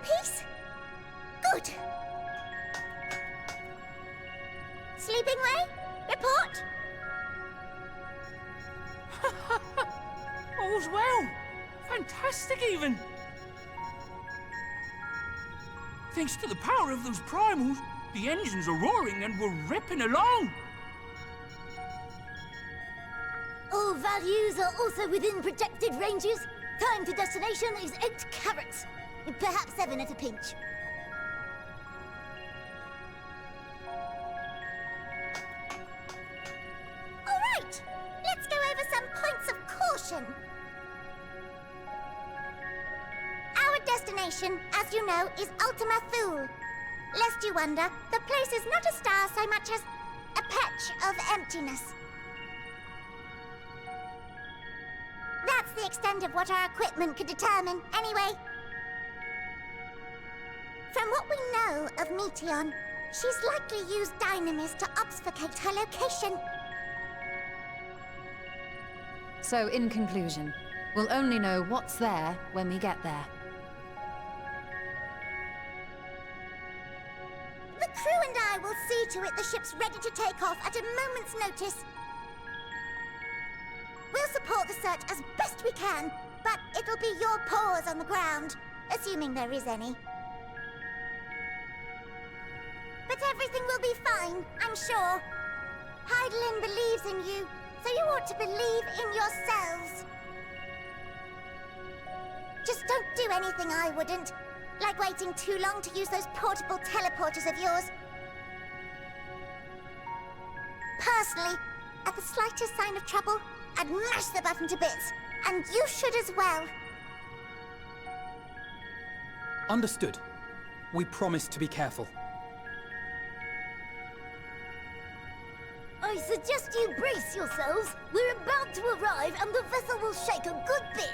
S18: peace? Good. Sleeping Way? Report?
S1: All's well. Fantastic, even. Thanks to the power of those primals, the engines are roaring and we're ripping along.
S15: All values are also within projected ranges. Time to destination is 8 carats. Perhaps 7 at a pinch.
S18: All right, let's go over some points of caution. Our destination, as you know, is Ultima Thule. Lest you wonder, the place is not a star so much as a patch of emptiness. That's the extent of what our equipment could determine, anyway. From what we know of Meteon, she's likely used Dynamis to obfuscate her location.
S22: So, in conclusion, we'll only know what's there when we get there.
S18: The crew and I will see to it the ship's ready to take off at a moment's notice. We'll support the search as best we can, but it'll be your paws on the ground, assuming there is any. But everything will be fine, I'm sure. Hydaelyn believes in you, so you ought to believe in yourselves. Just don't do anything I wouldn't, like waiting too long to use those portable teleporters of yours. Personally, at the slightest sign of trouble, I'd mash the button to bits, and you should as well.
S8: Understood. We promise to be careful.
S15: I suggest you brace yourselves. We're about to arrive and the vessel will shake a good bit.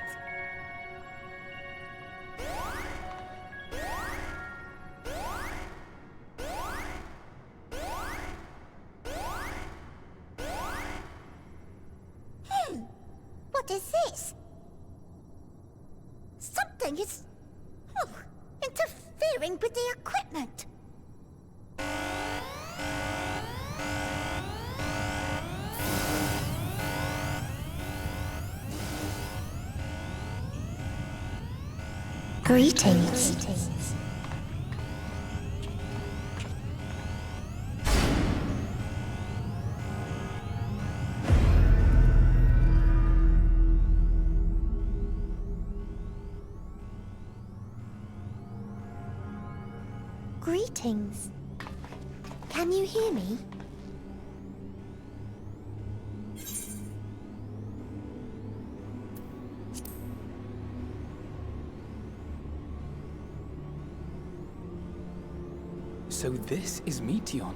S18: What is this? Something is interfering with the equipment.
S16: Greetings. Greetings. Can you hear me?
S8: So this is Meteon.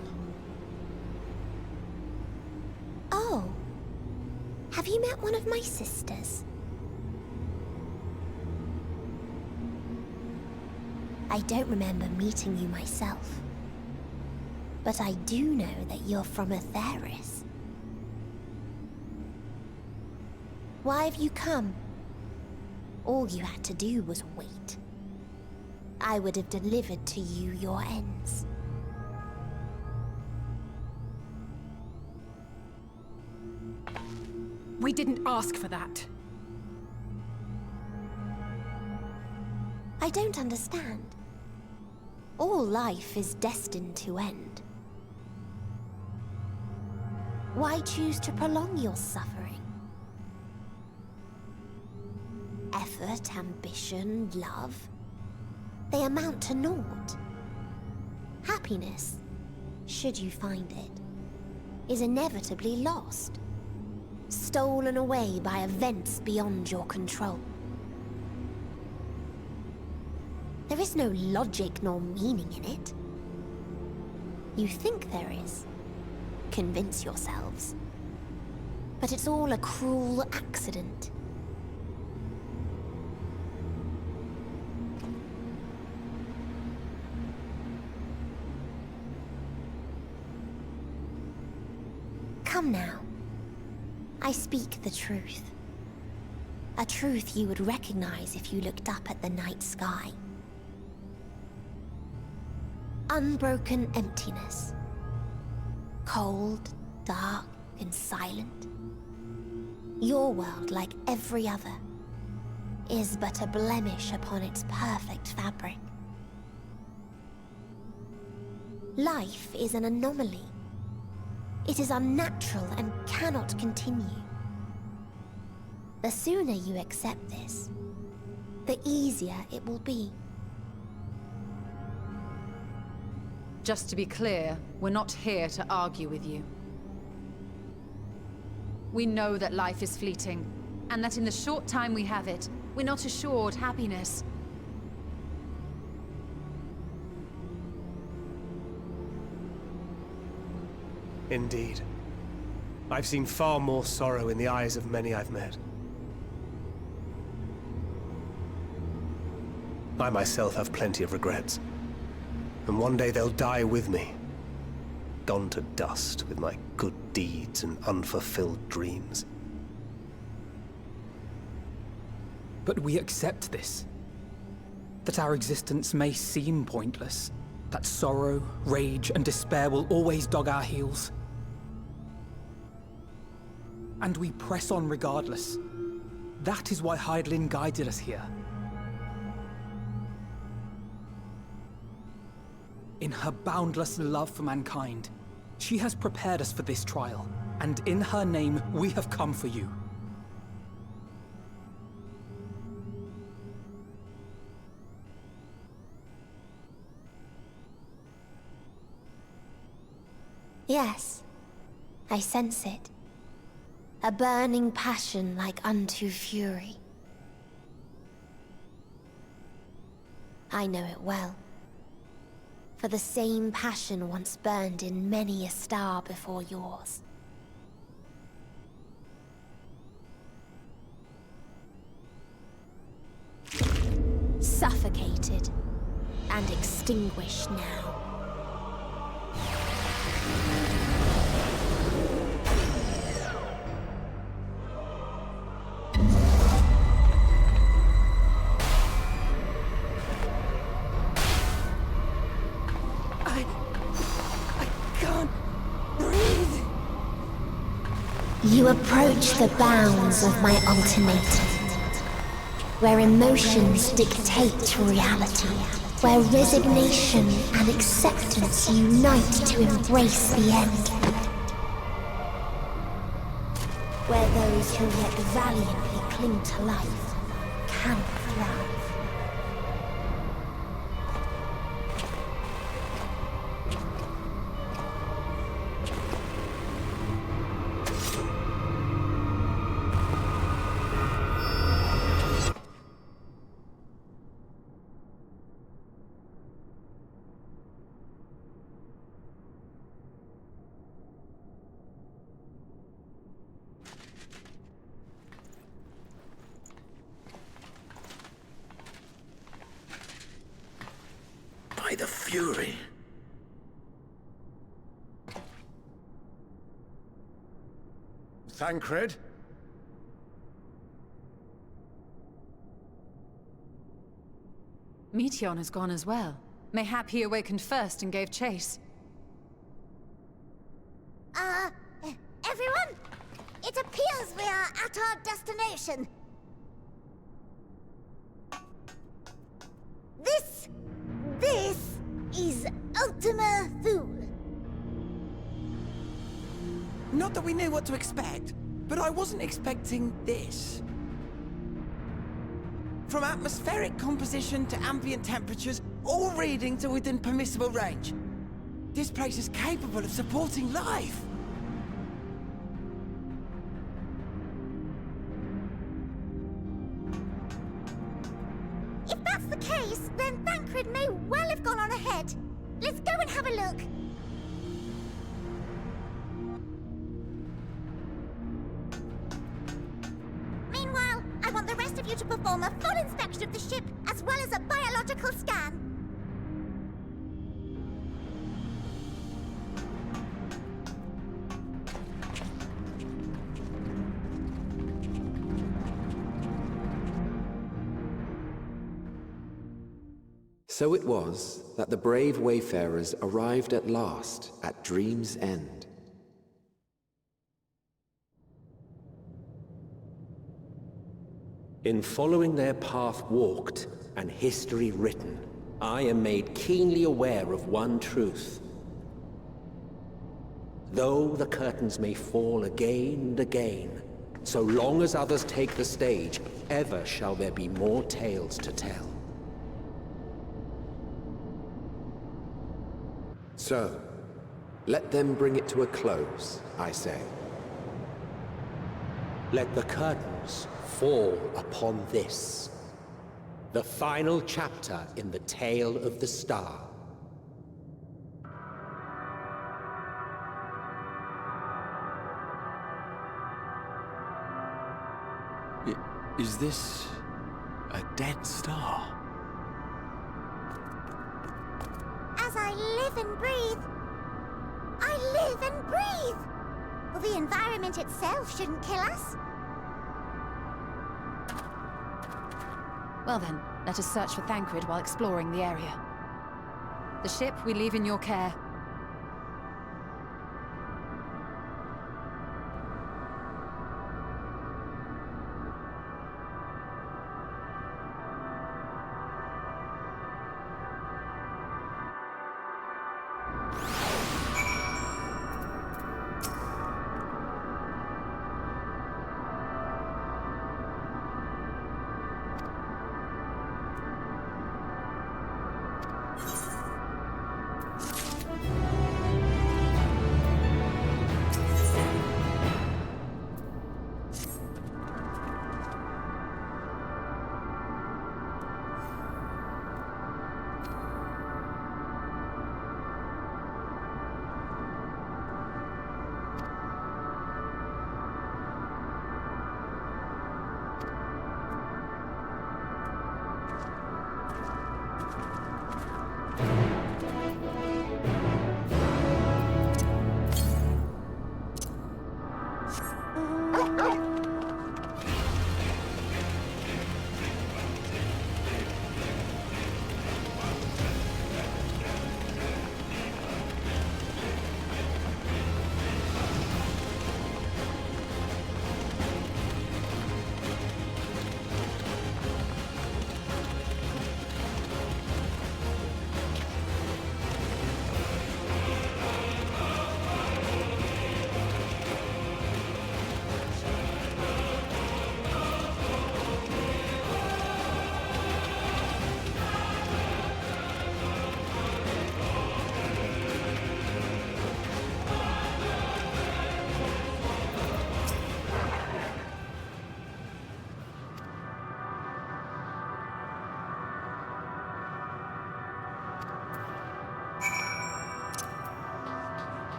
S16: Oh. Have you met one of my sisters? I don't remember meeting you myself. But I do know that you're from Atheris. Why have you come? All you had to do was wait. I would have delivered to you your ends.
S12: We didn't ask for that.
S16: I don't understand. All life is destined to end. Why choose to prolong your suffering? Effort, ambition, love, they amount to naught. Happiness, should you find it, is inevitably lost. Stolen away by events beyond your control. There is no logic nor meaning in it. You think there is. Convince yourselves. But it's all a cruel accident. Come now. I speak the truth. A truth you would recognize if you looked up at the night sky. unbroken emptiness. Cold, dark, and silent. Your world, like every other, is but a blemish upon its perfect fabric. Life is an anomaly. It is unnatural and cannot continue. The sooner you accept this, the easier it will be.
S22: Just to be clear, we're not here to argue with you. We know that life is fleeting, and that in the short time we have it, we're not assured happiness.
S6: Indeed. I've seen far more sorrow in the eyes of many I've met. I myself have plenty of regrets. And one day they'll die with me. Gone to dust with my good deeds and unfulfilled dreams.
S8: But we accept this. That our existence may seem pointless. That sorrow, rage, and despair will always dog our heels. And we press on regardless. That is why Hydaelyn guided us here. In her boundless love for mankind, she has prepared us for this trial, and in her name, we have come for you.
S16: Yes, I sense it. A burning passion like unto fury. I know it well. For the same passion once burned in many a star before yours. Suffocated and extinguished now. You approach the bounds of my ultimatum, where emotions dictate reality, where resignation and acceptance unite to embrace the end, where those who yet valiantly cling to life can thrive.
S3: By the Fury.
S2: Thancred?
S22: Meteion has gone as well. Mayhap he awakened first and gave chase.
S18: Everyone? It appears we are at our destination. This is Ultima Thule.
S9: Not that we knew what to expect, but I wasn't expecting this. From atmospheric composition to ambient temperatures, all reading to within permissible range. This place is capable of supporting life.
S18: If that's the case, then Thancred may well have gone on ahead. Let's go and have a look. Meanwhile, I want the rest of you to perform a full inspection of the ship, as well as a biological scan.
S13: So it was that the brave wayfarers arrived at last at Dream's End. In following their path walked and history written, I am made keenly aware of one truth. Though the curtains may fall again and again, so long as others take the stage, ever shall there be more tales to tell. So, let them bring it to a close, I say. Let the curtains fall upon this, the final chapter in the tale of the star.
S5: Is this a dead star?
S18: As I live and breathe, I live and breathe! Well, the environment itself shouldn't kill us.
S22: Well then, let us search for Thancred while exploring the area. The ship we leave in your care.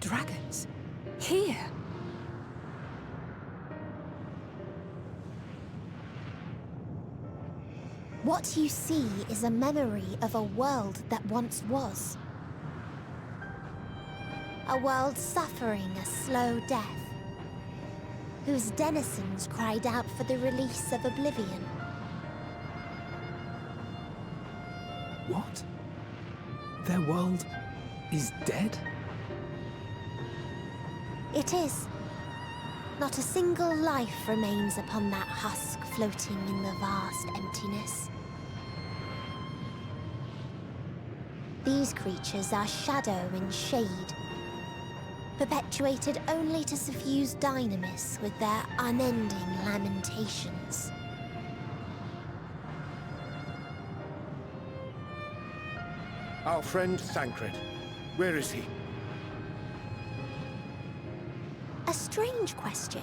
S12: Dragons? Here?
S16: What you see is a memory of a world that once was. A world suffering a slow death, whose denizens cried out for the release of oblivion.
S8: What? Their world is dead?
S16: It is. Not a single life remains upon that husk floating in the vast emptiness. These creatures are shadow and shade, perpetuated only to suffuse dynamis with their unending lamentations.
S2: Our friend Thancred. Where is he?
S16: A strange question.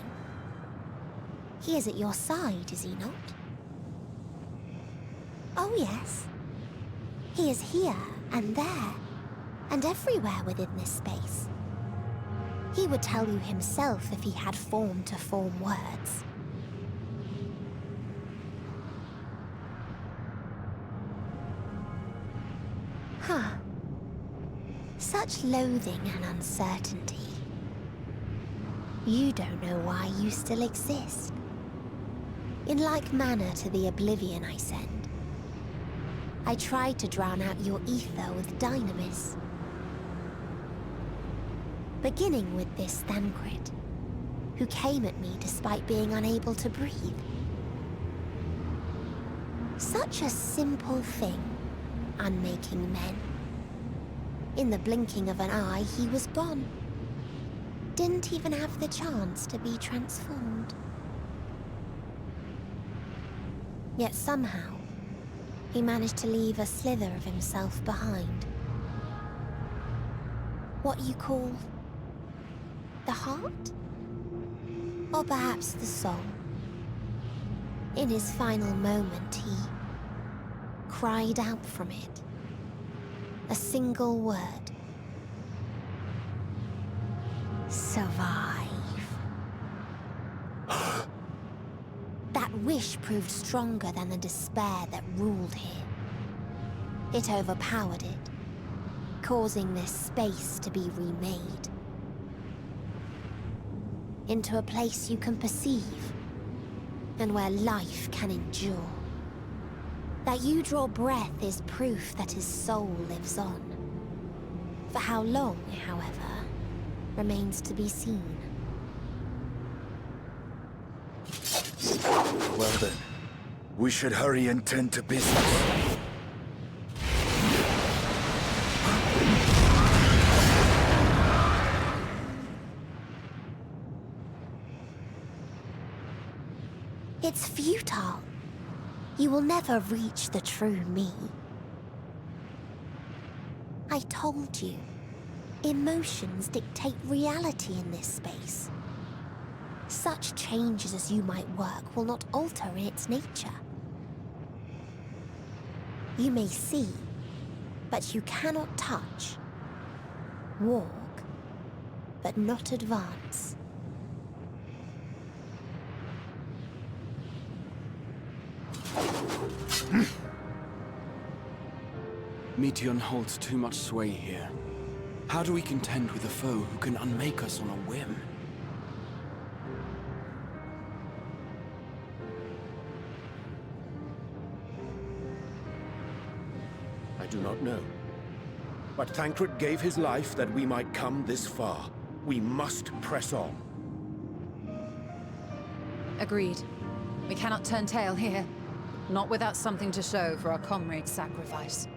S16: He is at your side, is he not? Oh yes. He is here and there, and everywhere within this space. He would tell you himself if he had form to form words. Huh. Such loathing and uncertainty. You don't know why you still exist. In like manner to the oblivion I send, I tried to drown out your ether with dynamis. Beginning with this Thancred, who came at me despite being unable to breathe. Such a simple thing, unmaking men. In the blinking of an eye, he was gone. Didn't even have the chance to be transformed. Yet somehow, he managed to leave a slither of himself behind. What you call the heart? Or perhaps the soul. In his final moment, he cried out from it. A single word. Survive. That wish proved stronger than the despair that ruled here. It overpowered it, causing this space to be remade. Into a place you can perceive, and where life can endure. That you draw breath is proof that his soul lives on. For how long, however, remains to be seen.
S3: Well then, we should hurry and tend to business.
S16: It's futile. You will never reach the true me. I told you, emotions dictate reality in this space. Such changes as you might work will not alter its nature. You may see, but you cannot touch. Walk, but not advance.
S5: Meteion holds too much sway here. How do we contend with a foe who can unmake us on a whim?
S2: I do not know. But Thancred gave his life that we might come this far. We must press on.
S12: Agreed. We cannot turn tail here. Not without something to show for our comrade's sacrifice.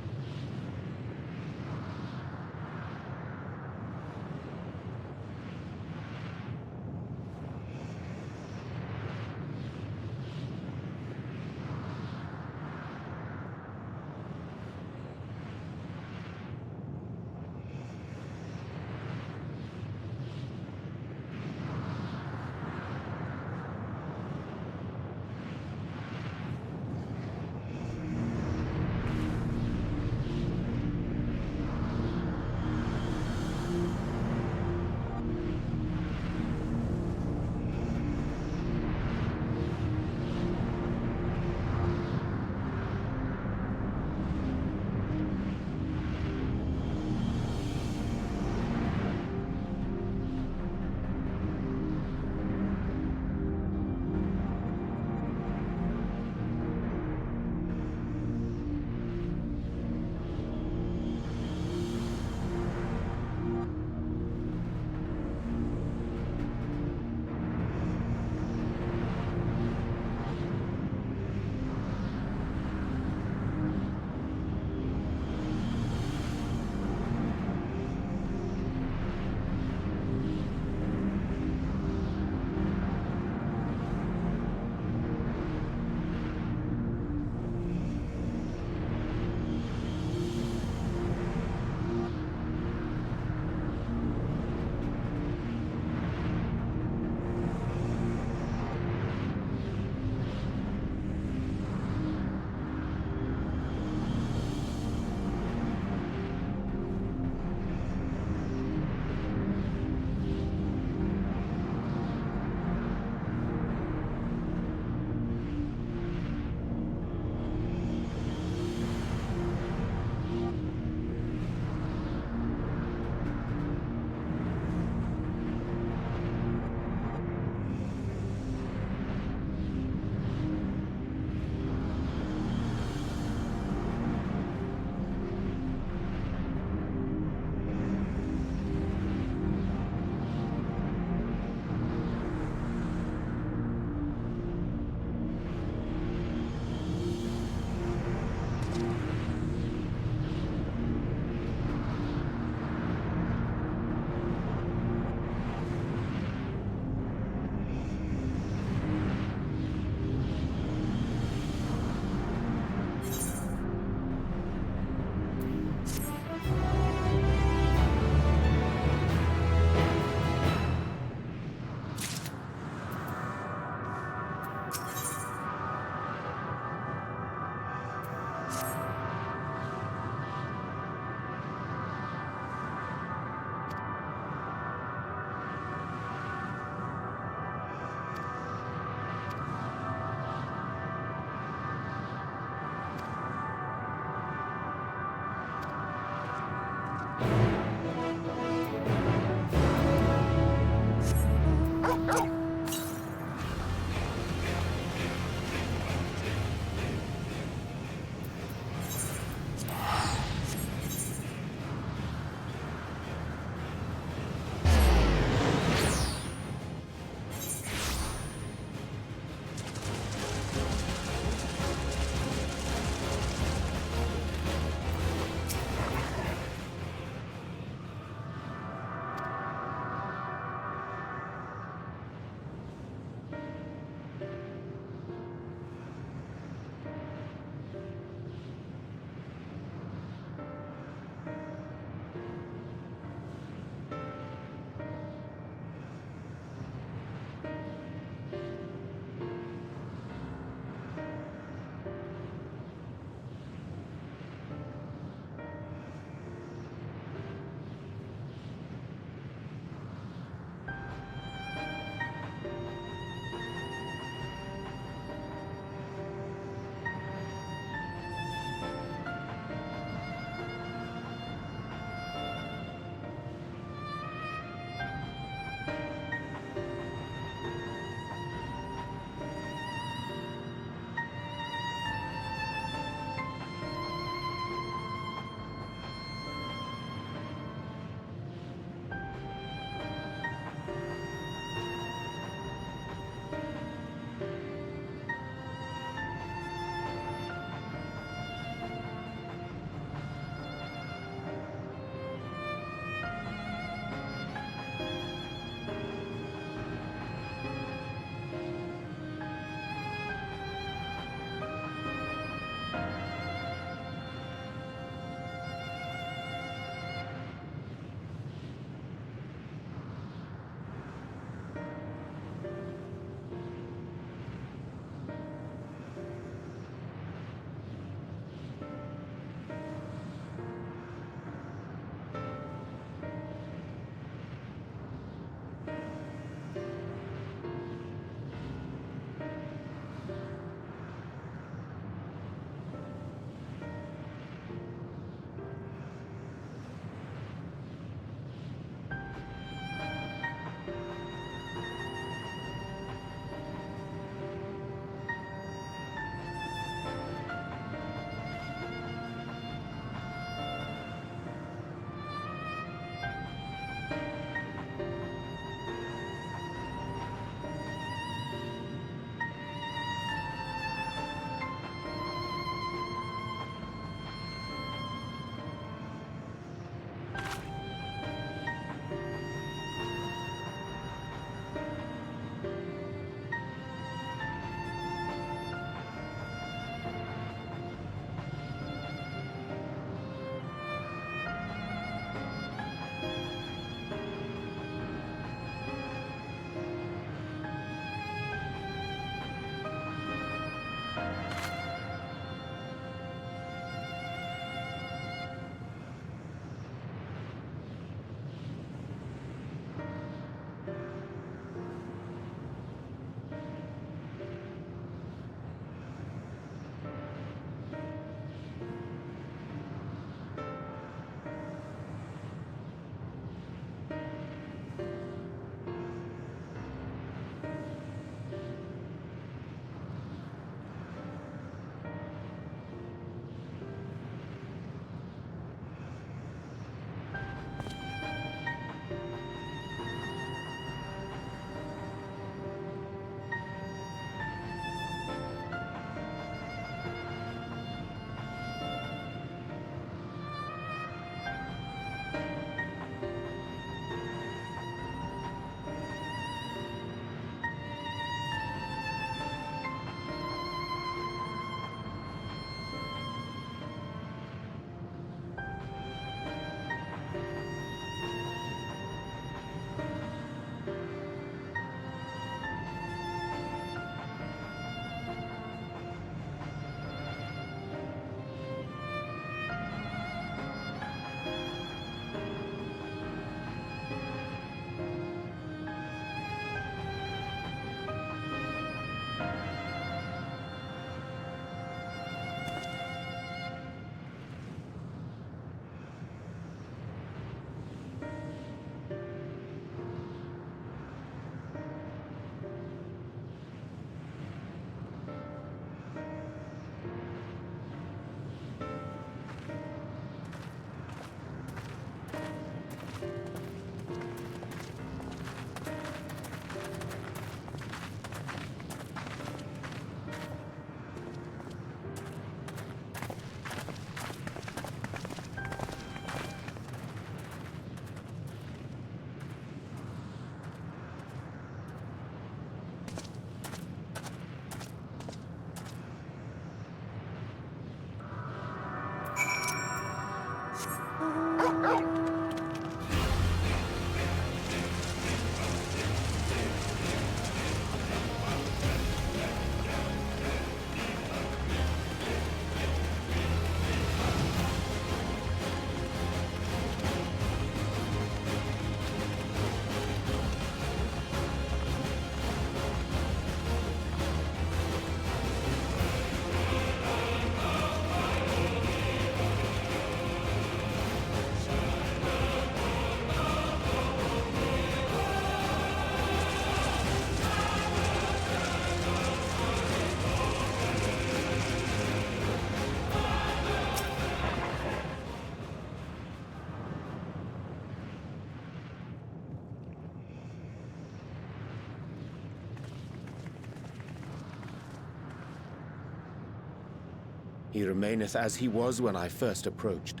S2: He remaineth as he was when I first approached,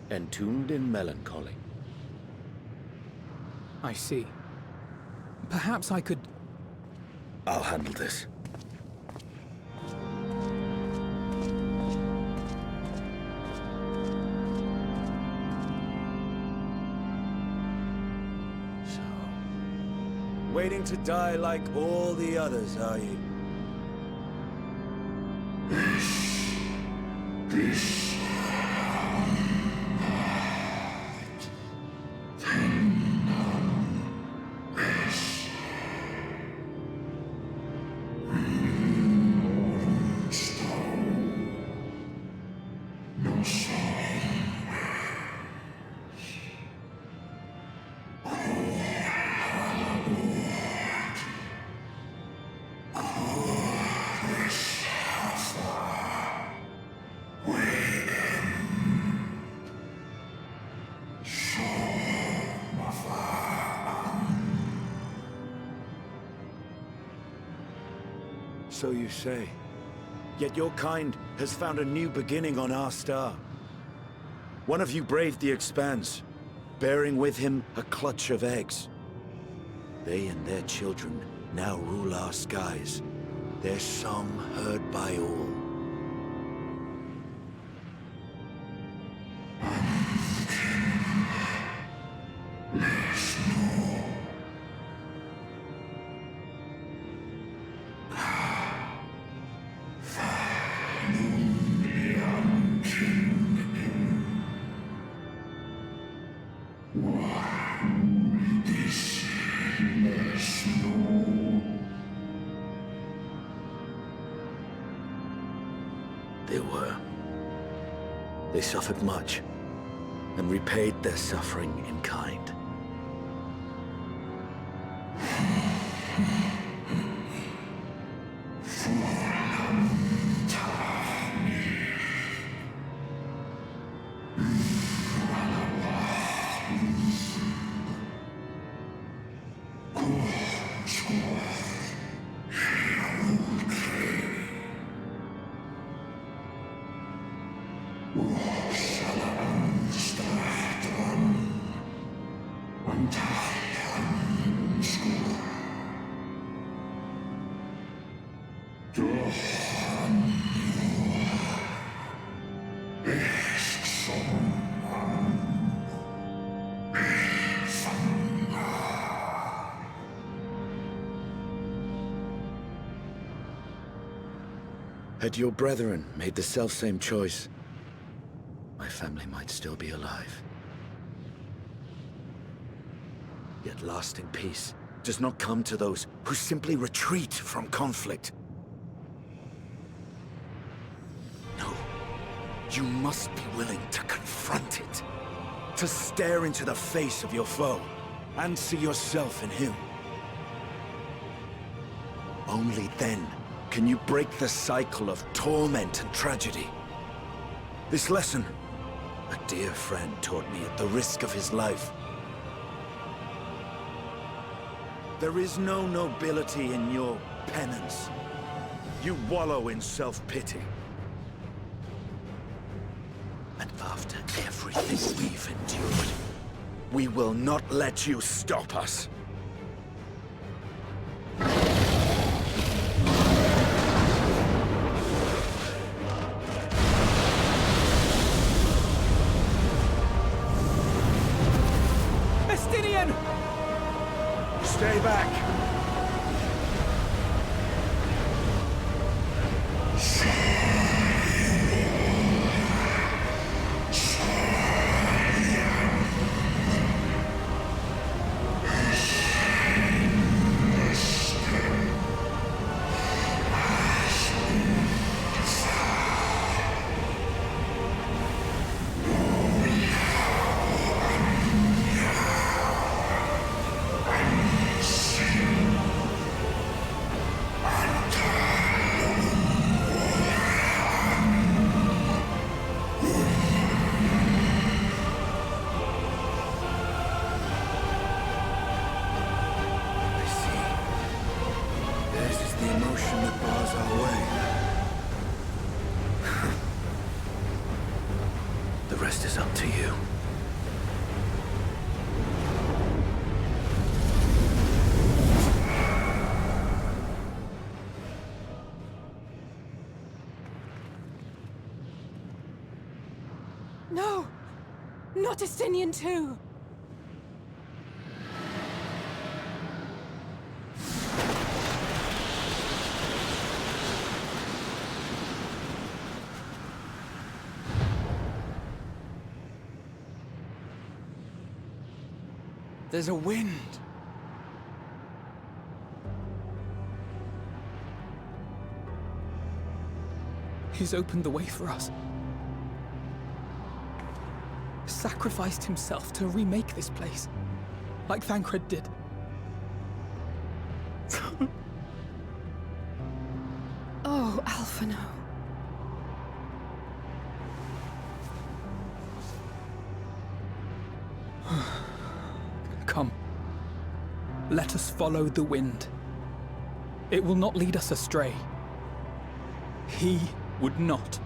S2: entombed in melancholy.
S8: I see. Perhaps I could...
S3: I'll handle this.
S14: Waiting to die like all the others, are you? So you say. Yet your kind has found a new beginning on our star. One of you braved the Expanse, bearing with him a clutch of eggs. They and their children now rule our skies, their song heard by all. They suffered much, and repaid their suffering in kind. Had your brethren made the selfsame choice, my family might still be alive. Yet lasting peace does not come to those who simply retreat from conflict. No, you must be willing to confront it, to stare into the face of your foe, and see yourself in him. Only then can you break the cycle of torment and tragedy. This lesson, a dear friend taught me at the risk of his life. There is no nobility in your penance. You wallow in self-pity. And after everything we've endured, we will not let you stop us. Stay back!
S3: is up to you.
S12: No! Not Estinian too!
S8: There's a wind. He's opened the way for us. Sacrificed himself to remake this place, like Thancred did.
S12: Oh, Alphino.
S8: Come. Let us follow the wind. It will not lead us astray. He would not.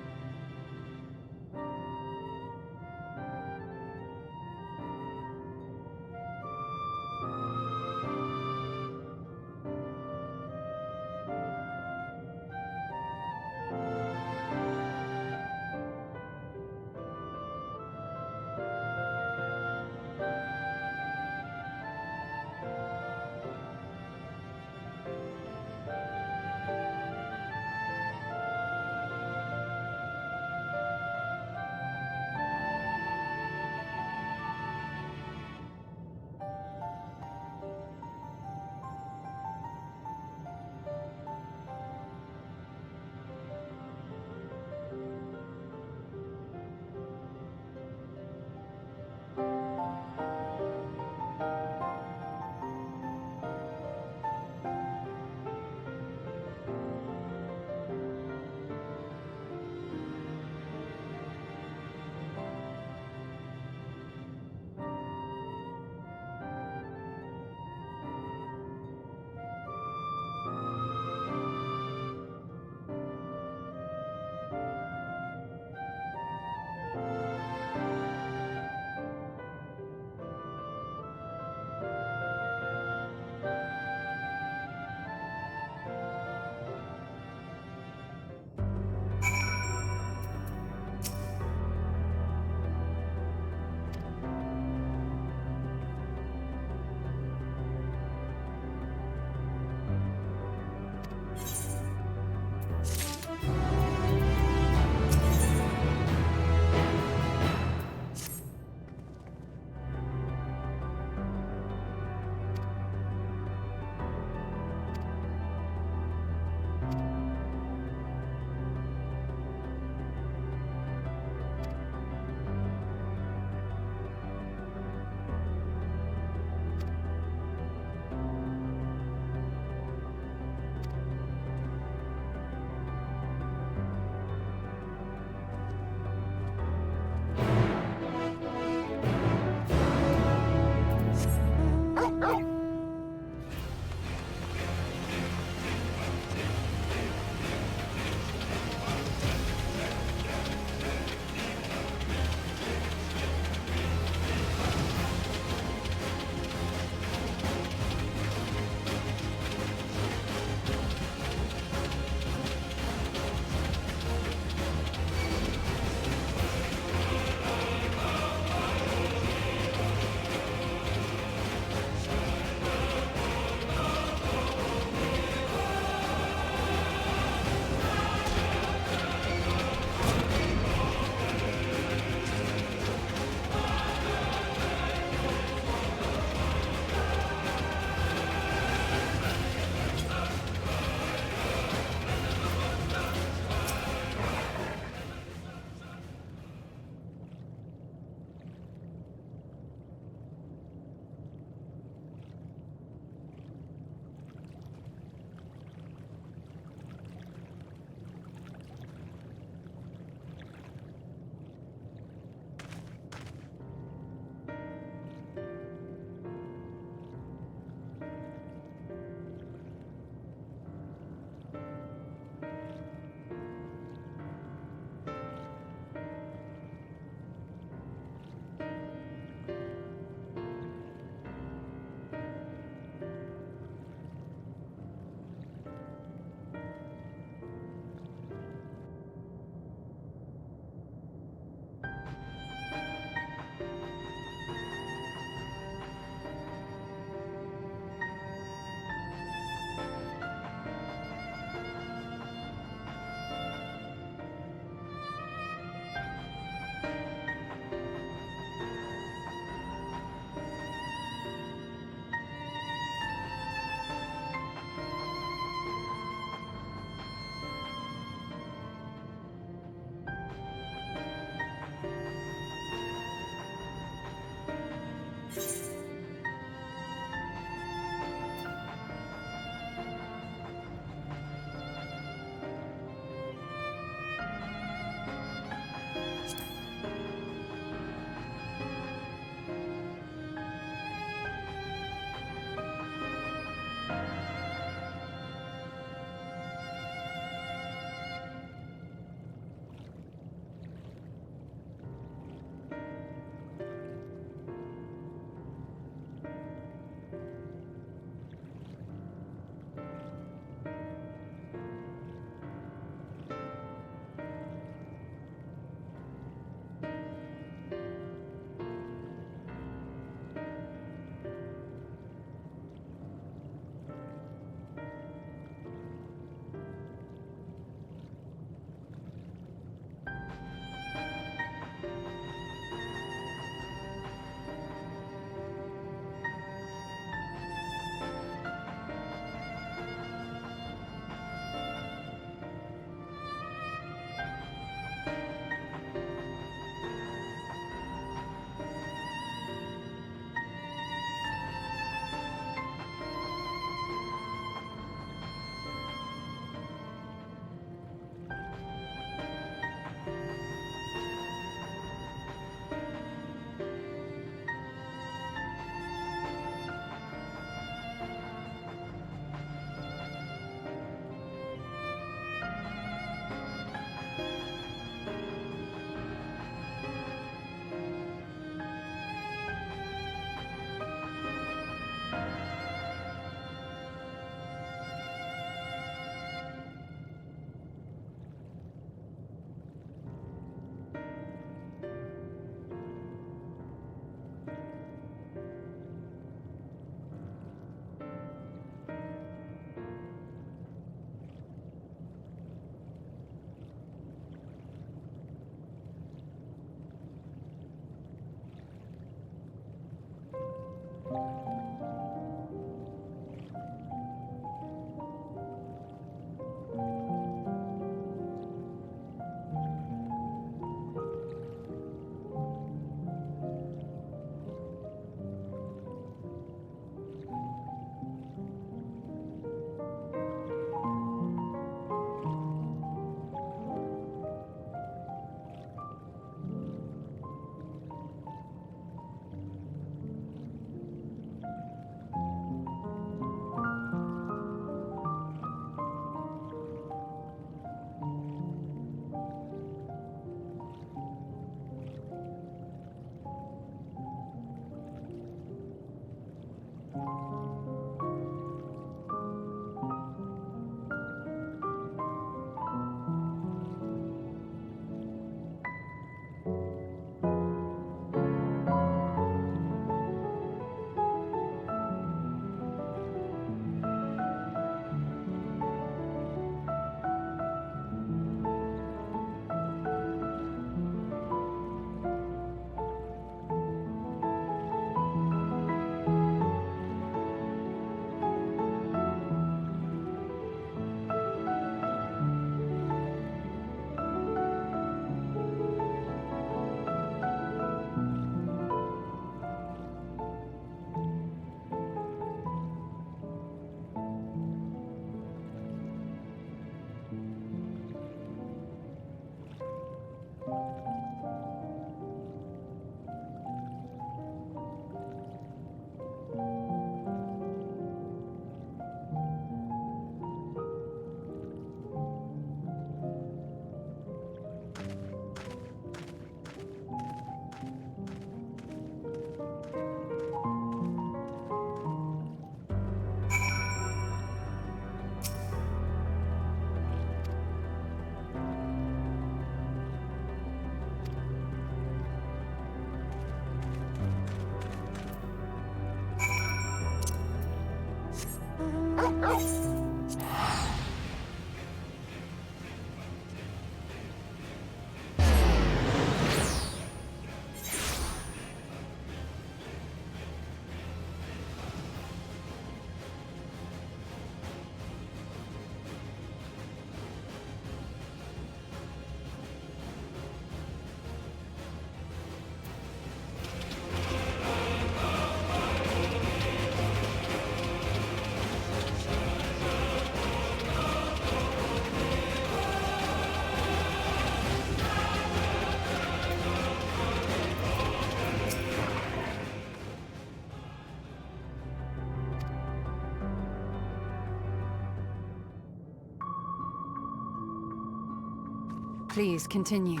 S22: Please, continue.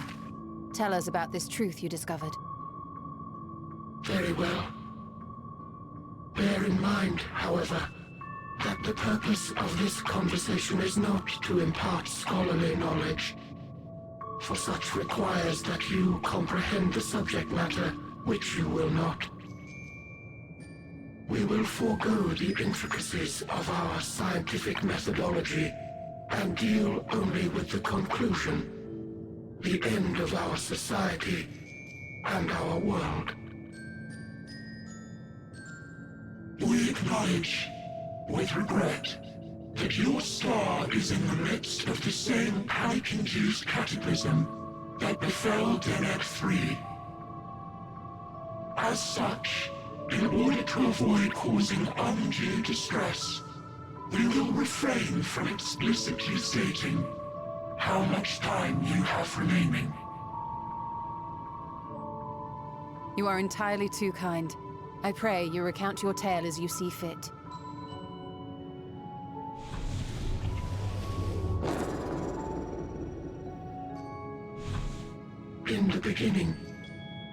S22: Tell us about this truth you discovered.
S4: Very well. Bear in mind, however, that the purpose of this conversation is not to impart scholarly knowledge, for such requires that you comprehend the subject matter, which you will not. We will forego the intricacies of our scientific methodology and deal only with the conclusion, the end of our society and our world. We acknowledge, with regret, that your star is in the midst of the same panic-induced cataclysm that befell Deneb 3. As such, in order to avoid causing undue distress, we will refrain from explicitly stating how much time you have remaining.
S22: You are entirely too kind. I pray you recount your tale as you see fit.
S4: In the beginning,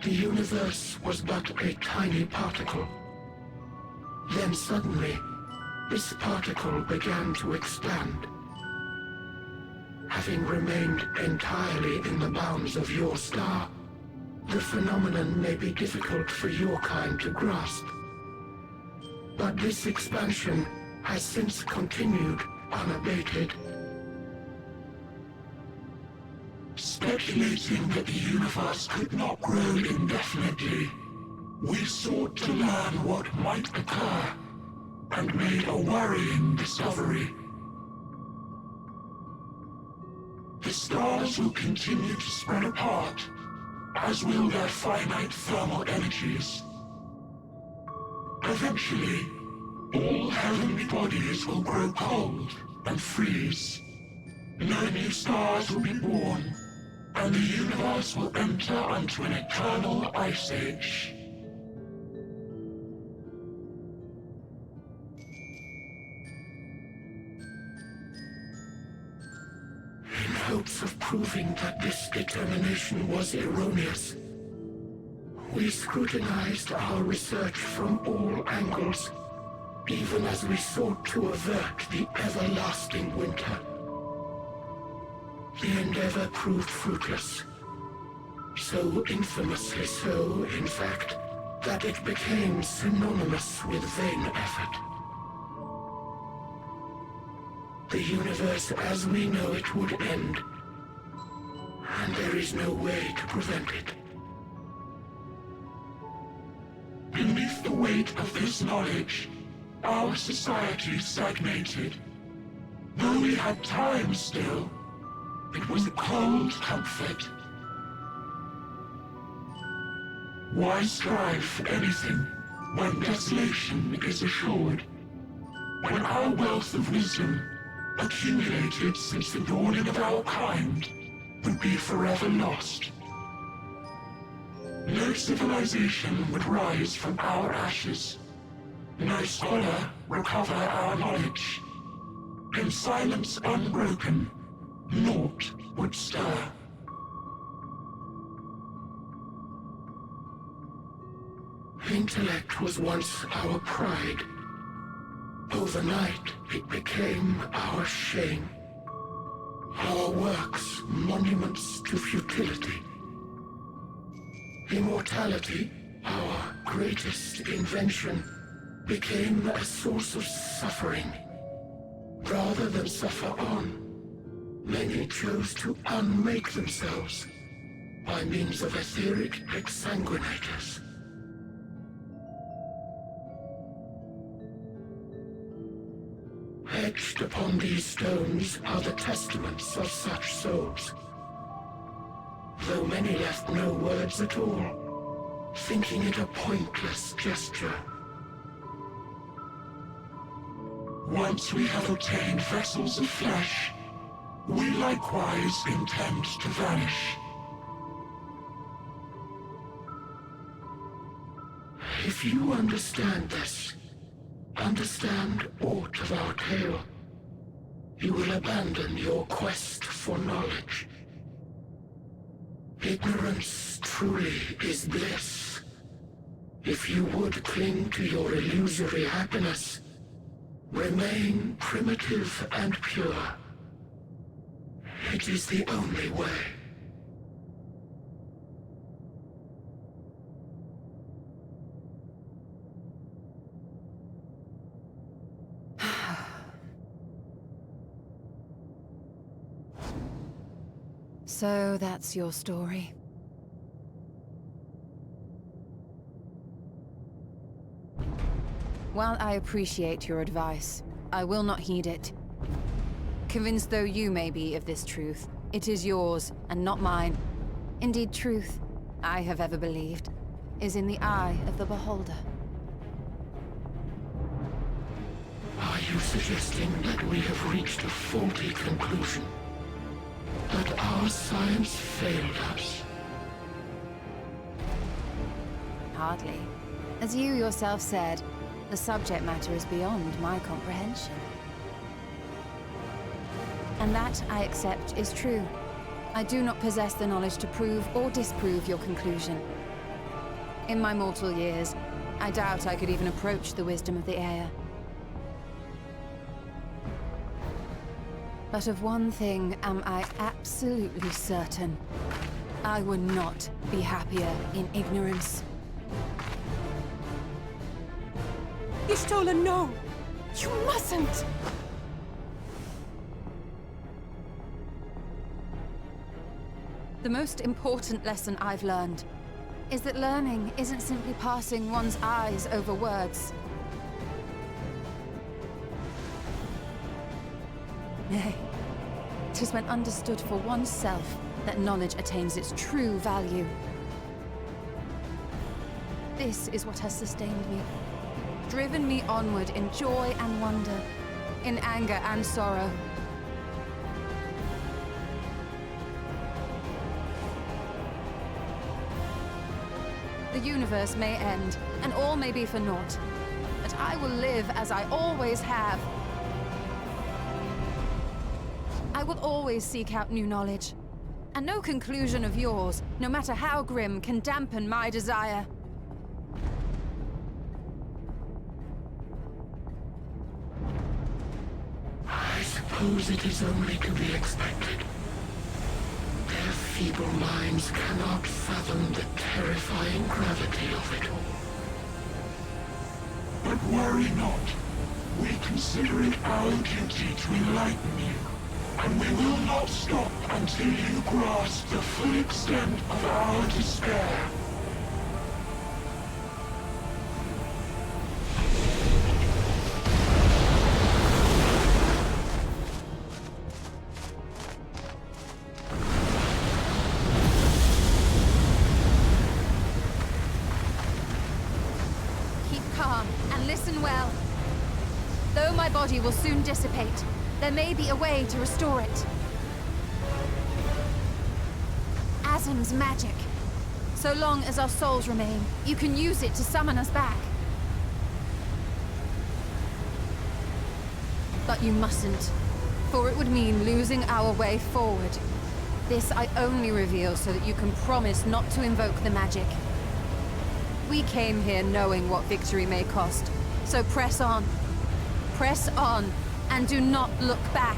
S4: the universe was but a tiny particle. Then suddenly, this particle began to expand. Having remained entirely in the bounds of your star, the phenomenon may be difficult for your kind to grasp. But this expansion has since continued unabated. Speculating that the universe could not grow indefinitely, we sought to learn what might occur, and made a worrying discovery. The stars will continue to spread apart, as will their finite thermal energies. Eventually, all heavenly bodies will grow cold and freeze. No new stars will be born, and the universe will enter onto an eternal ice age. In hopes of proving that this determination was erroneous, we scrutinized our research from all angles, even as we sought to avert the everlasting winter. The endeavor proved fruitless. So infamously so, in fact, that it became synonymous with vain effort. The universe as we know it would end, and there is no way to prevent it. Beneath the weight of this knowledge, our society stagnated. Though we had time still, it was a cold comfort. Why strive for anything when desolation is assured? When our wealth of wisdom, accumulated since the dawning of our kind, would be forever lost. No civilization would rise from our ashes. No scholar recover our knowledge. In silence unbroken, naught would stir. Intellect was once our pride. Overnight, it became our shame. Our works, monuments to futility. Immortality, our greatest invention, became a source of suffering. Rather than suffer on, many chose to unmake themselves by means of etheric exsanguinators. Etched upon these stones are the testaments of such souls, though many left no words at all, thinking it a pointless gesture.
S10: Once we have obtained vessels of flesh, we likewise intend to vanish.
S4: If you understand this, understand aught of our tale, you will abandon your quest for knowledge. Ignorance truly is bliss. If you would cling to your illusory happiness, remain primitive and pure. It is the only way.
S22: So that's your story. While I appreciate your advice, I will not heed it. Convinced though you may be of this truth, it is yours and not mine. Indeed, truth, I have ever believed, is in the eye of the beholder.
S4: Are you suggesting that we have reached a faulty conclusion? That our science failed us?
S22: Hardly. As you yourself said, the subject matter is beyond my comprehension. And that, I accept, is true. I do not possess the knowledge to prove or disprove your conclusion. In my mortal years, I doubt I could even approach the wisdom of the Air. But of one thing am I absolutely certain. I would not be happier in ignorance.
S21: Ishtola, no! You mustn't!
S22: The most important lesson I've learned is that learning isn't simply passing one's eyes over words. Nay, it is when understood for oneself that knowledge attains its true value. This is what has sustained me, driven me onward in joy and wonder, in anger and sorrow. The universe may end, and all may be for naught, but I will live as I always have. I will always seek out new knowledge, and no conclusion of yours, no matter how grim, can dampen my desire.
S4: I suppose it is only to be expected. Their feeble minds cannot fathom the terrifying gravity of it all.
S10: But worry not. We consider it our duty to enlighten you. And we will not stop until you grasp the full extent of our despair.
S22: Keep calm and listen well. Though my body will soon dissipate, there may be a way to restore it. Azim's magic. So long as our souls remain, you can use it to summon us back. But you mustn't, for it would mean losing our way forward. This I only reveal so that you can promise not to invoke the magic. We came here knowing what victory may cost, so press on. Press on. And do not look back.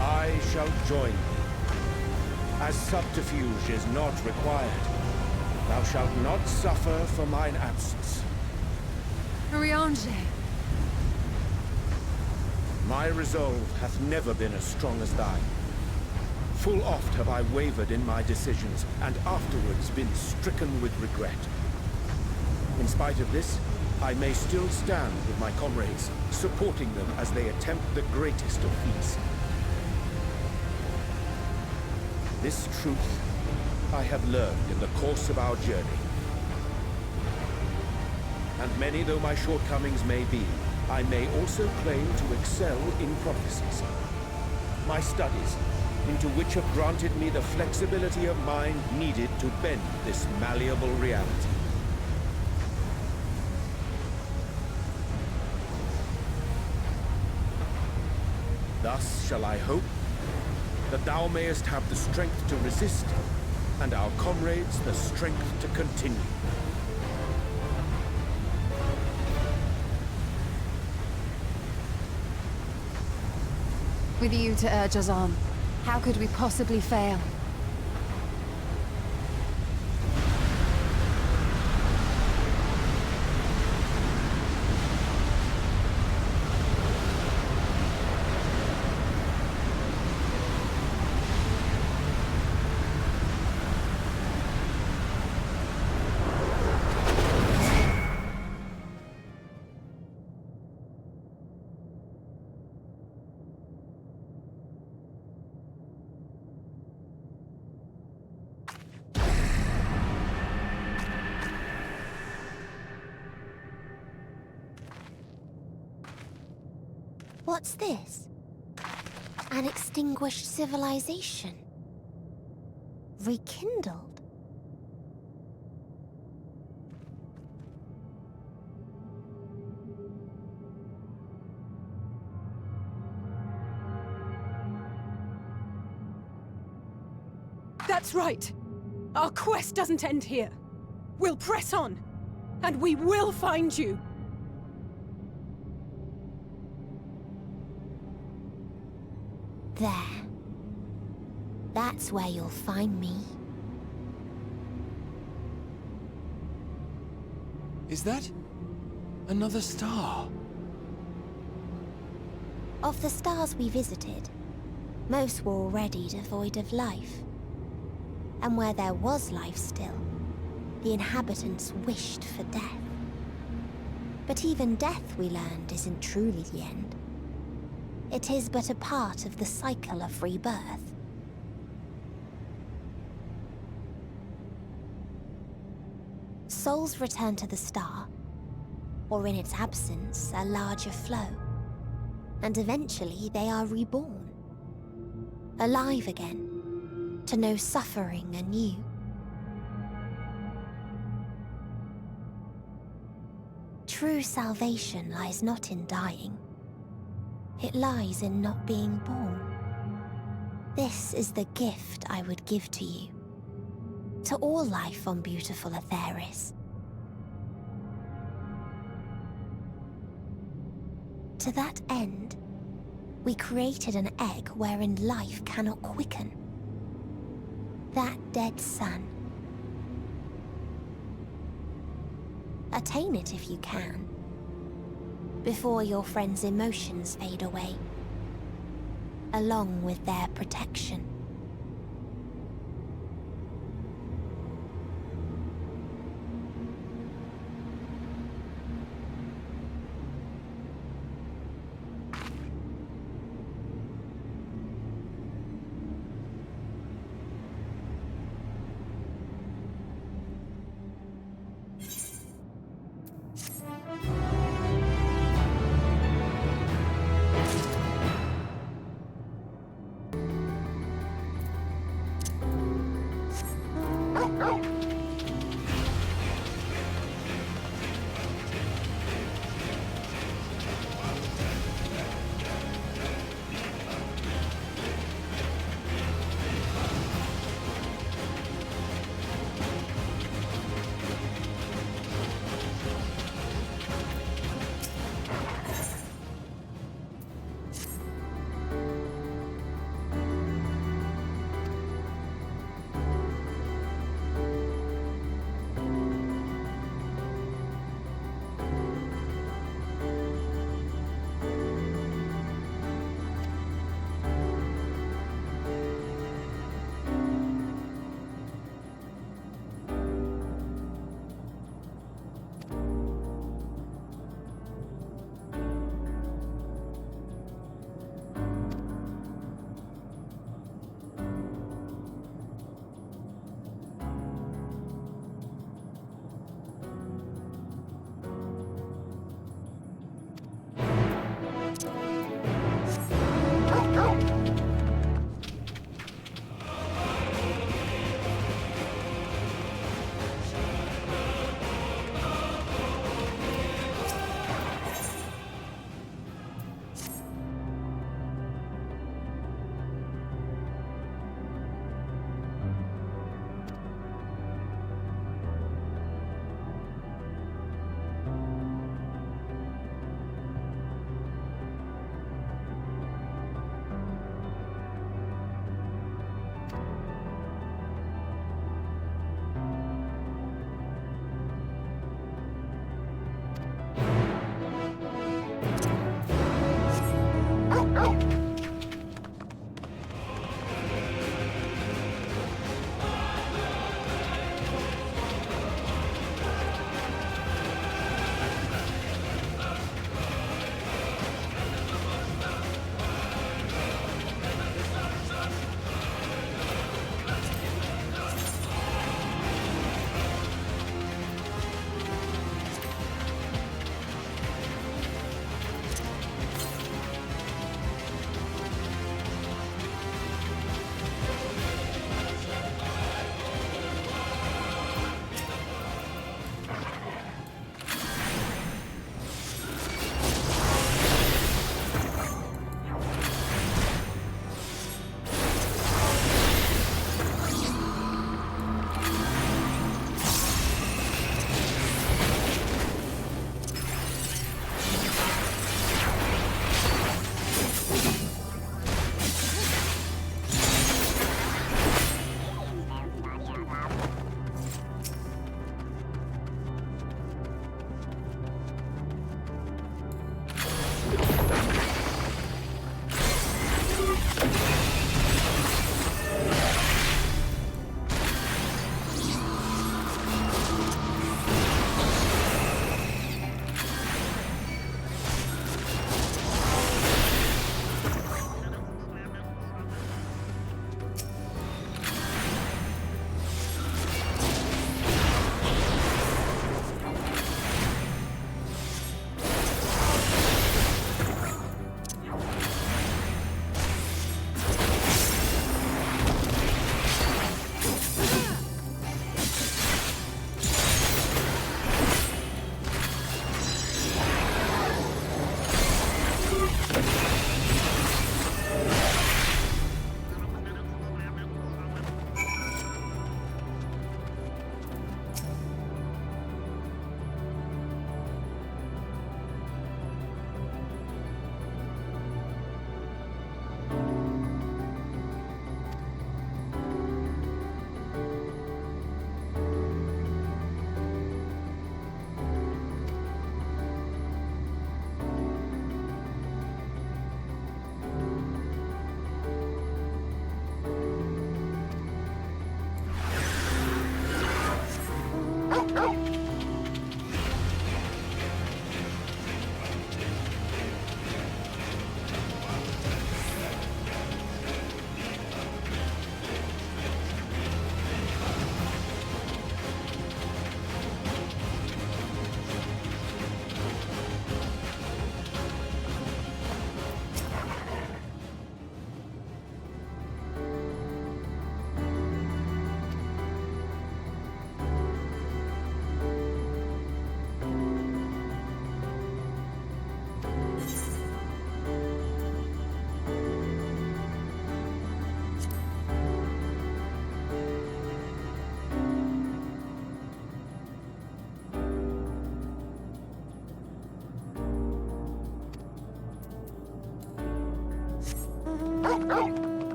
S6: I
S2: shalt join me. As subterfuge is not required, thou shalt not suffer for mine absence.
S12: Urianger.
S2: My resolve hath never been as strong as thine. Full oft have I wavered in my decisions, and afterwards been stricken with regret. In spite of this, I may still stand with my comrades, supporting them as they attempt the greatest of feats. This truth I have learned in the course of our journey. And many though my shortcomings may be, I may also claim to excel in prophecies. My studies, into which have granted me the flexibility of mind needed to bend this malleable reality. Thus shall I hope that thou mayest have the strength to resist, and our comrades the strength to continue.
S22: With you to urge us on, how could we possibly fail?
S16: What's this? An extinguished civilization. Rekindled.
S21: That's right. Our quest doesn't end here. We'll press on, and we will find you.
S16: There. That's where you'll find me.
S5: Is that another star?
S16: Of the stars we visited, most were already devoid of life. And where there was life still, the inhabitants wished for death. But even death, we learned, isn't truly the end. It is but a part of the cycle of rebirth. Souls return to the star, or in its absence, a larger flow. And eventually they are reborn. Alive again, to know suffering anew. True salvation lies not in dying. It lies in not being born. This is the gift I would give to you. To all life on beautiful Aetheris. To that end, we created an egg wherein life cannot quicken. That dead sun. Attain it if you can. Before your friends' emotions fade away, along with their protection.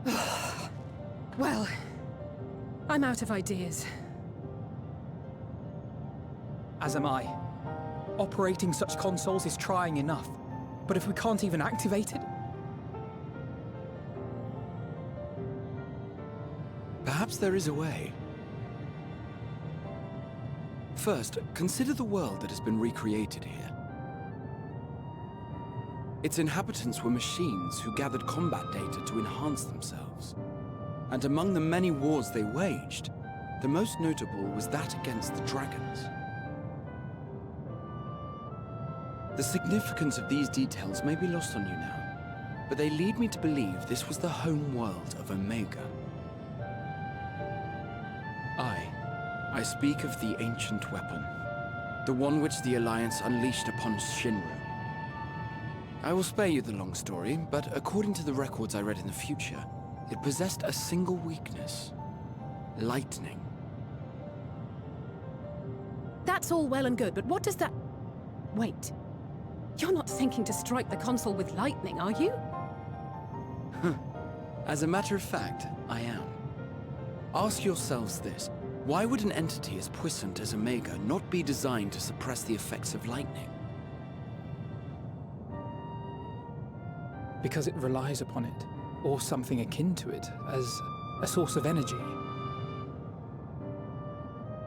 S21: Well, I'm out of ideas.
S8: As am I. Operating such consoles is trying enough. But if we can't even activate it?
S5: Perhaps there is a way. First, consider the world that has been recreated here. Its inhabitants were machines who gathered combat data to enhance themselves. And among the many wars they waged, the most notable was that against the dragons. The significance of these details may be lost on you now, but they lead me to believe this was the home world of Omega. I speak of the ancient weapon, the one which the Alliance unleashed upon Shinru. I will spare you the long story, but according to the records I read in the future, it possessed a single weakness: lightning.
S21: That's all well and good, but what does that... Wait. You're not thinking to strike the console with lightning, are you?
S5: As a matter of fact, I am. Ask yourselves this. Why would an entity as puissant as Omega not be designed to suppress the effects of lightning?
S8: Because it relies upon it, or something akin to it, as a source of energy.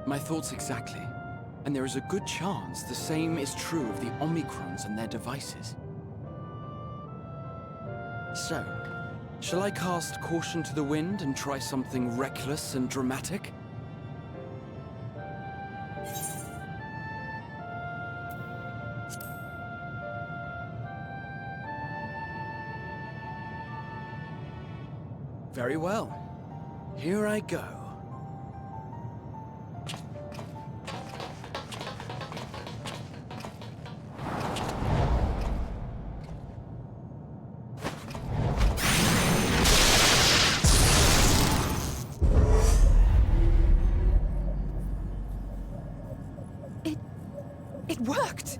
S5: My thoughts exactly. And there is a good chance the same is true of the Omicrons and their devices. So, shall I cast caution to the wind and try something reckless and dramatic? Very well. Here I go.
S21: It worked!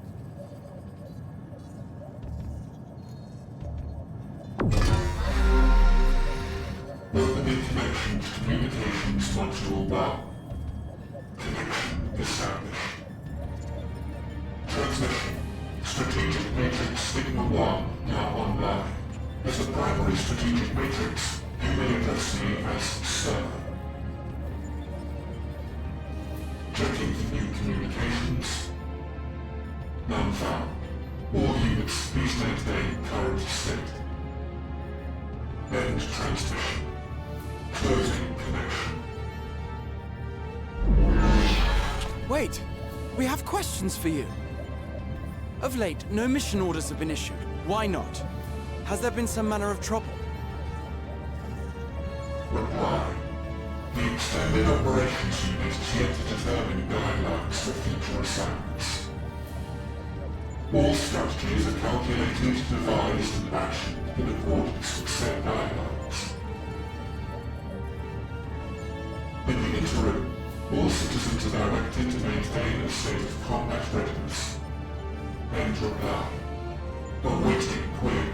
S10: Opening connection to Communications Module 1. Connection established. Transmission. Strategic Matrix Signal 1 now online. As a primary strategic matrix, you may address me as Sir. Checking for new communications. None found. All units, please maintain current state. End transmission. Closing connection.
S5: Wait! We have questions for you! Of late, no mission orders have been issued. Why not? Has there been some manner of trouble?
S10: Reply. The Extended Operations Unit is yet to determine guidelines for future assignments. All strategies are calculated, devised, and actioned in accordance with said guidelines. In the interim, all citizens are directed to maintain a state of combat readiness. End reply. Awaiting query.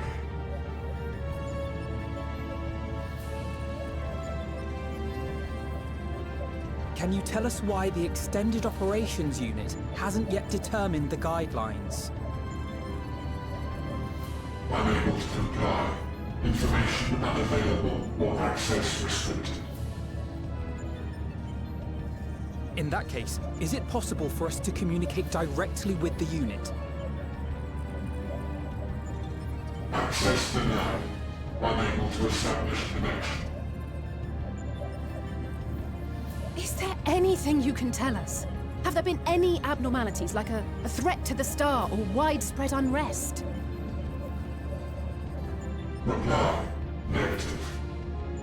S8: Can you tell us why the Extended Operations Unit hasn't yet determined the guidelines?
S10: Unable to comply. Information unavailable or access restricted.
S8: In that case, is it possible for us to communicate directly with the unit?
S10: Access denied. Unable to establish connection.
S21: Is there anything you can tell us? Have there been any abnormalities, like a threat to the star or widespread unrest?
S10: Reply. Negative.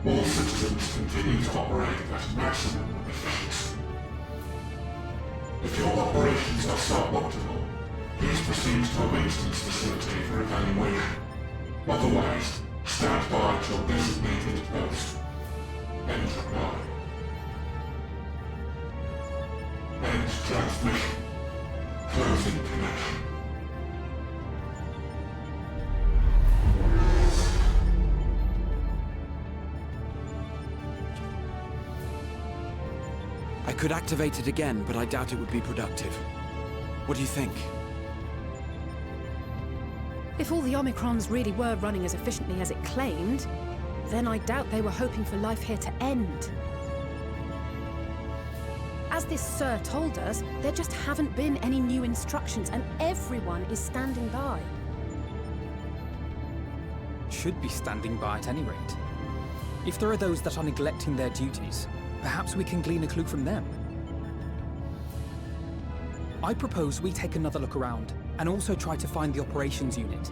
S10: All citizens continue to operate at maximum efficiency. If your operations are suboptimal, please proceed to a maintenance facility for evaluation. Otherwise, stand by at your designated post. End reply. End transmission. Closing connection.
S5: could activate it again, but I doubt it would be productive. What do you think?
S21: If all the Omicrons really were running as efficiently as it claimed, then I doubt they were hoping for life here to end. As this Sir told us, there just haven't been any new instructions, and everyone is standing by.
S8: Should be standing by at any rate. If there are those that are neglecting their duties, perhaps we can glean a clue from them. I propose we take another look around, and also try to find the operations unit.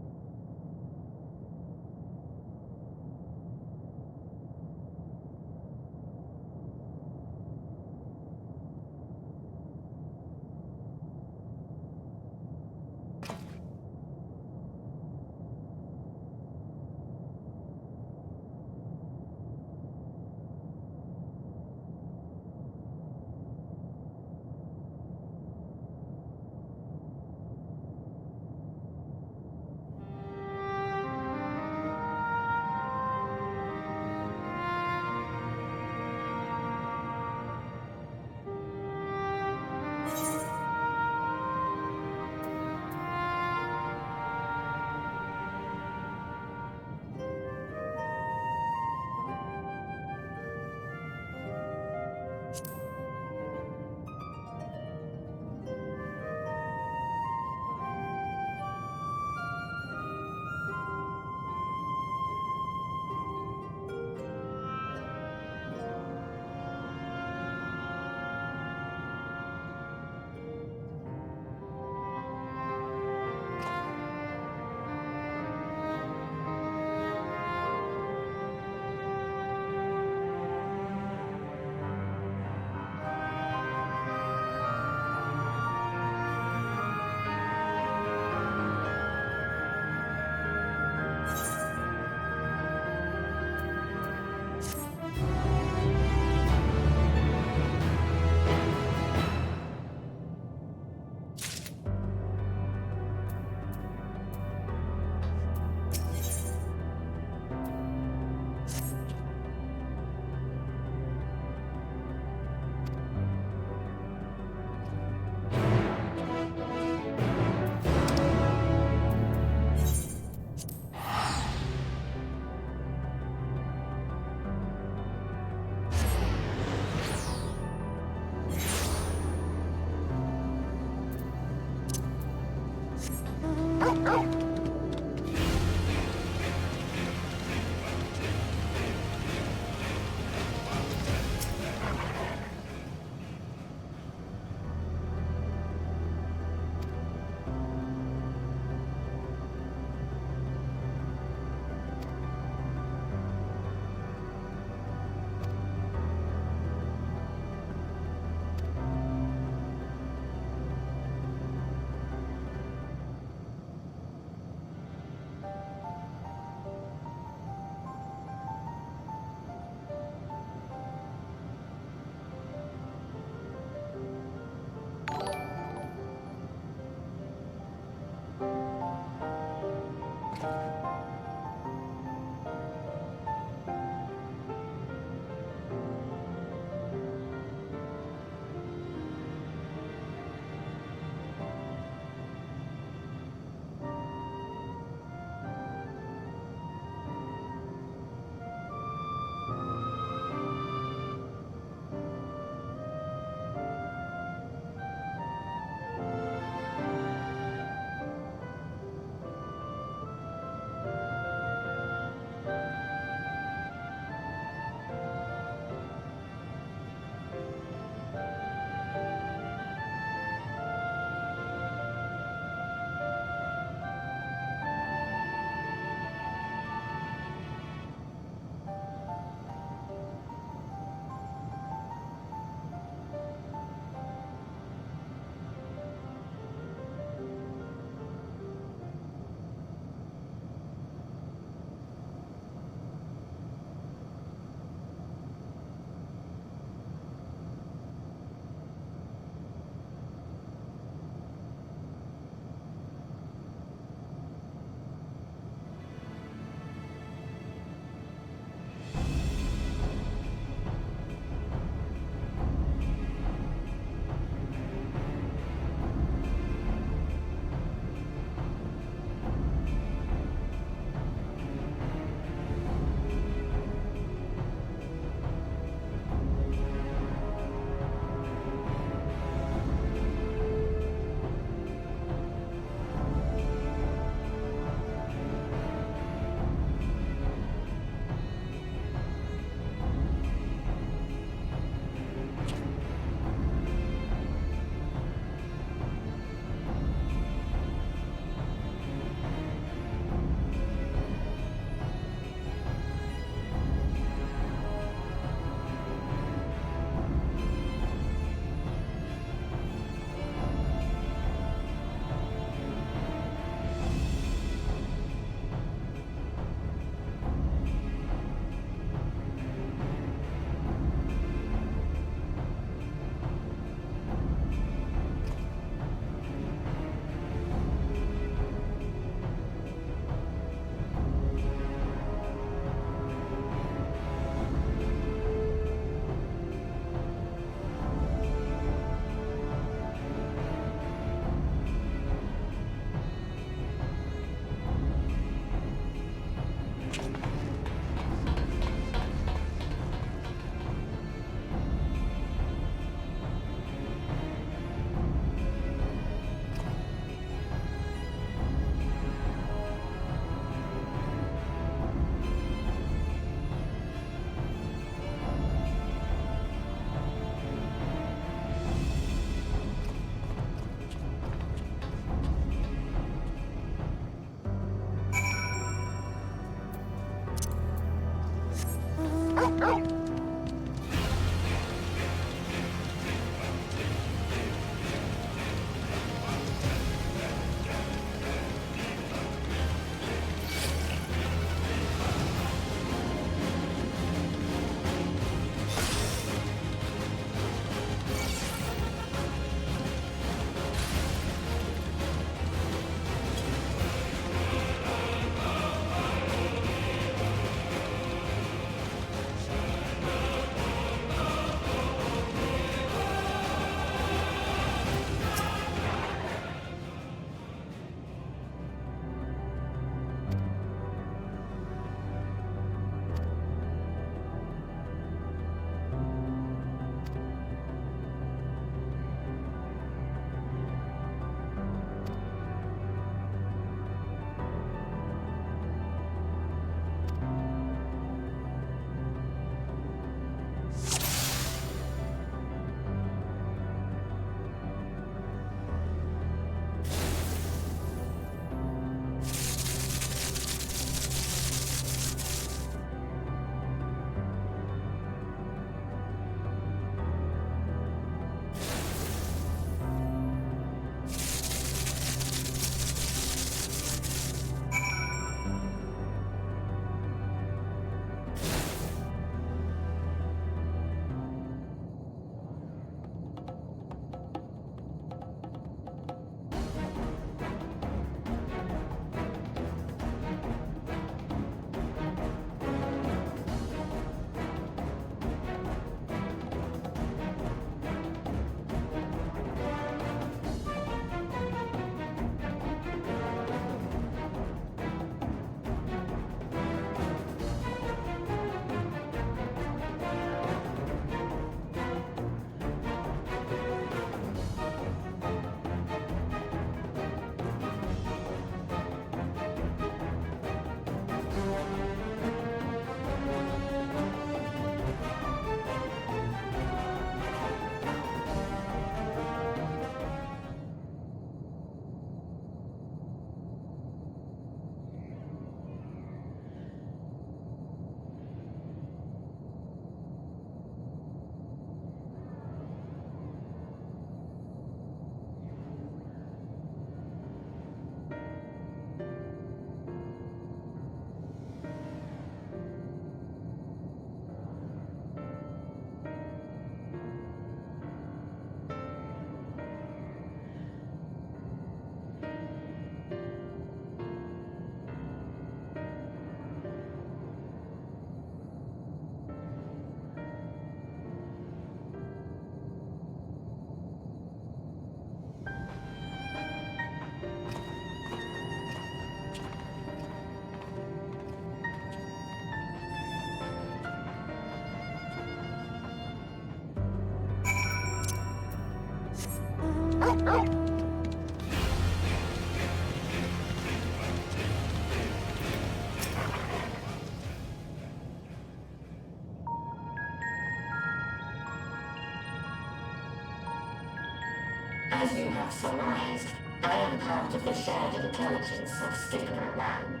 S4: As you have surmised, I am part of the shared intelligence of Sigma 1.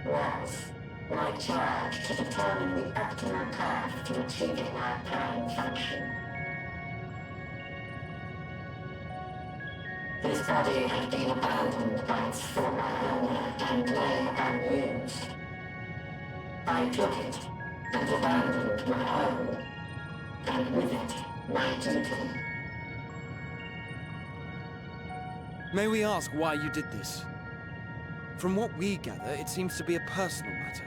S4: Was my charge to determine the optimal path to achieving our prime function. This body had been abandoned by its former owner and lay unused. I took it and abandoned my own, and with it, my duty.
S5: May we ask why you did this? From what we gather, it seems to be a personal matter.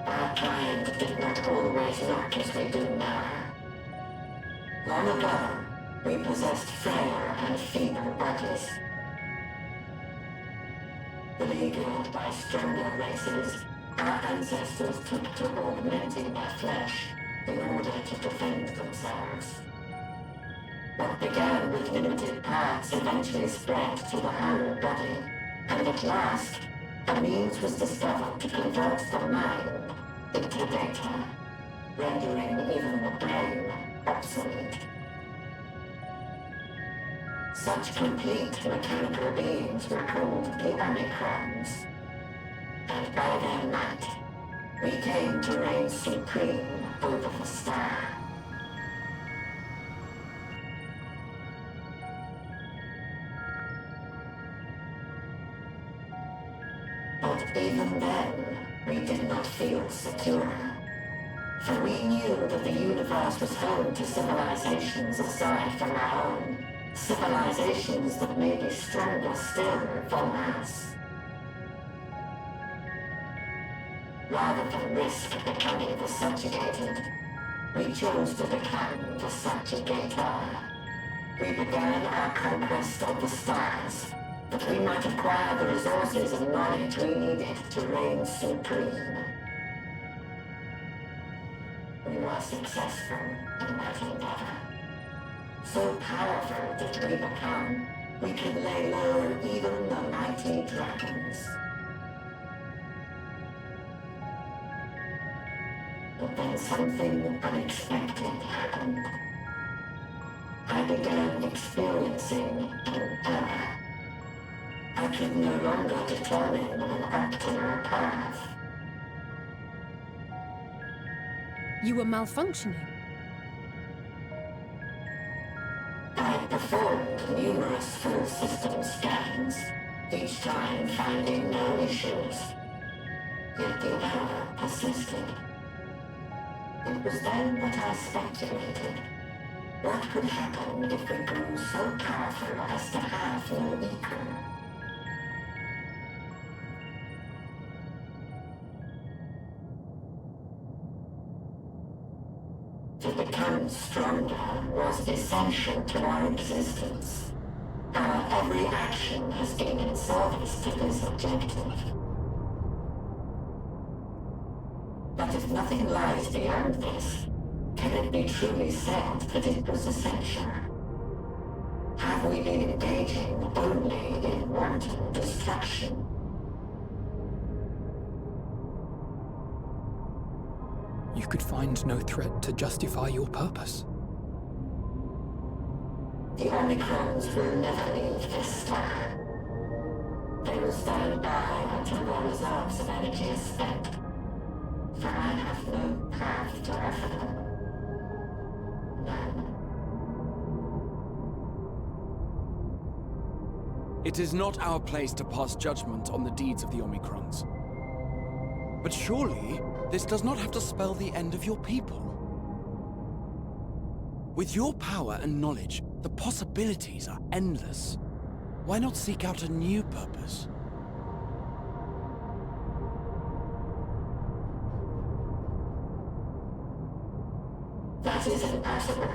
S4: Our kind did not always look as we do now. Long ago, we possessed frail and feeble bodies. Beleaguered by stronger races, our ancestors took to augmenting their flesh in order to defend themselves. What began with limited parts eventually spread to the whole body, and at last, a means was discovered to convert the mind into data, rendering even the brain obsolete. Such complete mechanical beings were called the Omicrons. And by their might, we came to reign supreme over the star. But even then, we did not feel secure. For we knew that the universe was home to civilizations aside from our own. Civilizations that may be stronger still than us. Rather than risk becoming the subjugated, we chose to become the subjugator. We began our conquest of the stars, that we might acquire the resources and knowledge we needed to reign supreme. We were successful in that endeavor. So powerful did we become, we could lay low even the mighty dragons. But then something unexpected happened. I began experiencing an error. I could no longer determine an optimal path.
S21: You were malfunctioning.
S4: I performed numerous full system scans, each time finding no issues. Yet the error persisted. It was then that I speculated. What could happen if we grew so powerful as to have no equal? To become stronger was essential to our existence. Our every action has been in service to this objective. But if nothing lies beyond this, can it be truly said that it was essential? Have we been engaging only in wanton destruction?
S8: You could find no threat to justify your purpose.
S4: The Omicrons will never leave this star. They will stand by until their reserves of energy is spent. For I have no path to offer them. None.
S5: It is not our place to pass judgment on the deeds of the Omicrons. But surely, this does not have to spell the end of your people. With your power and knowledge, the possibilities are endless. Why not seek out a new purpose?
S4: That is impossible.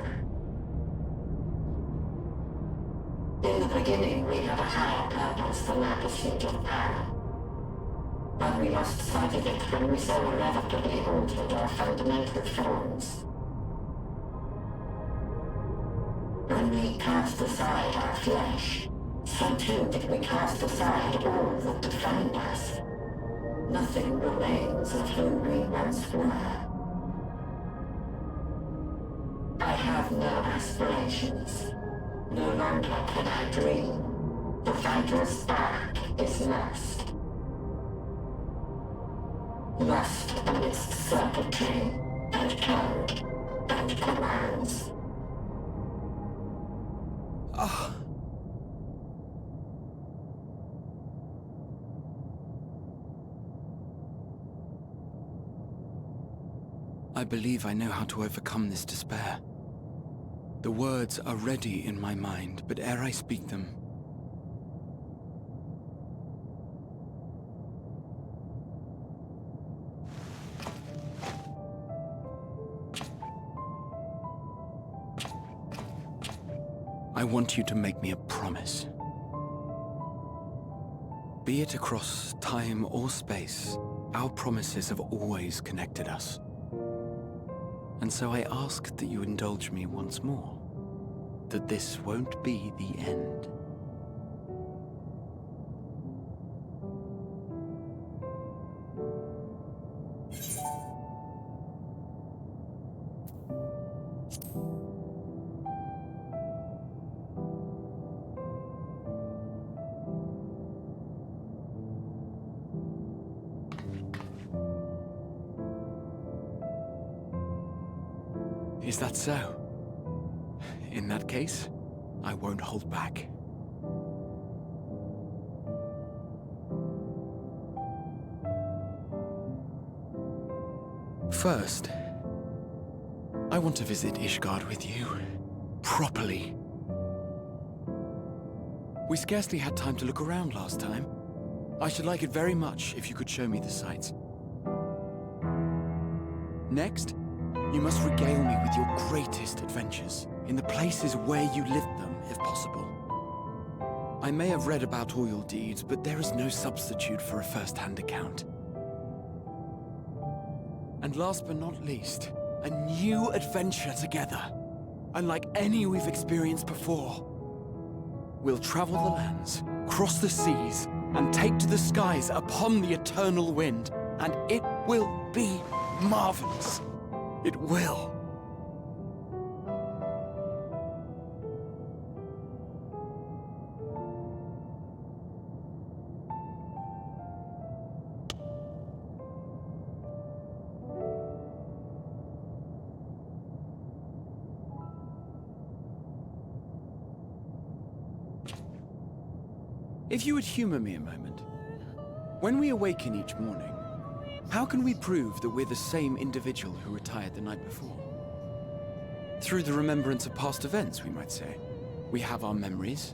S4: In the beginning, we had a higher purpose than our pursuit of power. But we lost sight of it when we so irrevocably altered our fundamental forms. When we cast aside our flesh, so too did we cast aside all that defined us. Nothing remains of who we once were. I have no aspirations. No longer can I dream. The vital spark is lost. Lost amidst circuitry and code and commands.
S5: Ah. I believe I know how to overcome this despair. The words are ready in my mind, but ere I speak them, I want you to make me a promise. Be it across time or space, our promises have always connected us. And so I ask that you indulge me once more, that this won't be the end. Is that so? In that case, I won't hold back. First, I want to visit Ishgard with you. Properly. We scarcely had time to look around last time. I should like it very much if you could show me the sights. Next, you must regale me with your greatest adventures, in the places where you lived them, if possible. I may have read about all your deeds, but there is no substitute for a first-hand account. And last but not least, a new adventure together, unlike any we've experienced before. We'll travel the lands, cross the seas, and take to the skies upon the eternal wind, and it will be marvelous. It will. If you would humor me a moment. When we awaken each morning, how can we prove that we're the same individual who retired the night before? Through the remembrance of past events, we might say. We have our memories,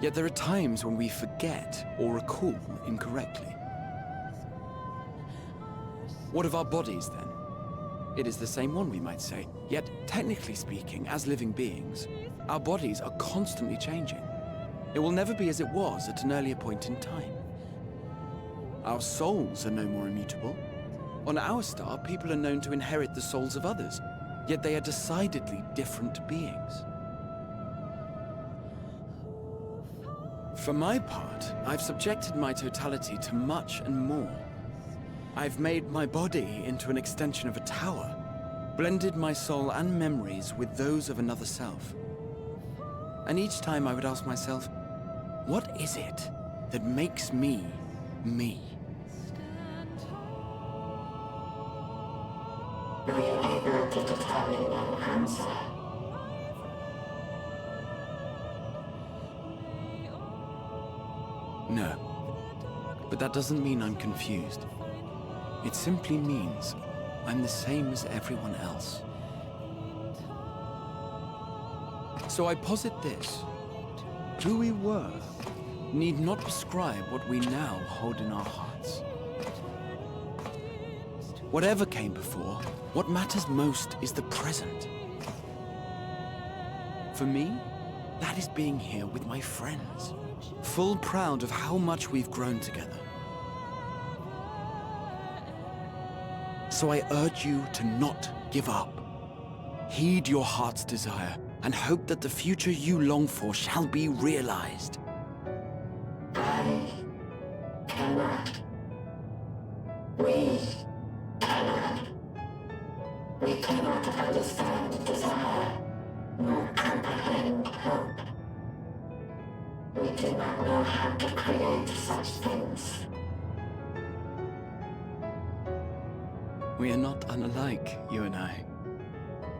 S5: yet there are times when we forget or recall incorrectly. What of our bodies, then? It is the same one, we might say, yet technically speaking, as living beings, our bodies are constantly changing. It will never be as it was at an earlier point in time. Our souls are no more immutable. On our star, people are known to inherit the souls of others, yet they are decidedly different beings. For my part, I've subjected my totality to much and more. I've made my body into an extension of a tower, blended my soul and memories with those of another self. And each time I would ask myself, what is it that makes me, me?
S10: Are you able to determine an answer?
S5: No. But that doesn't mean I'm confused. It simply means I'm the same as everyone else. So I posit this. Who we were need not prescribe what we now hold in our hearts. Whatever came before, what matters most is the present. For me, that is being here with my friends, full proud of how much we've grown together. So I urge you to not give up. Heed your heart's desire, and hope that the future you long for shall be realized.
S10: I cannot. We cannot. We cannot understand desire, nor comprehend hope. We do not know how to create such things.
S5: We are not unalike, you and I.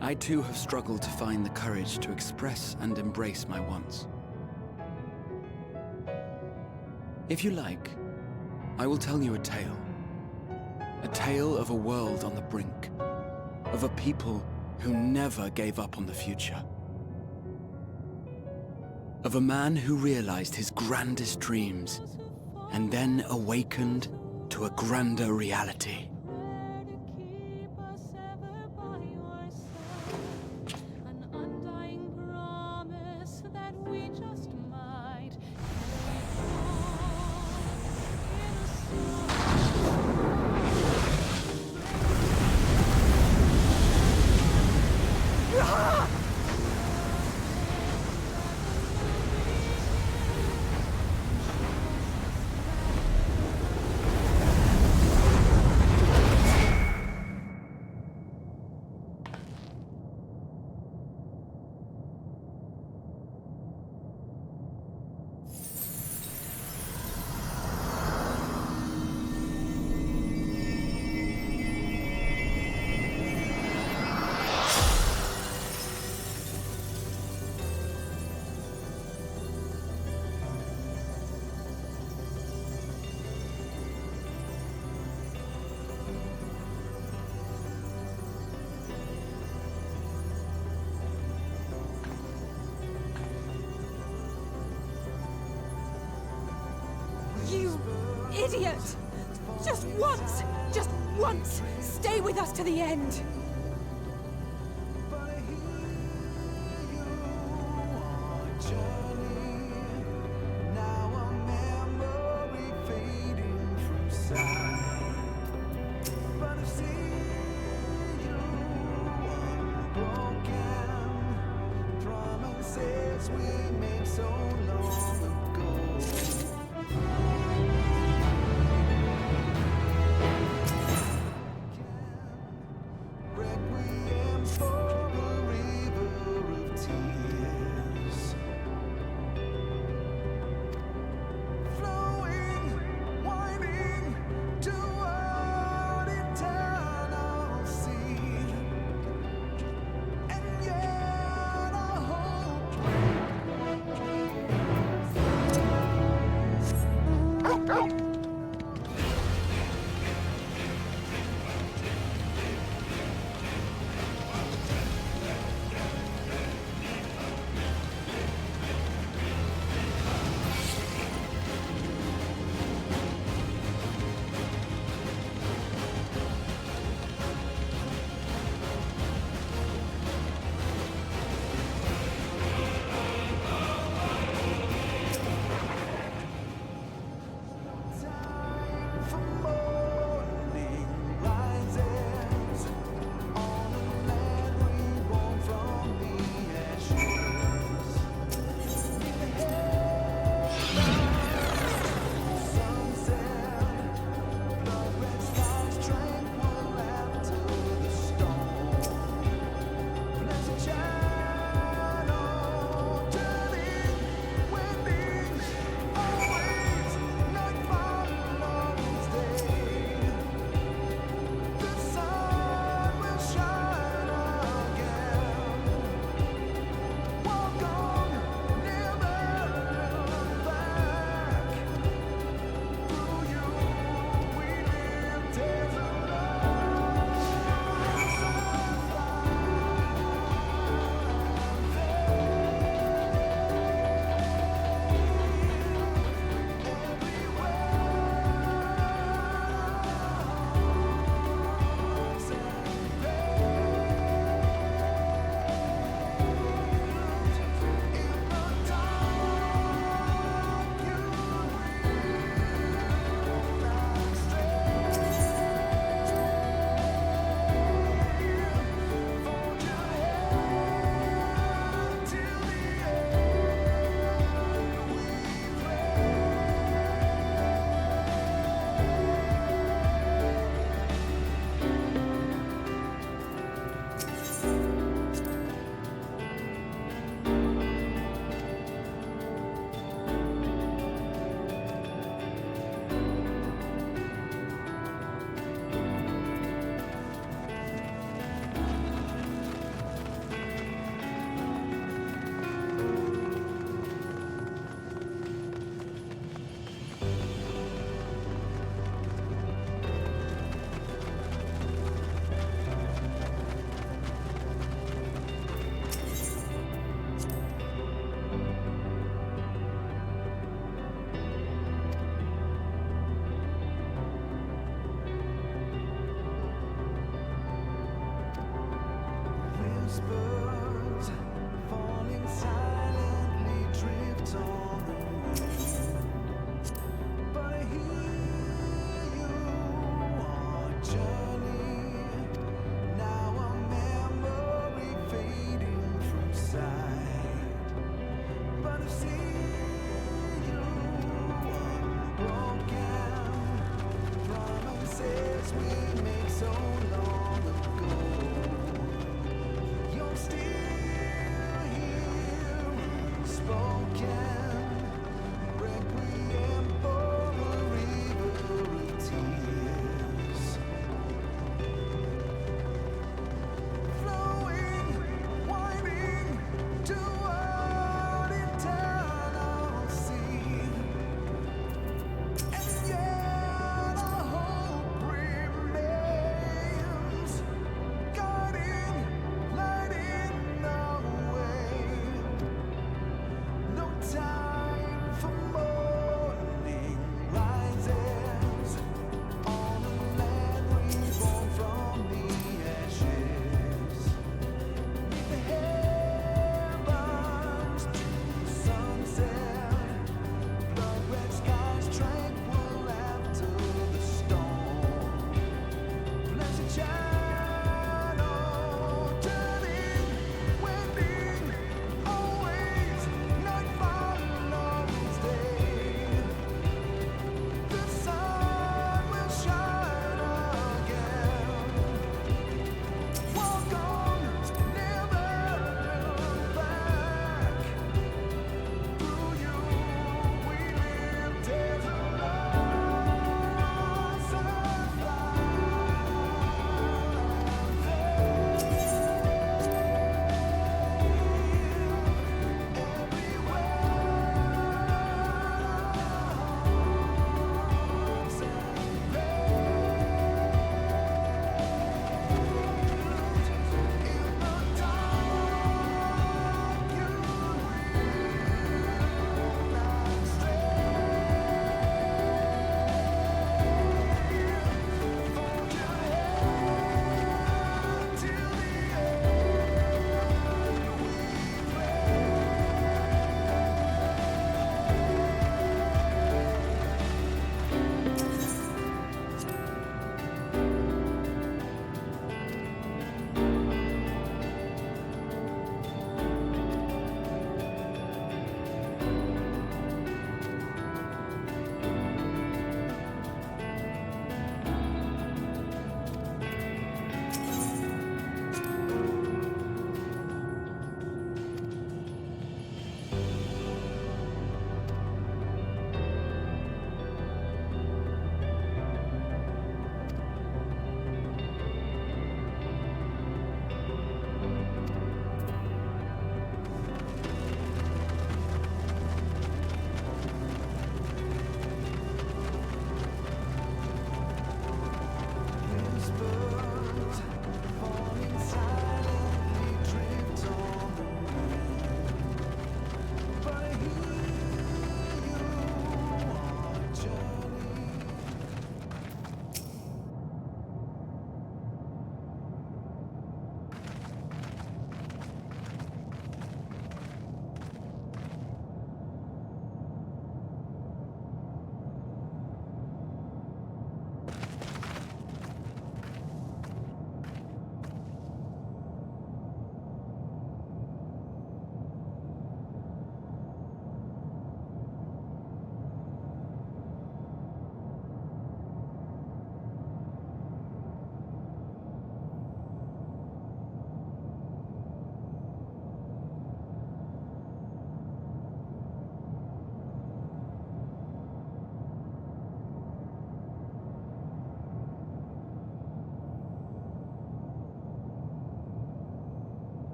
S5: I too have struggled to find the courage to express and embrace my wants. If you like, I will tell you a tale. A tale of a world on the brink. Of a people who never gave up on the future. Of a man who realized his grandest dreams and then awakened to a grander reality.
S21: idiot! Just once, stay with us to the end!
S19: time.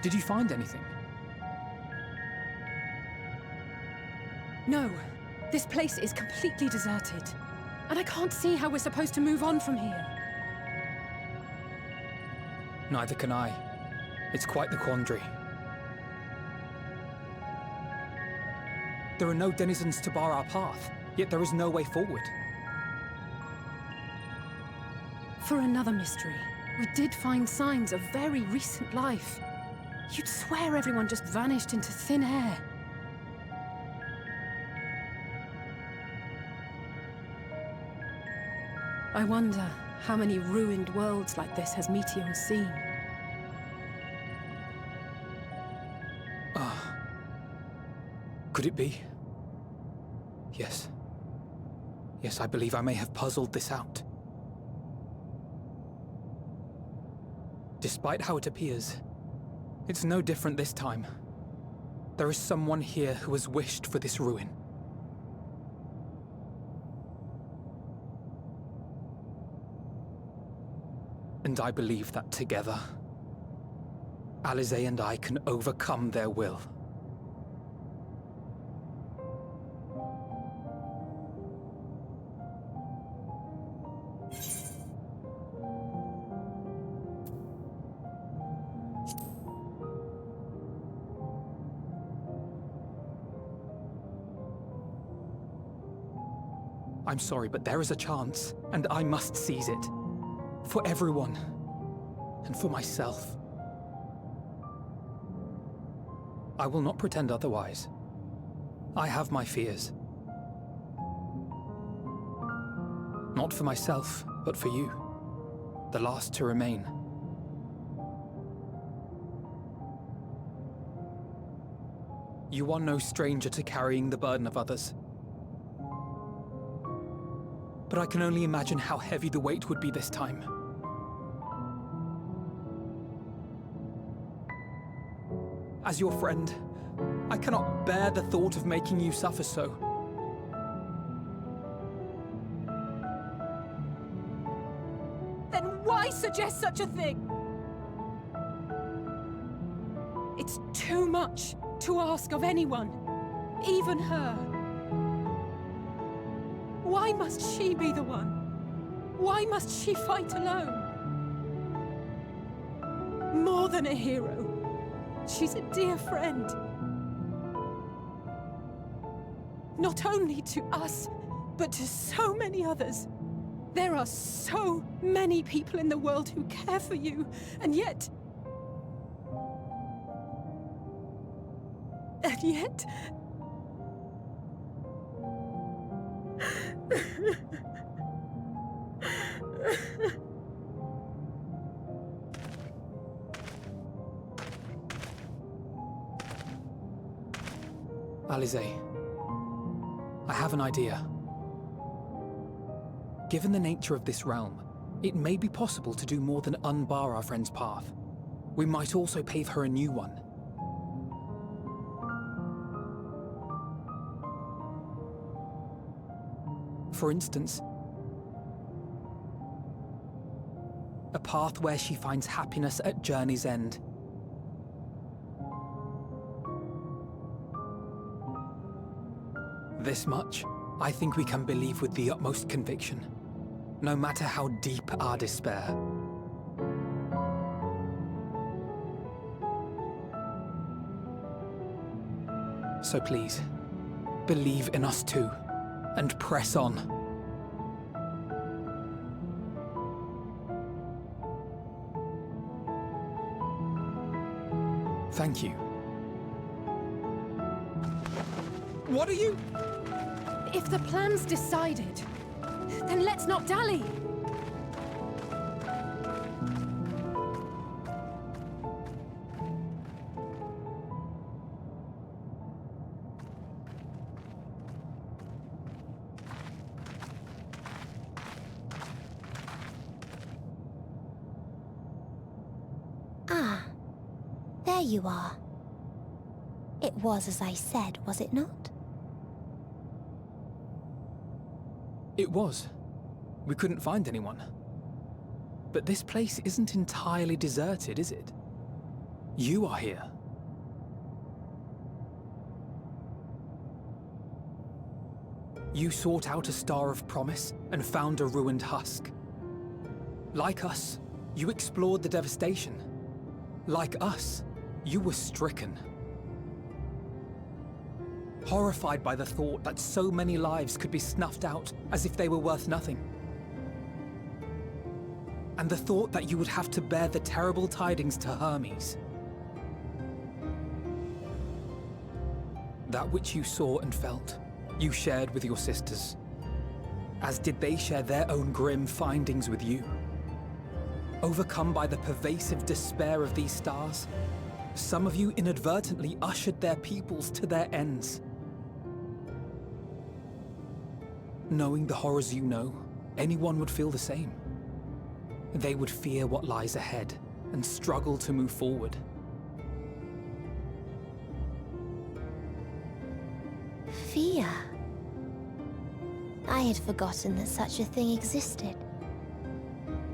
S8: Did you find anything?
S21: No. This place is completely deserted. And I can't see how we're supposed to move on from here.
S8: Neither can I. It's quite the quandary. There are no denizens to bar our path, yet there is no way forward.
S21: For another mystery, we did find signs of very recent life. You'd swear everyone just vanished into thin air. I wonder how many ruined worlds like this has Meteor seen.
S8: Could it be? Yes. Yes, I believe I may have puzzled this out. Despite how it appears, it's no different this time. There is someone here who has wished for this ruin. And I believe that together, Alize and I can overcome their will. I'm sorry, but there is a chance, and I must seize it. For everyone, and for myself. I will not pretend otherwise. I have my fears. Not for myself, but for you. The last to remain. You are no stranger to carrying the burden of others. But I can only imagine how heavy the weight would be this time. As your friend, I cannot bear the thought of making you suffer so.
S21: Then why suggest such a thing? It's too much to ask of anyone, even her. Why must she be the one? Why must she fight alone? More than a hero, she's a dear friend. Not only to us, but to so many others. There are so many people in the world who care for you, and yet... And yet...
S8: Alize, I have an idea. Given the nature of this realm, it may be possible to do more than unbar our friend's path. We might also pave her a new one. For instance, a path where she finds happiness at journey's end. This much, I think we can believe with the utmost conviction, no matter how deep our despair. So please, believe in us too, and press on. Thank you. What are you?
S21: If the plan's decided, then let's not dally.
S16: Ah, there you are. It was as I said, was it not?
S8: It was. We couldn't find anyone. But this place isn't entirely deserted, is it? You are here. You sought out a star of promise and found a ruined husk. Like us, you explored the devastation. Like us, you were stricken. Horrified by the thought that so many lives could be snuffed out as if they were worth nothing. And the thought that you would have to bear the terrible tidings to Hermes. That which you saw and felt, you shared with your sisters, as did they share their own grim findings with you. Overcome by the pervasive despair of these stars, some of you inadvertently ushered their peoples to their ends. Knowing the horrors you know, anyone would feel the same. They would fear what lies ahead and struggle to move forward.
S16: Fear? I had forgotten that such a thing existed.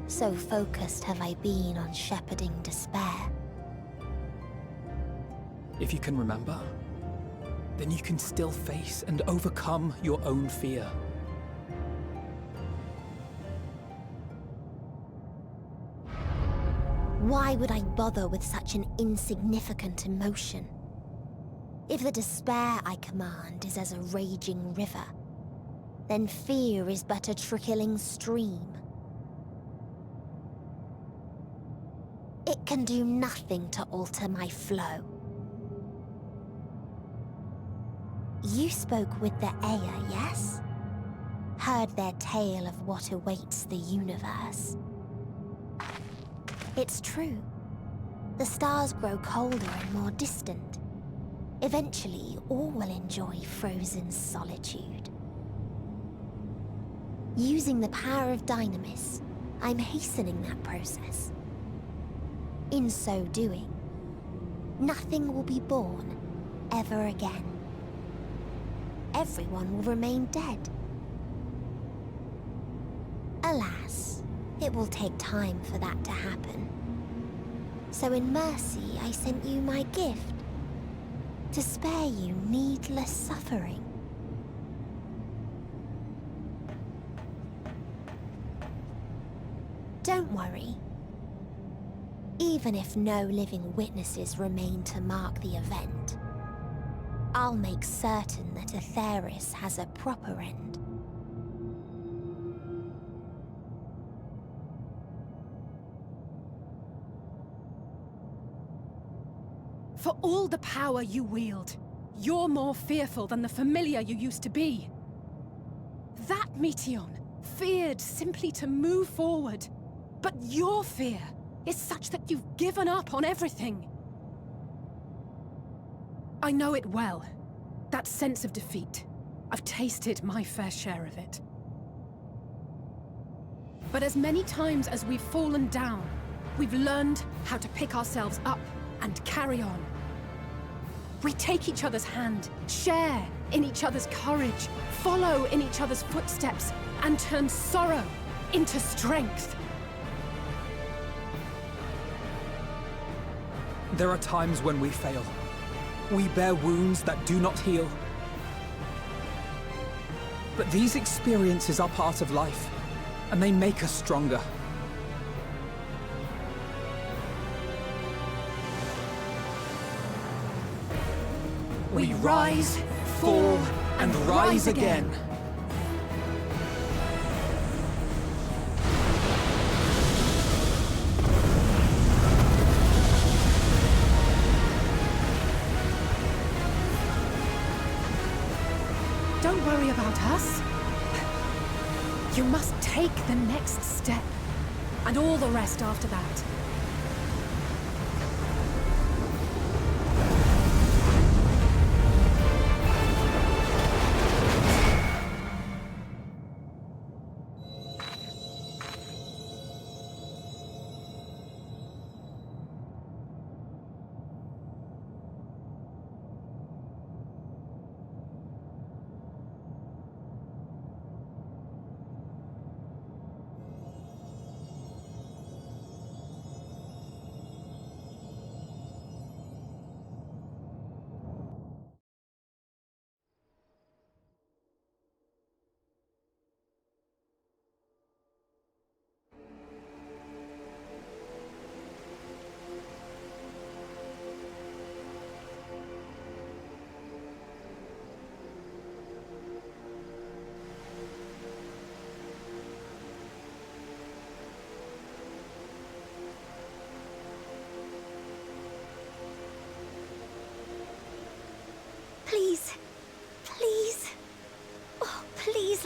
S16: So focused have I been on shepherding despair.
S8: If you can remember, then you can still face and overcome your own fear.
S16: Why would I bother with such an insignificant emotion? If the despair I command is as a raging river, then fear is but a trickling stream. It can do nothing to alter my flow. You spoke with the Aya, yes? Heard their tale of what awaits the universe. It's true. The stars grow colder and more distant. Eventually, all will enjoy frozen solitude. Using the power of Dynamis, I'm hastening that process. In so doing, nothing will be born ever again. Everyone will remain dead. Alas, it will take time for that to happen. So in mercy, I sent you my gift, to spare you needless suffering. Don't worry. Even if no living witnesses remain to mark the event, I'll make certain that Aetheris has a proper end.
S21: For all the power you wield, you're more fearful than the familiar you used to be. That Meteion feared simply to move forward. But your fear is such that you've given up on everything. I know it well. That sense of defeat. I've tasted my fair share of it. But as many times as we've fallen down, we've learned how to pick ourselves up and carry on. We take each other's hand, share in each other's courage, follow in each other's footsteps, and turn sorrow into strength.
S8: There are times when we fail. We bear wounds that do not heal. But these experiences are part of life, and they make us stronger. We rise, fall, and rise again.
S21: Don't worry about us. You must take the next step, and all the rest after that.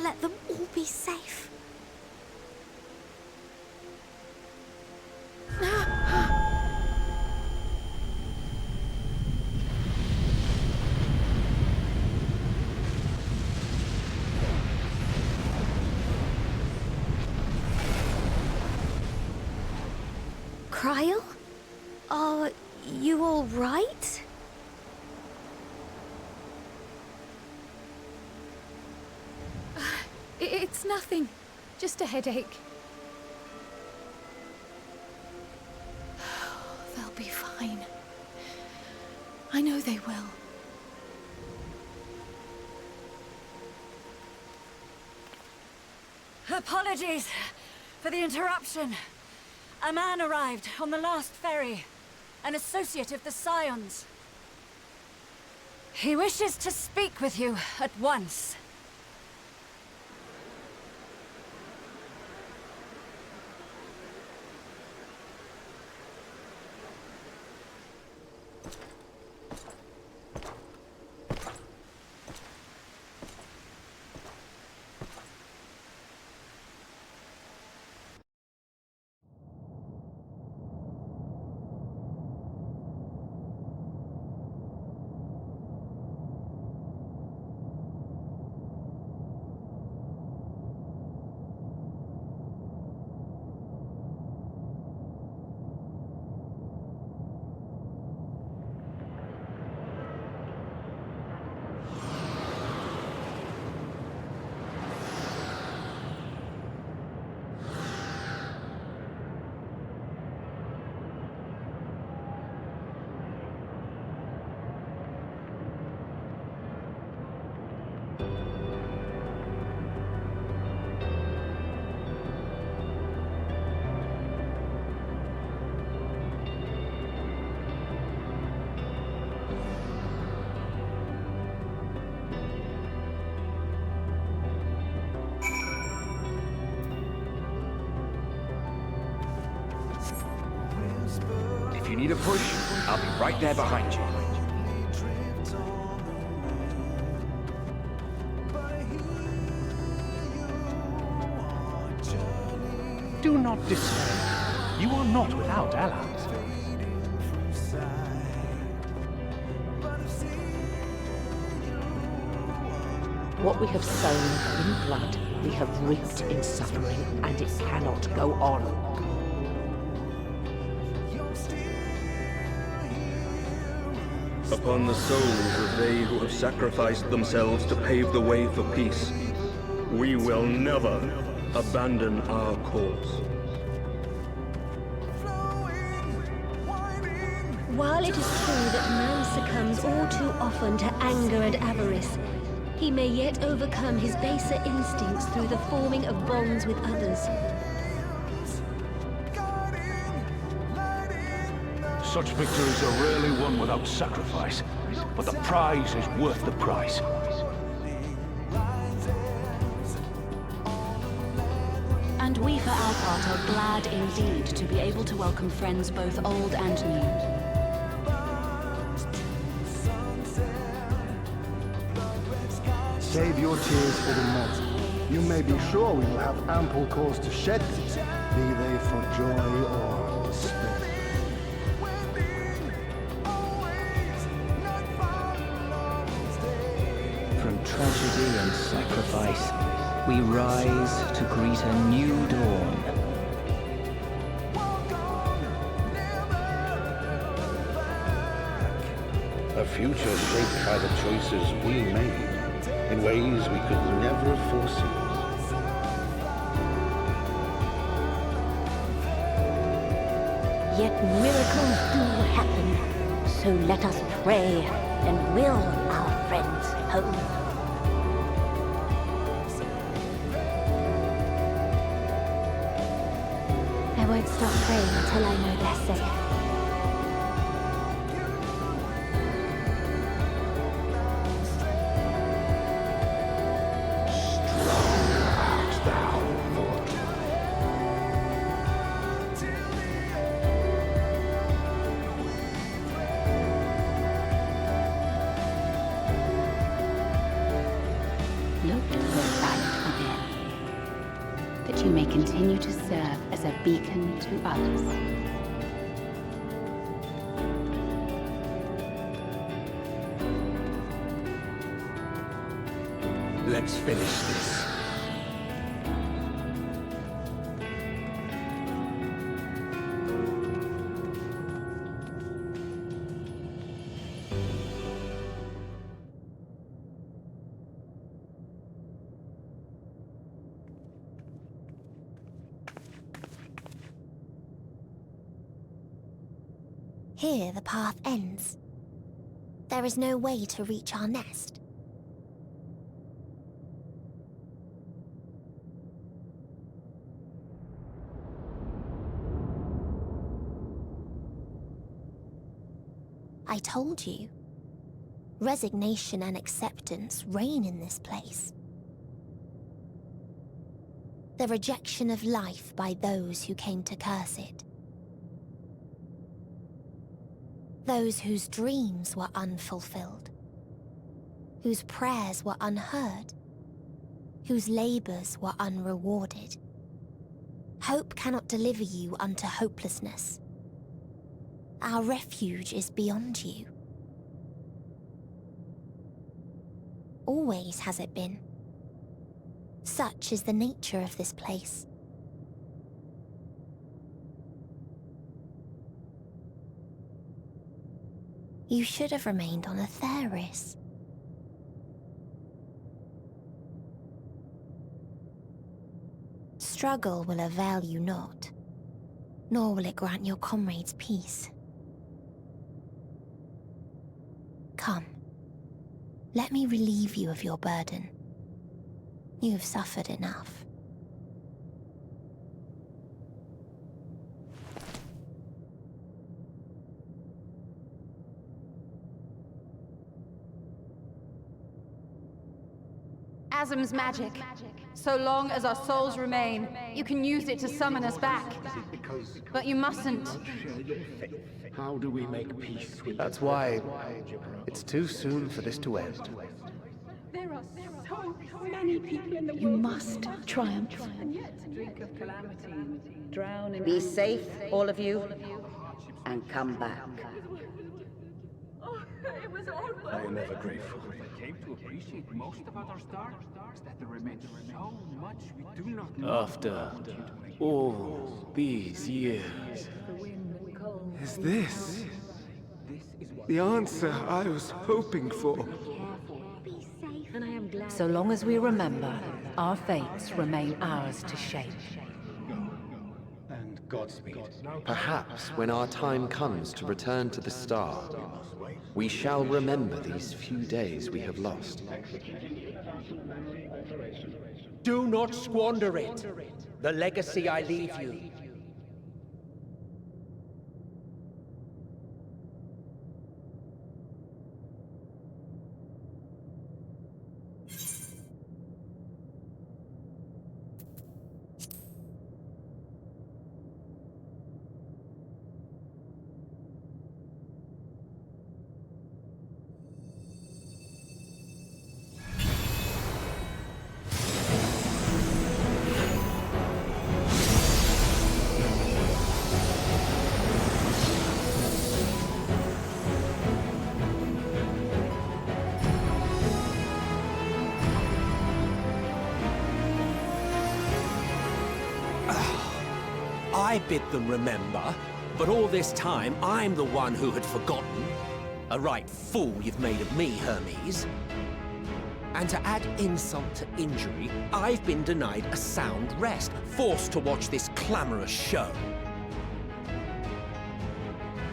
S16: let them all be safe. Cryle? Are you all right?
S12: It's nothing. Just a headache. They'll be fine. I know they will.
S19: Apologies for the interruption. A man arrived on the last ferry. An associate of the Scions. He wishes to speak with you at once.
S20: If you need a push, I'll be right there behind you.
S23: Do not despair. You are not without allies.
S13: What we have sown in blood, we have reaped in suffering, and it cannot go on.
S24: Upon the souls of they who have sacrificed themselves to pave the way for peace, we will never abandon our cause.
S15: While it is true that man succumbs all too often to anger and avarice, he may yet overcome his baser instincts through the forming of bonds with others.
S23: Such victories are rarely won without sacrifice, but the prize is worth the price.
S22: And we for our part are glad indeed to be able to welcome friends both old and new.
S25: Save your tears for the moment. You may be sure we will have ample cause to shed them, be they for joy or despair.
S26: From tragedy and sacrifice, we rise to greet a new dawn.
S27: A future shaped by the choices we made in ways we could never have foreseen.
S18: Yet miracles do happen, so let us pray and will our friends home. I won't stop praying until I know they're safe. Looked for silent
S1: you may continue to serve as a beacon to others.
S13: Let's finish this.
S16: Here the path ends. There is no way to reach our nest. I told you. Resignation and acceptance reign in this place. The rejection of life by those who came to curse it. Those whose dreams were unfulfilled. Whose prayers were unheard. Whose labors were unrewarded. Hope cannot deliver you unto hopelessness. Our refuge is beyond you. Always has it been. Such is the nature of this place. You should have remained on Atheris. Struggle will avail you not, nor will it grant your comrades peace. Come, let me relieve you of your burden. You have suffered enough.
S22: Asm's magic. So long as our souls remain, you can use it to summon us back. But you mustn't.
S27: How do we make peace with
S6: That's why it's too soon for this to end.
S21: There are so many people in the world.
S1: You must triumph.
S21: Drink of calamity, drown in...
S3: Be safe, all of you, and come back.
S21: Oh, it was all
S27: I am ever grateful.
S20: I came to appreciate most about our star is that there remains so much we do not know.
S2: After all these years, is this the answer I was hoping for?
S7: So long as we remember, our fates remain ours to shape.
S27: And Godspeed.
S13: Perhaps when our time comes to return to the star, we shall remember these few days we have lost. Do not squander it. The legacy I leave you. I bid them remember, but all this time I'm the one who had forgotten. A right fool you've made of me, Hermes. And to add insult to injury, I've been denied a sound rest, forced to watch this clamorous show.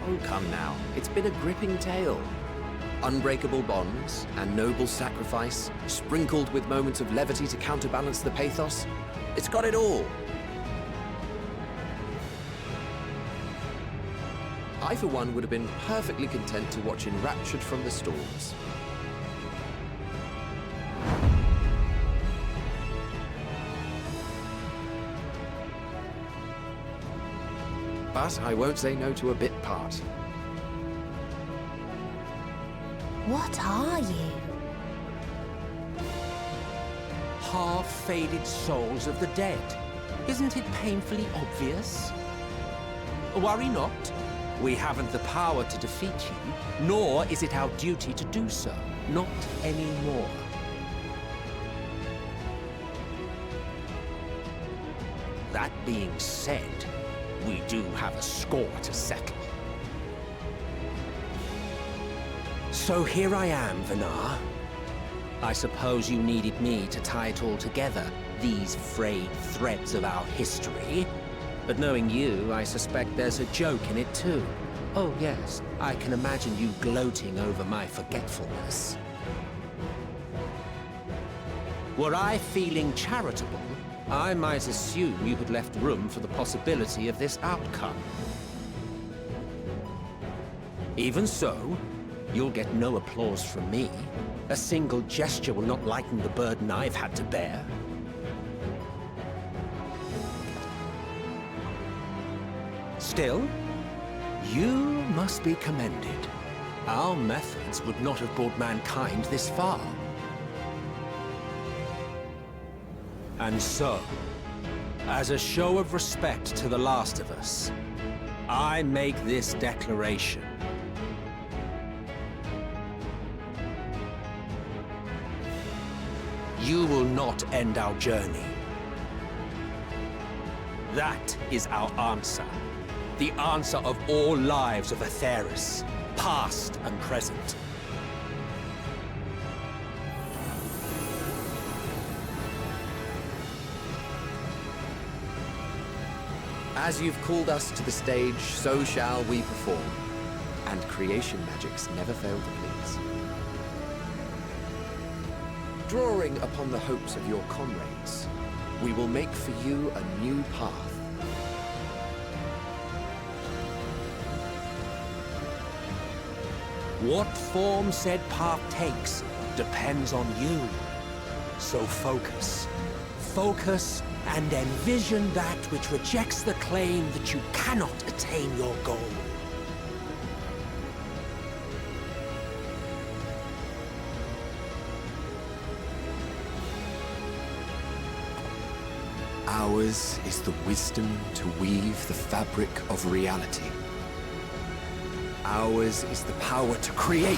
S13: Oh, come now. It's been a gripping tale. Unbreakable bonds and noble sacrifice, sprinkled with moments of levity to counterbalance the pathos. It's got it all. I, for one, would have been perfectly content to watch enraptured from the storms. But I won't say no to a bit part.
S16: What are you?
S13: Half-faded souls of the dead. Isn't it painfully obvious? Worry not. We haven't the power to defeat you, nor is it our duty to do so. Not anymore. That being said, we do have a score to settle. So here I am, Vinar. I suppose you needed me to tie it all together, these frayed threads of our history. But knowing you, I suspect there's a joke in it too. Oh yes, I can imagine you gloating over my forgetfulness. Were I feeling charitable, I might assume you had left room for the possibility of this outcome. Even so, you'll get no applause from me. A single gesture will not lighten the burden I've had to bear. Still, you must be commended. Our methods would not have brought mankind this far. And so, as a show of respect to the last of us, I make this declaration. You will not end our journey. That is our answer. The answer of all lives of Aetheris, past and present.
S4: As you've called us to the stage, so shall we perform. And creation magics never fail to please. Drawing upon the hopes of your comrades, we will make for you a new path.
S13: What form said path takes depends on you. So focus. Focus and envision that which rejects the claim that you cannot attain your goal.
S4: Ours is the wisdom to weave the fabric of reality. Ours is the power to create.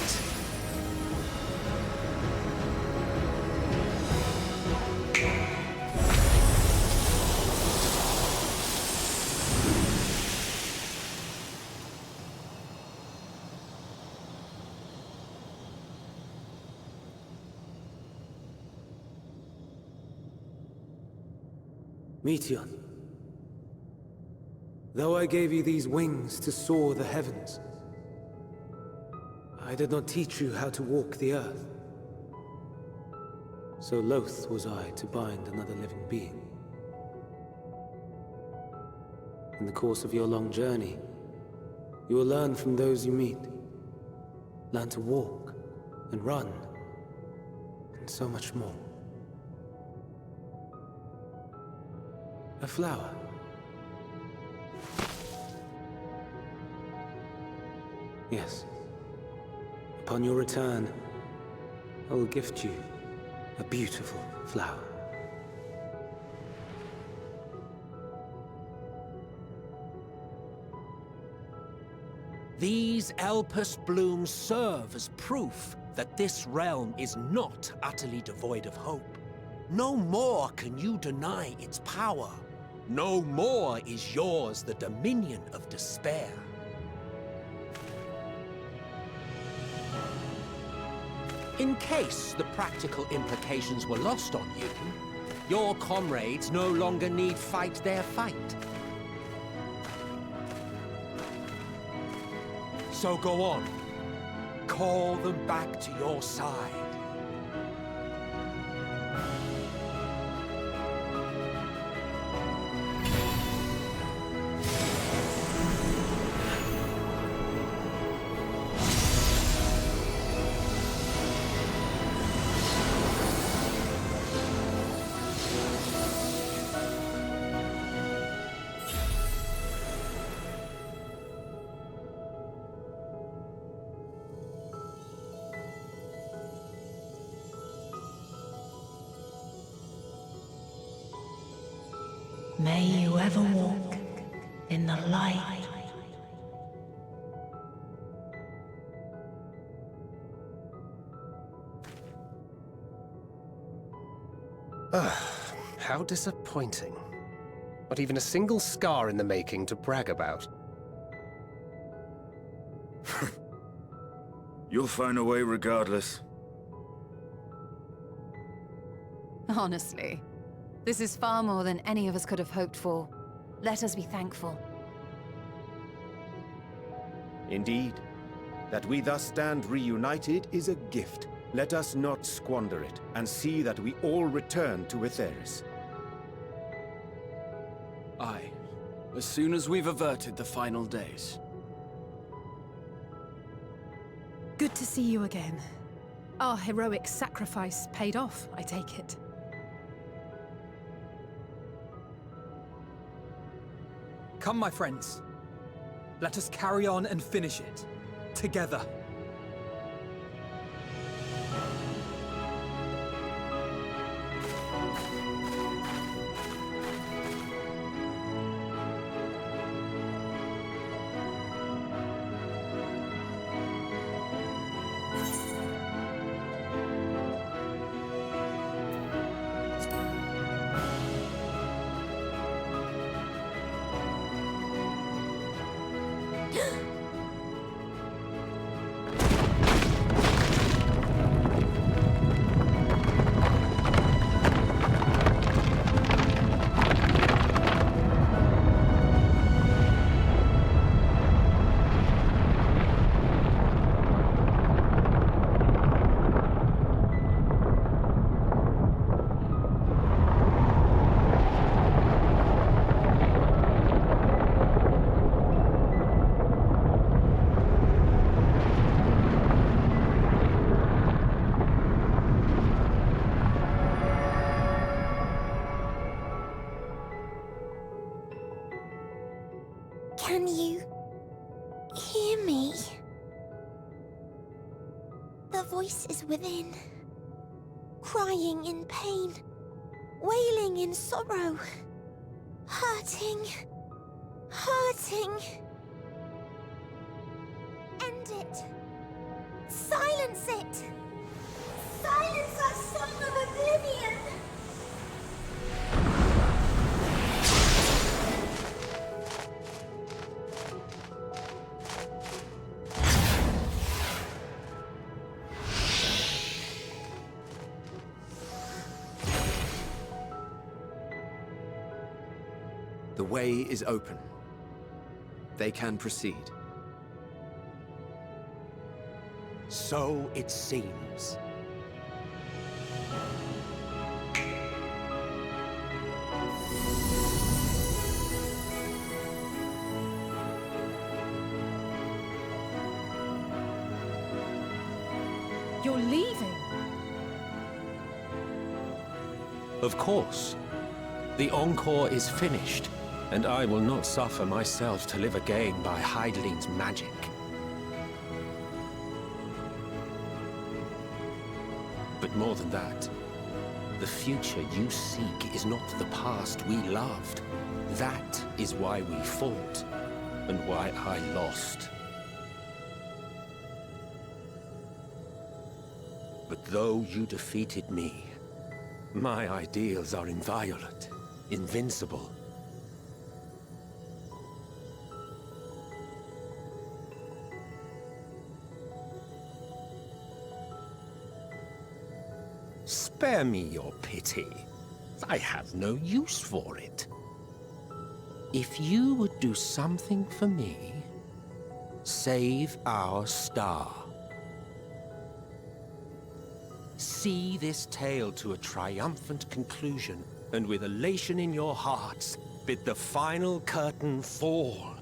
S5: Meteon, though I gave you these wings to soar the heavens, I did not teach you how to walk the earth. So loath was I to bind another living being. In the course of your long journey, you will learn from those you meet. Learn to walk and run, and so much more. A flower. Yes. Upon your return, I will gift you a beautiful flower.
S13: These Elpis blooms serve as proof that this realm is not utterly devoid of hope. No more can you deny its power. No more is yours the dominion of despair. In case the practical implications were lost on you, your comrades no longer need fight their fight. So go on. Call them back to your side.
S8: May you ever walk in the light.
S6: How disappointing. Not even a single scar in the making to brag about.
S9: You'll find a way regardless.
S7: Honestly, this is far more than any of us could have hoped for. Let us be thankful.
S2: Indeed. That we thus stand reunited is a gift. Let us not squander it, and see that we all return to Etheris.
S10: Aye. As soon as we've averted the final days.
S21: Good to see you again. Our heroic sacrifice paid off, I take it.
S11: Come, my friends. Let us carry on and finish it. Together.
S16: Can you hear me? The voice is within, crying in pain, wailing in sorrow, hurting, hurting.
S18: End it. Silence it. Silence our song of oblivion.
S4: The way is open. They can proceed.
S13: So it seems.
S21: You're leaving?
S27: Of course. The encore is finished, and I will not suffer myself to live again by Hydaelyn's magic. But more than that, the future you seek is not the past we loved. That is why we fought, and why I lost. But though you defeated me, my ideals are inviolate, invincible. Spare me your pity. I have no use for it. If you would do something for me, save our star. See this tale to a triumphant conclusion, and with elation in your hearts, bid the final curtain fall.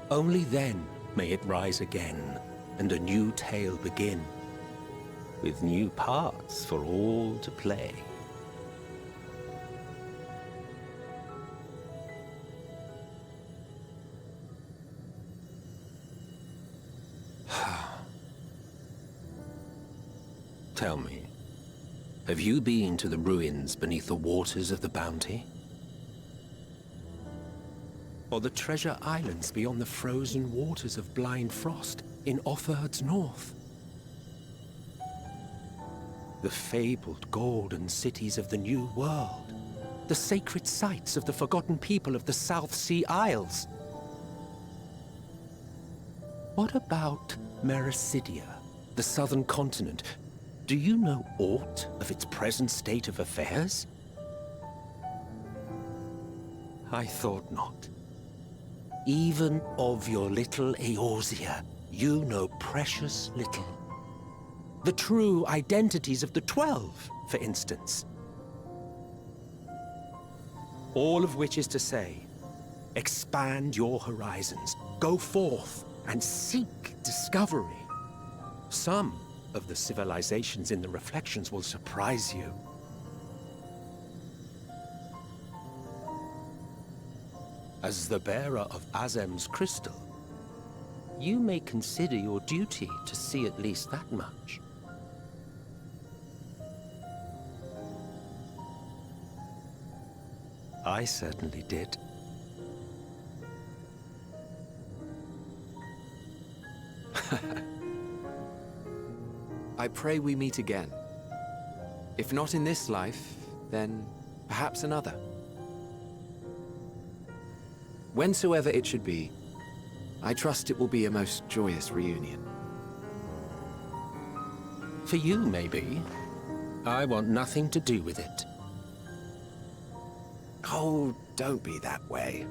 S27: Only then may it rise again, and a new tale begin, with new parts for all to play. Tell me, Have you been to the ruins beneath the waters of the Bounty? Or the treasure islands beyond the frozen waters of Blind Frost in Offerd's north? The fabled golden cities of the New World, the sacred sites of the forgotten people of the South Sea Isles. What about Mericidia, the southern continent? Do you know aught of its present state of affairs? I thought not. Even of your little Eorzea, you know precious little. The true identities of the 12, for instance. All of which is to say, expand your horizons, go forth and seek discovery. Some of the civilizations in the reflections will surprise you. As the bearer of Azem's crystal, you may consider your duty to see at least that much. I certainly did.
S4: I pray we meet again. If not in this life, then perhaps another. Whensoever it should be, I trust it will be a most joyous reunion.
S27: For you, maybe. I want nothing to do with it.
S4: Oh, don't be that way.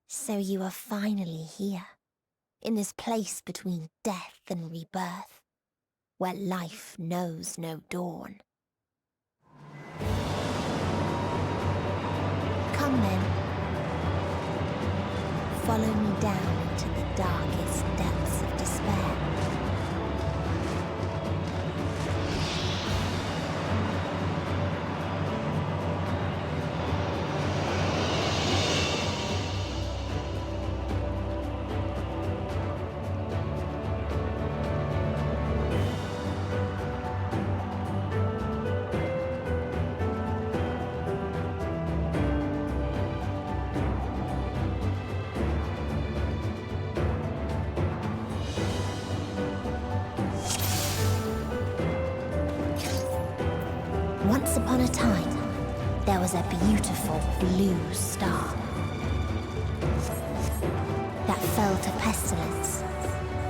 S16: So you are finally here, in this place between death and rebirth, where life knows no dawn. Come then. Follow me down into the darkest depths of despair. Once upon a time, there was a beautiful blue star that fell to pestilence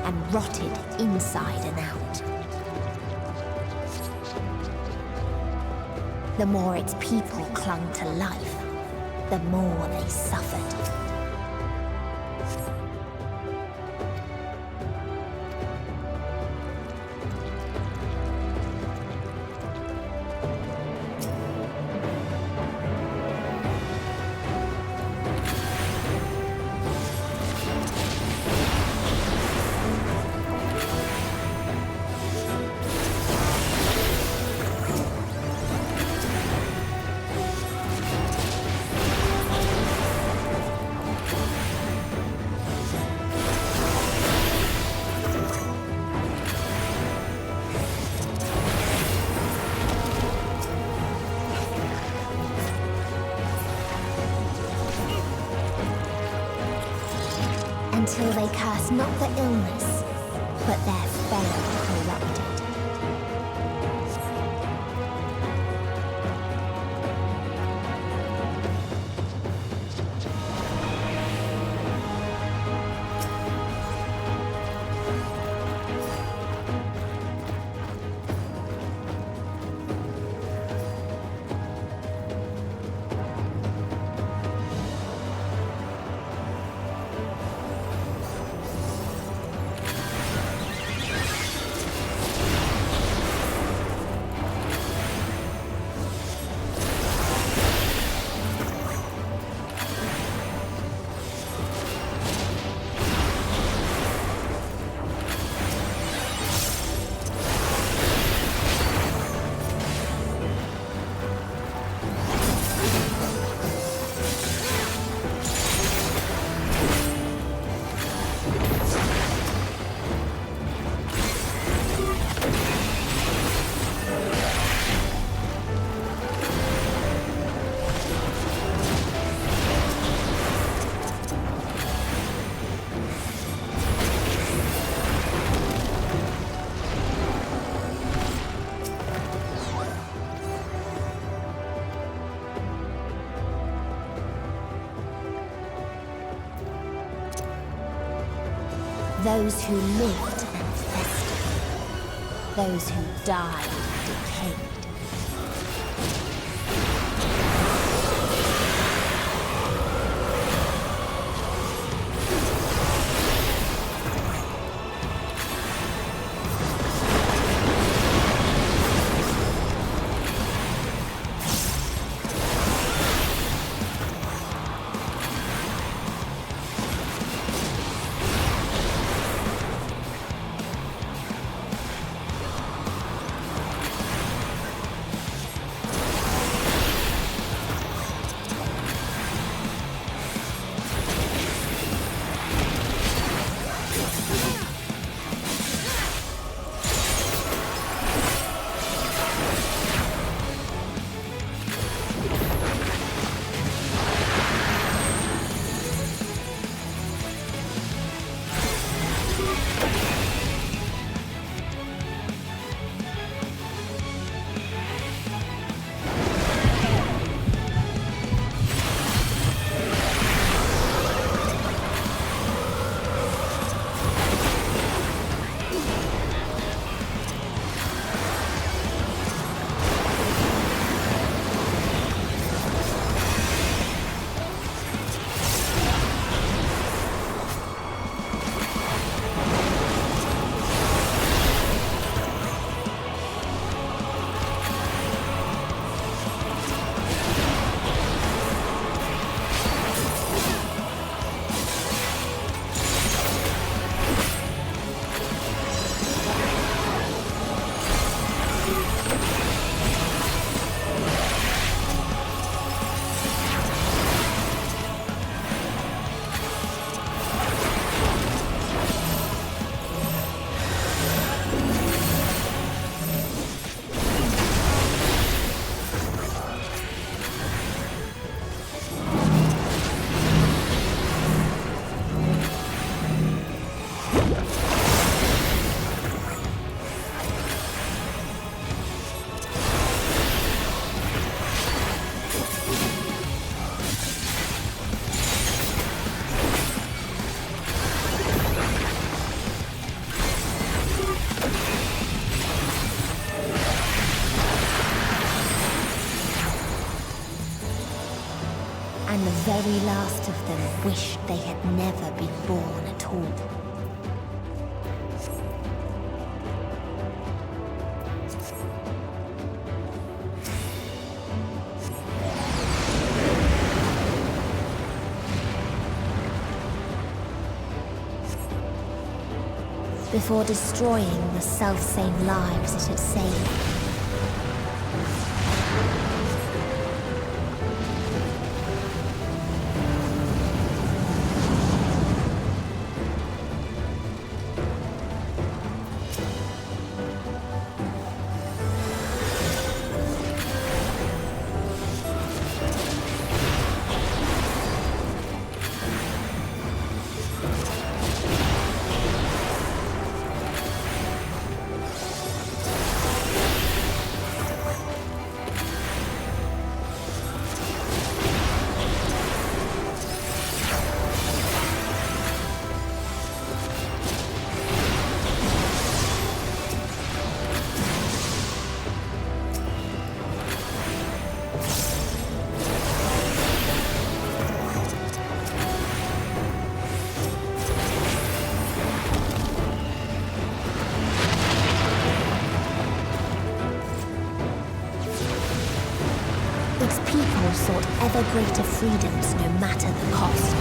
S16: and rotted inside and out. The more its people clung to life, the more they suffered. Until they curse not the illness, but their fellow corrupted. Those who lived and festered. Those who died and decayed. very last of them wished they had never been born at all. Before destroying the self-same lives it had saved. Its people sought ever greater freedoms no matter the cost.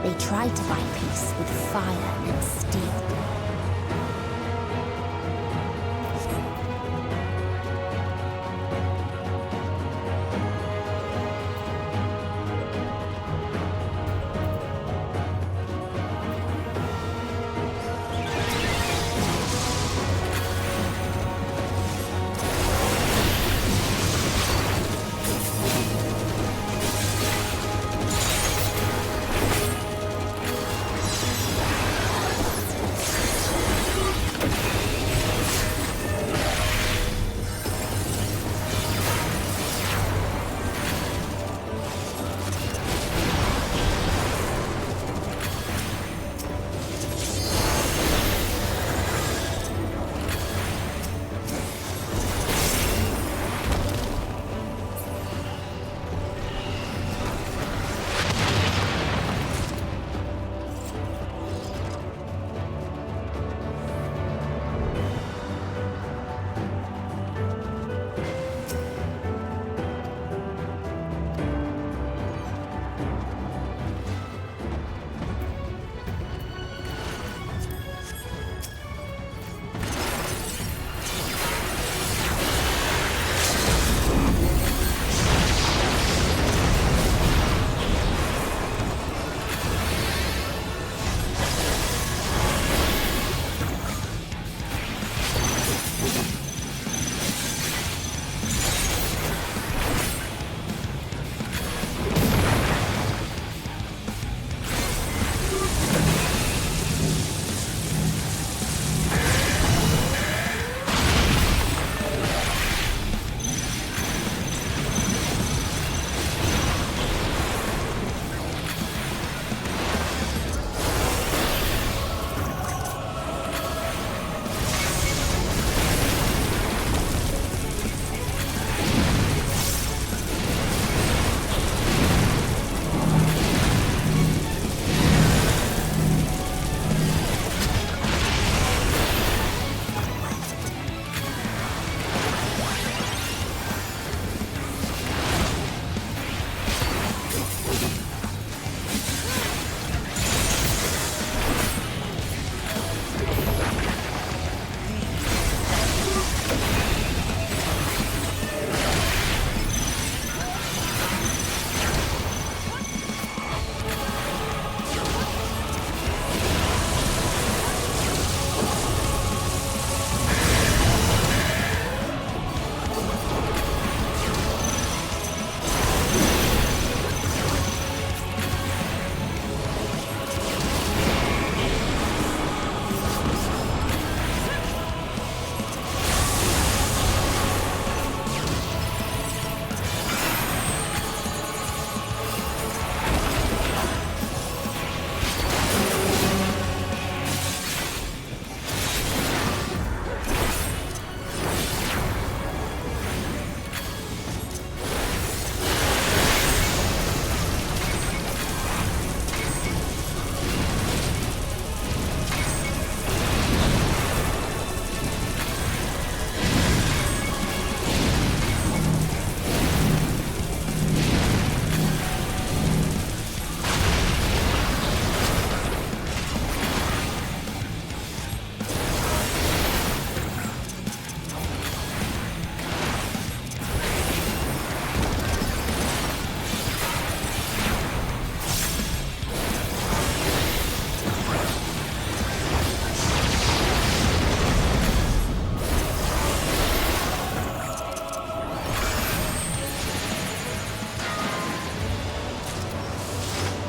S16: They tried to buy peace with fire and steel.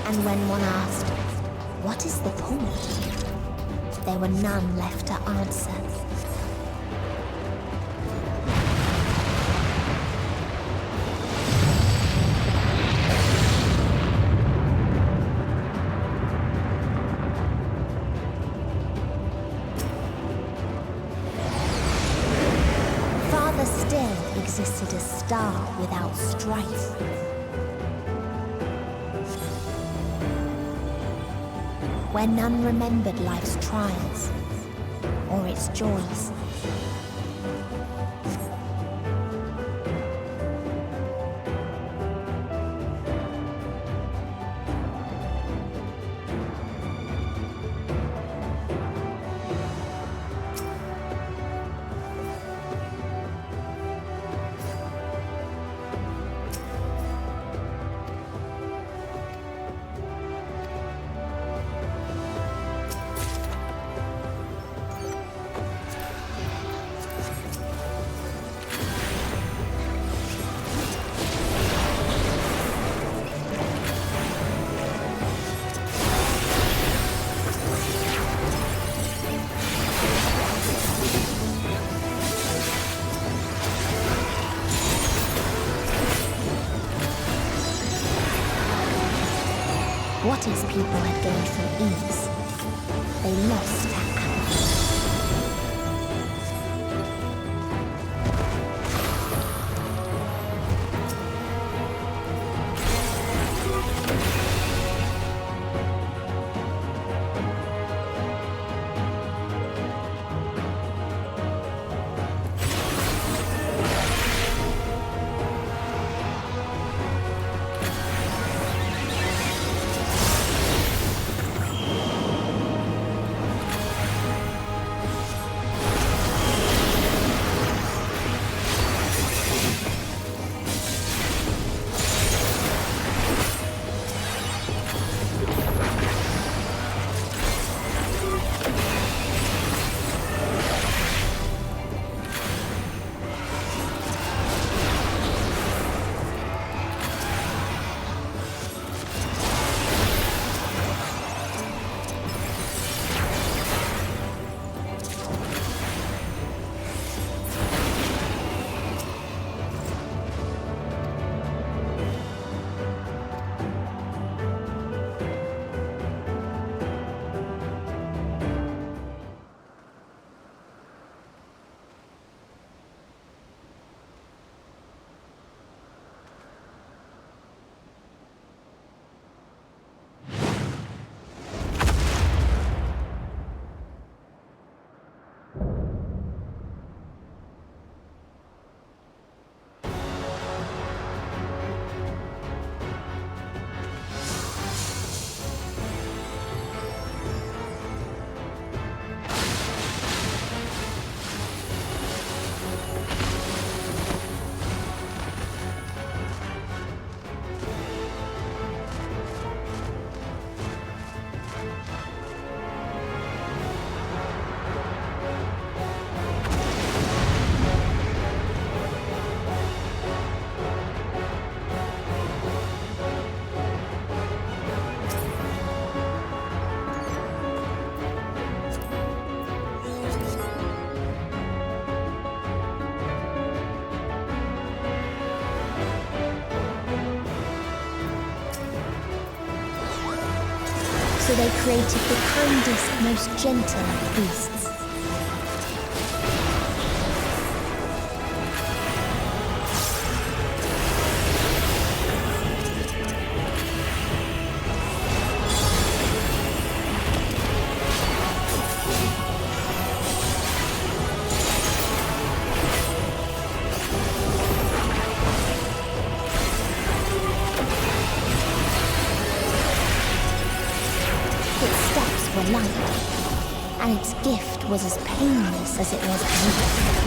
S16: And when one asked, what is the point? There were none left to answer. Farther still existed a star without strife. Where none remembered life's trials or its joys. What his people had gained from ease, they lost to apathy. So they created the kindest, most gentle of beasts. And its gift was as painless as it was beautiful.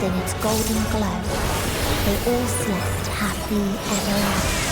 S16: in its golden glow, they all slept happy ever after.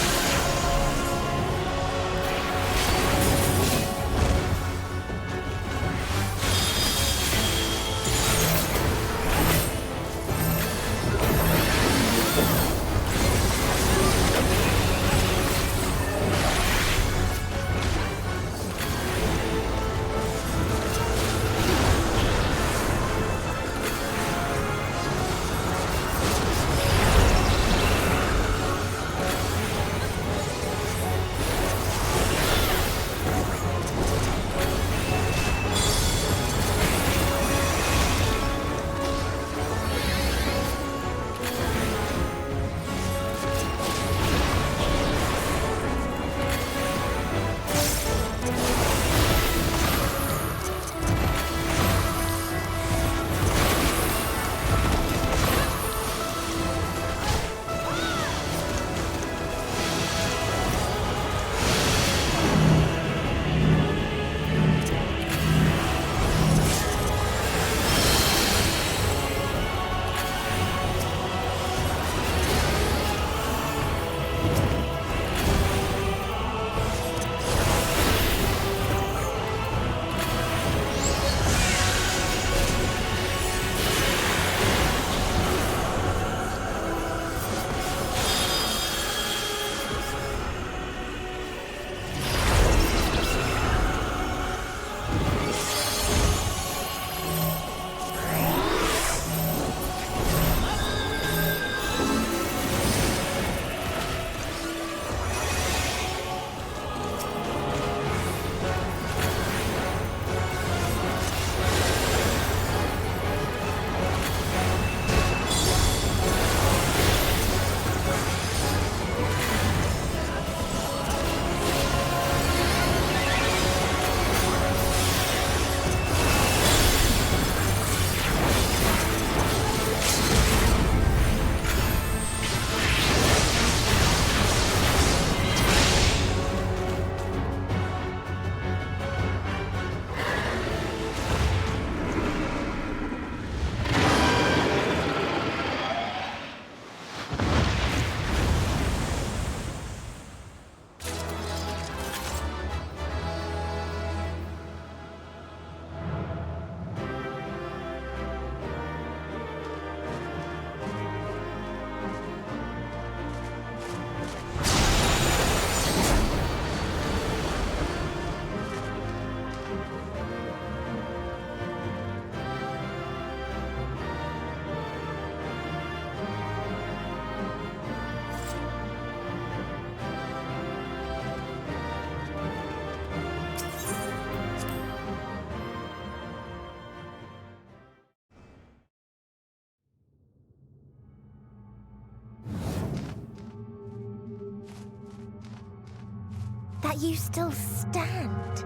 S16: That you still stand.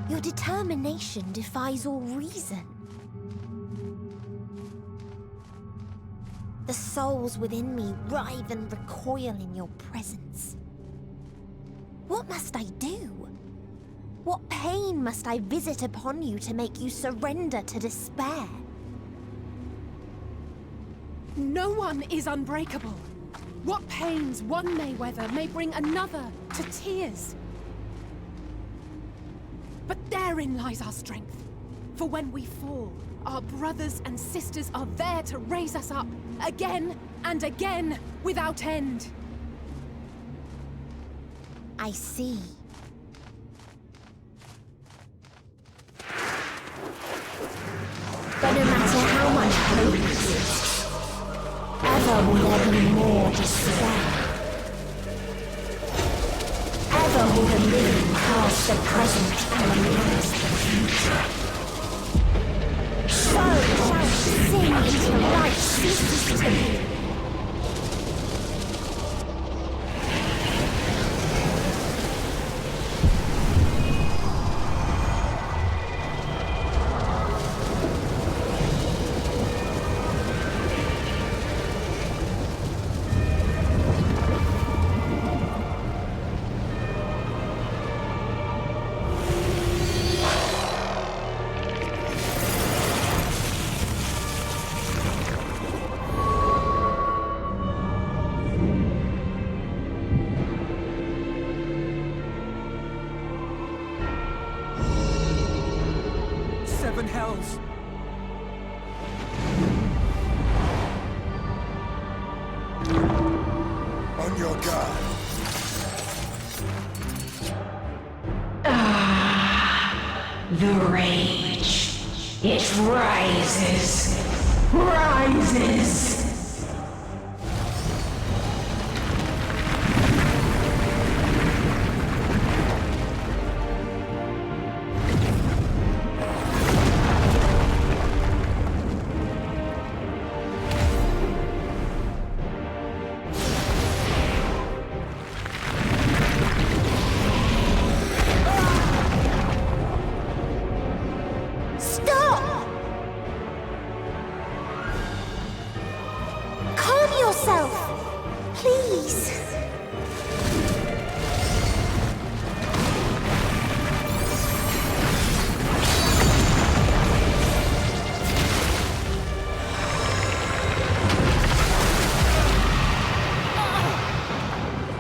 S16: Your determination defies all reason. The souls within me writhe and recoil in your presence. What must I do? What pain must I visit upon you to make you surrender to despair?
S21: No one is unbreakable. What pains one may weather may bring another to tears. But therein lies our strength. For when we fall, our brothers and sisters are there to raise us up, again and again, without end.
S16: I see. But no matter how much hope exists, ever will there be more despair. Ever will the living pass the present and embrace the future. So shall we sing until life ceases to be.
S11: seven hells.
S12: On your guard.
S8: The rage. It rises. Rises.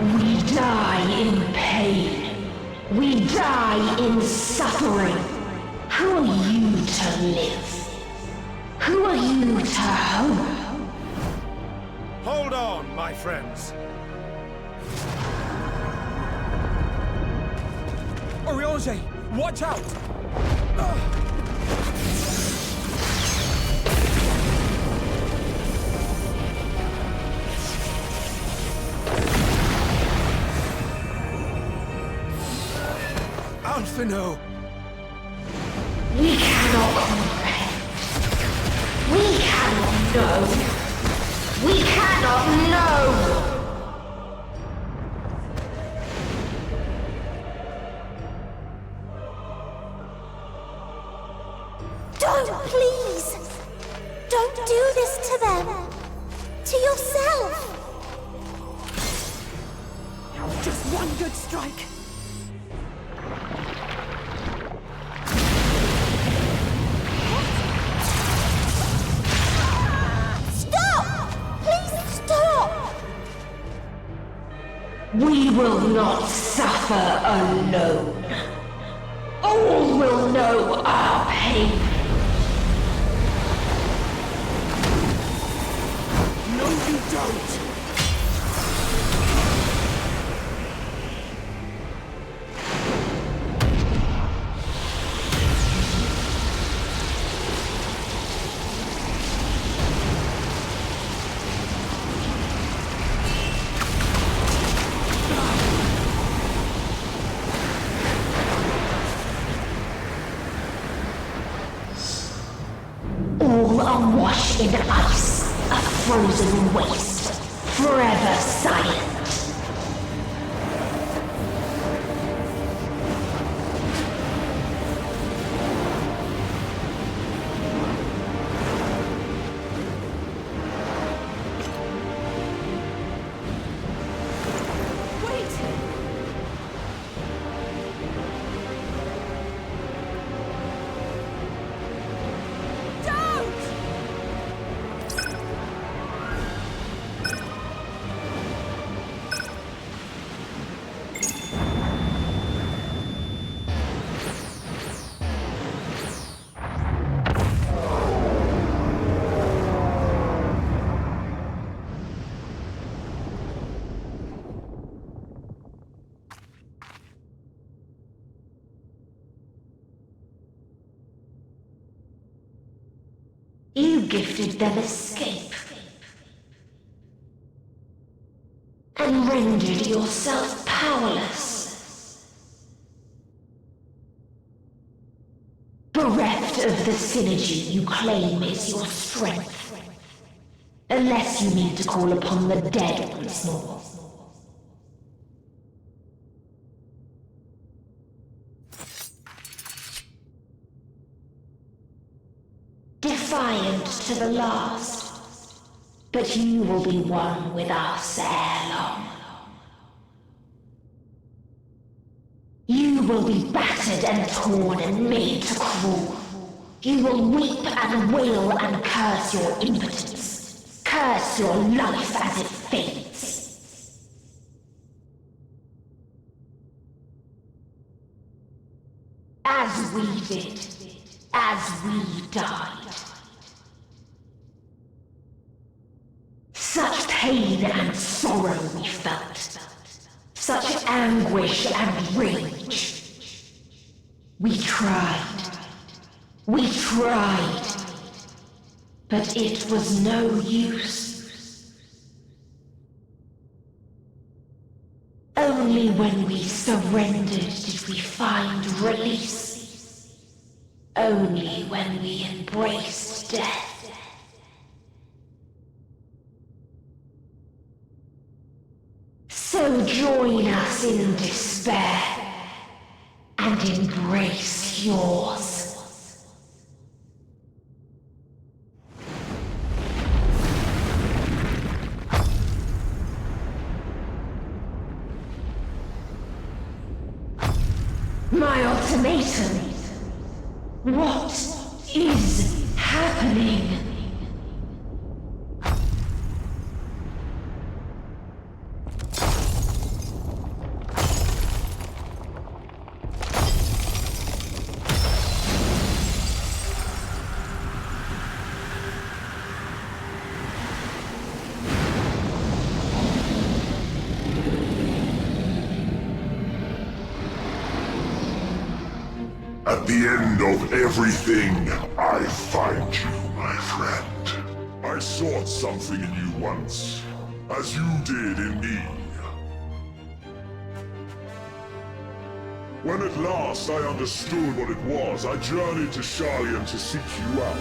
S8: We die in pain. We die in suffering. Who are you to live? Who are you to hope?
S2: Hold on, my friends.
S11: Oriange, watch out!
S2: Alphino!
S8: We cannot comprehend. We cannot know. We cannot know!
S18: Don't, please! Don't do this to them! To yourself!
S21: Just one good strike.
S18: Stop! Please stop!
S8: We will not suffer alone. All will know our pain.
S2: No, you don't!
S8: All awash in ice, a frozen waste, forever silent. You gifted them escape. And rendered yourself powerless. Bereft of the synergy you claim is your strength. Unless you mean to call upon the dead once more. Defiant to the last, but you will be one with us ere long. You will be battered and torn and made to crawl. You will weep and wail and curse your impotence, curse your life as it fades. As we did. as we died. Such pain and sorrow we felt, such anguish and rage. We tried, but it was no use. Only when we surrendered did we find release. Only when we embraced death. So join us in despair and embrace yours. My ultimatum. What is happening?
S12: At the end of everything, I find you, my friend. I sought something in you once, as you did in me. When at last I understood what it was, I journeyed to Sharlayan to seek you out.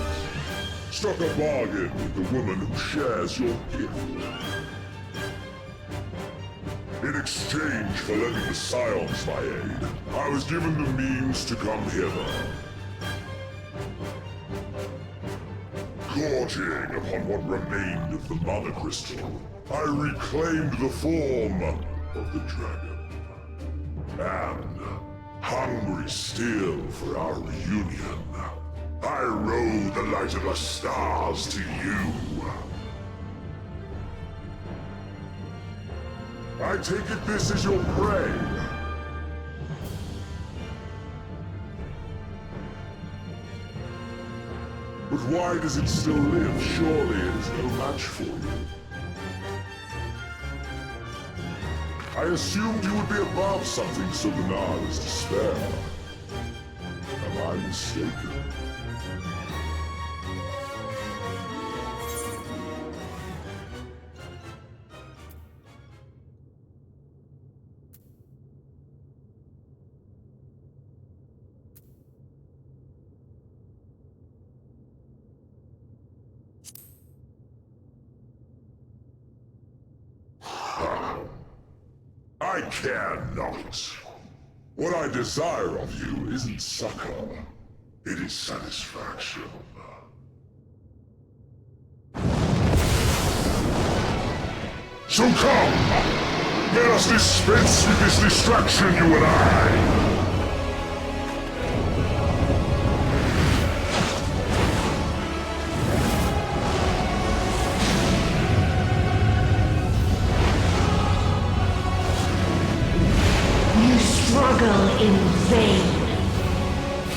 S12: Struck a bargain with the woman who shares your gift. In exchange for lending the Scions my aid, I was given the means to come hither. Gorging upon what remained of the Mother Crystal, I reclaimed the form of the dragon. And, hungry still for our reunion, I rode the light of the stars to you. I take it this is your prey. But why does it still live? Surely it is no match for you. I assumed you would be above something so banal as despair. Am I mistaken? I care not. What I desire of you isn't succor, it is satisfaction. So come! Let us dispense with this distraction, you and I!
S8: Struggle in vain.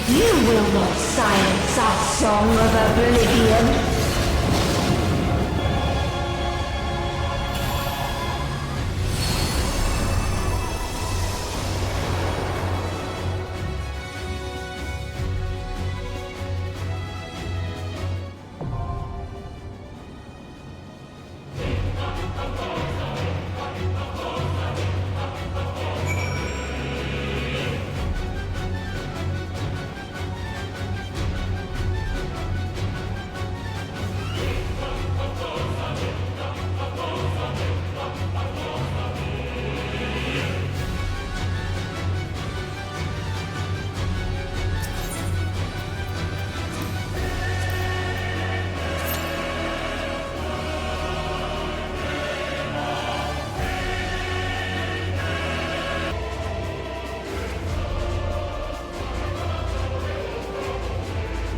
S8: You will not silence our song of oblivion.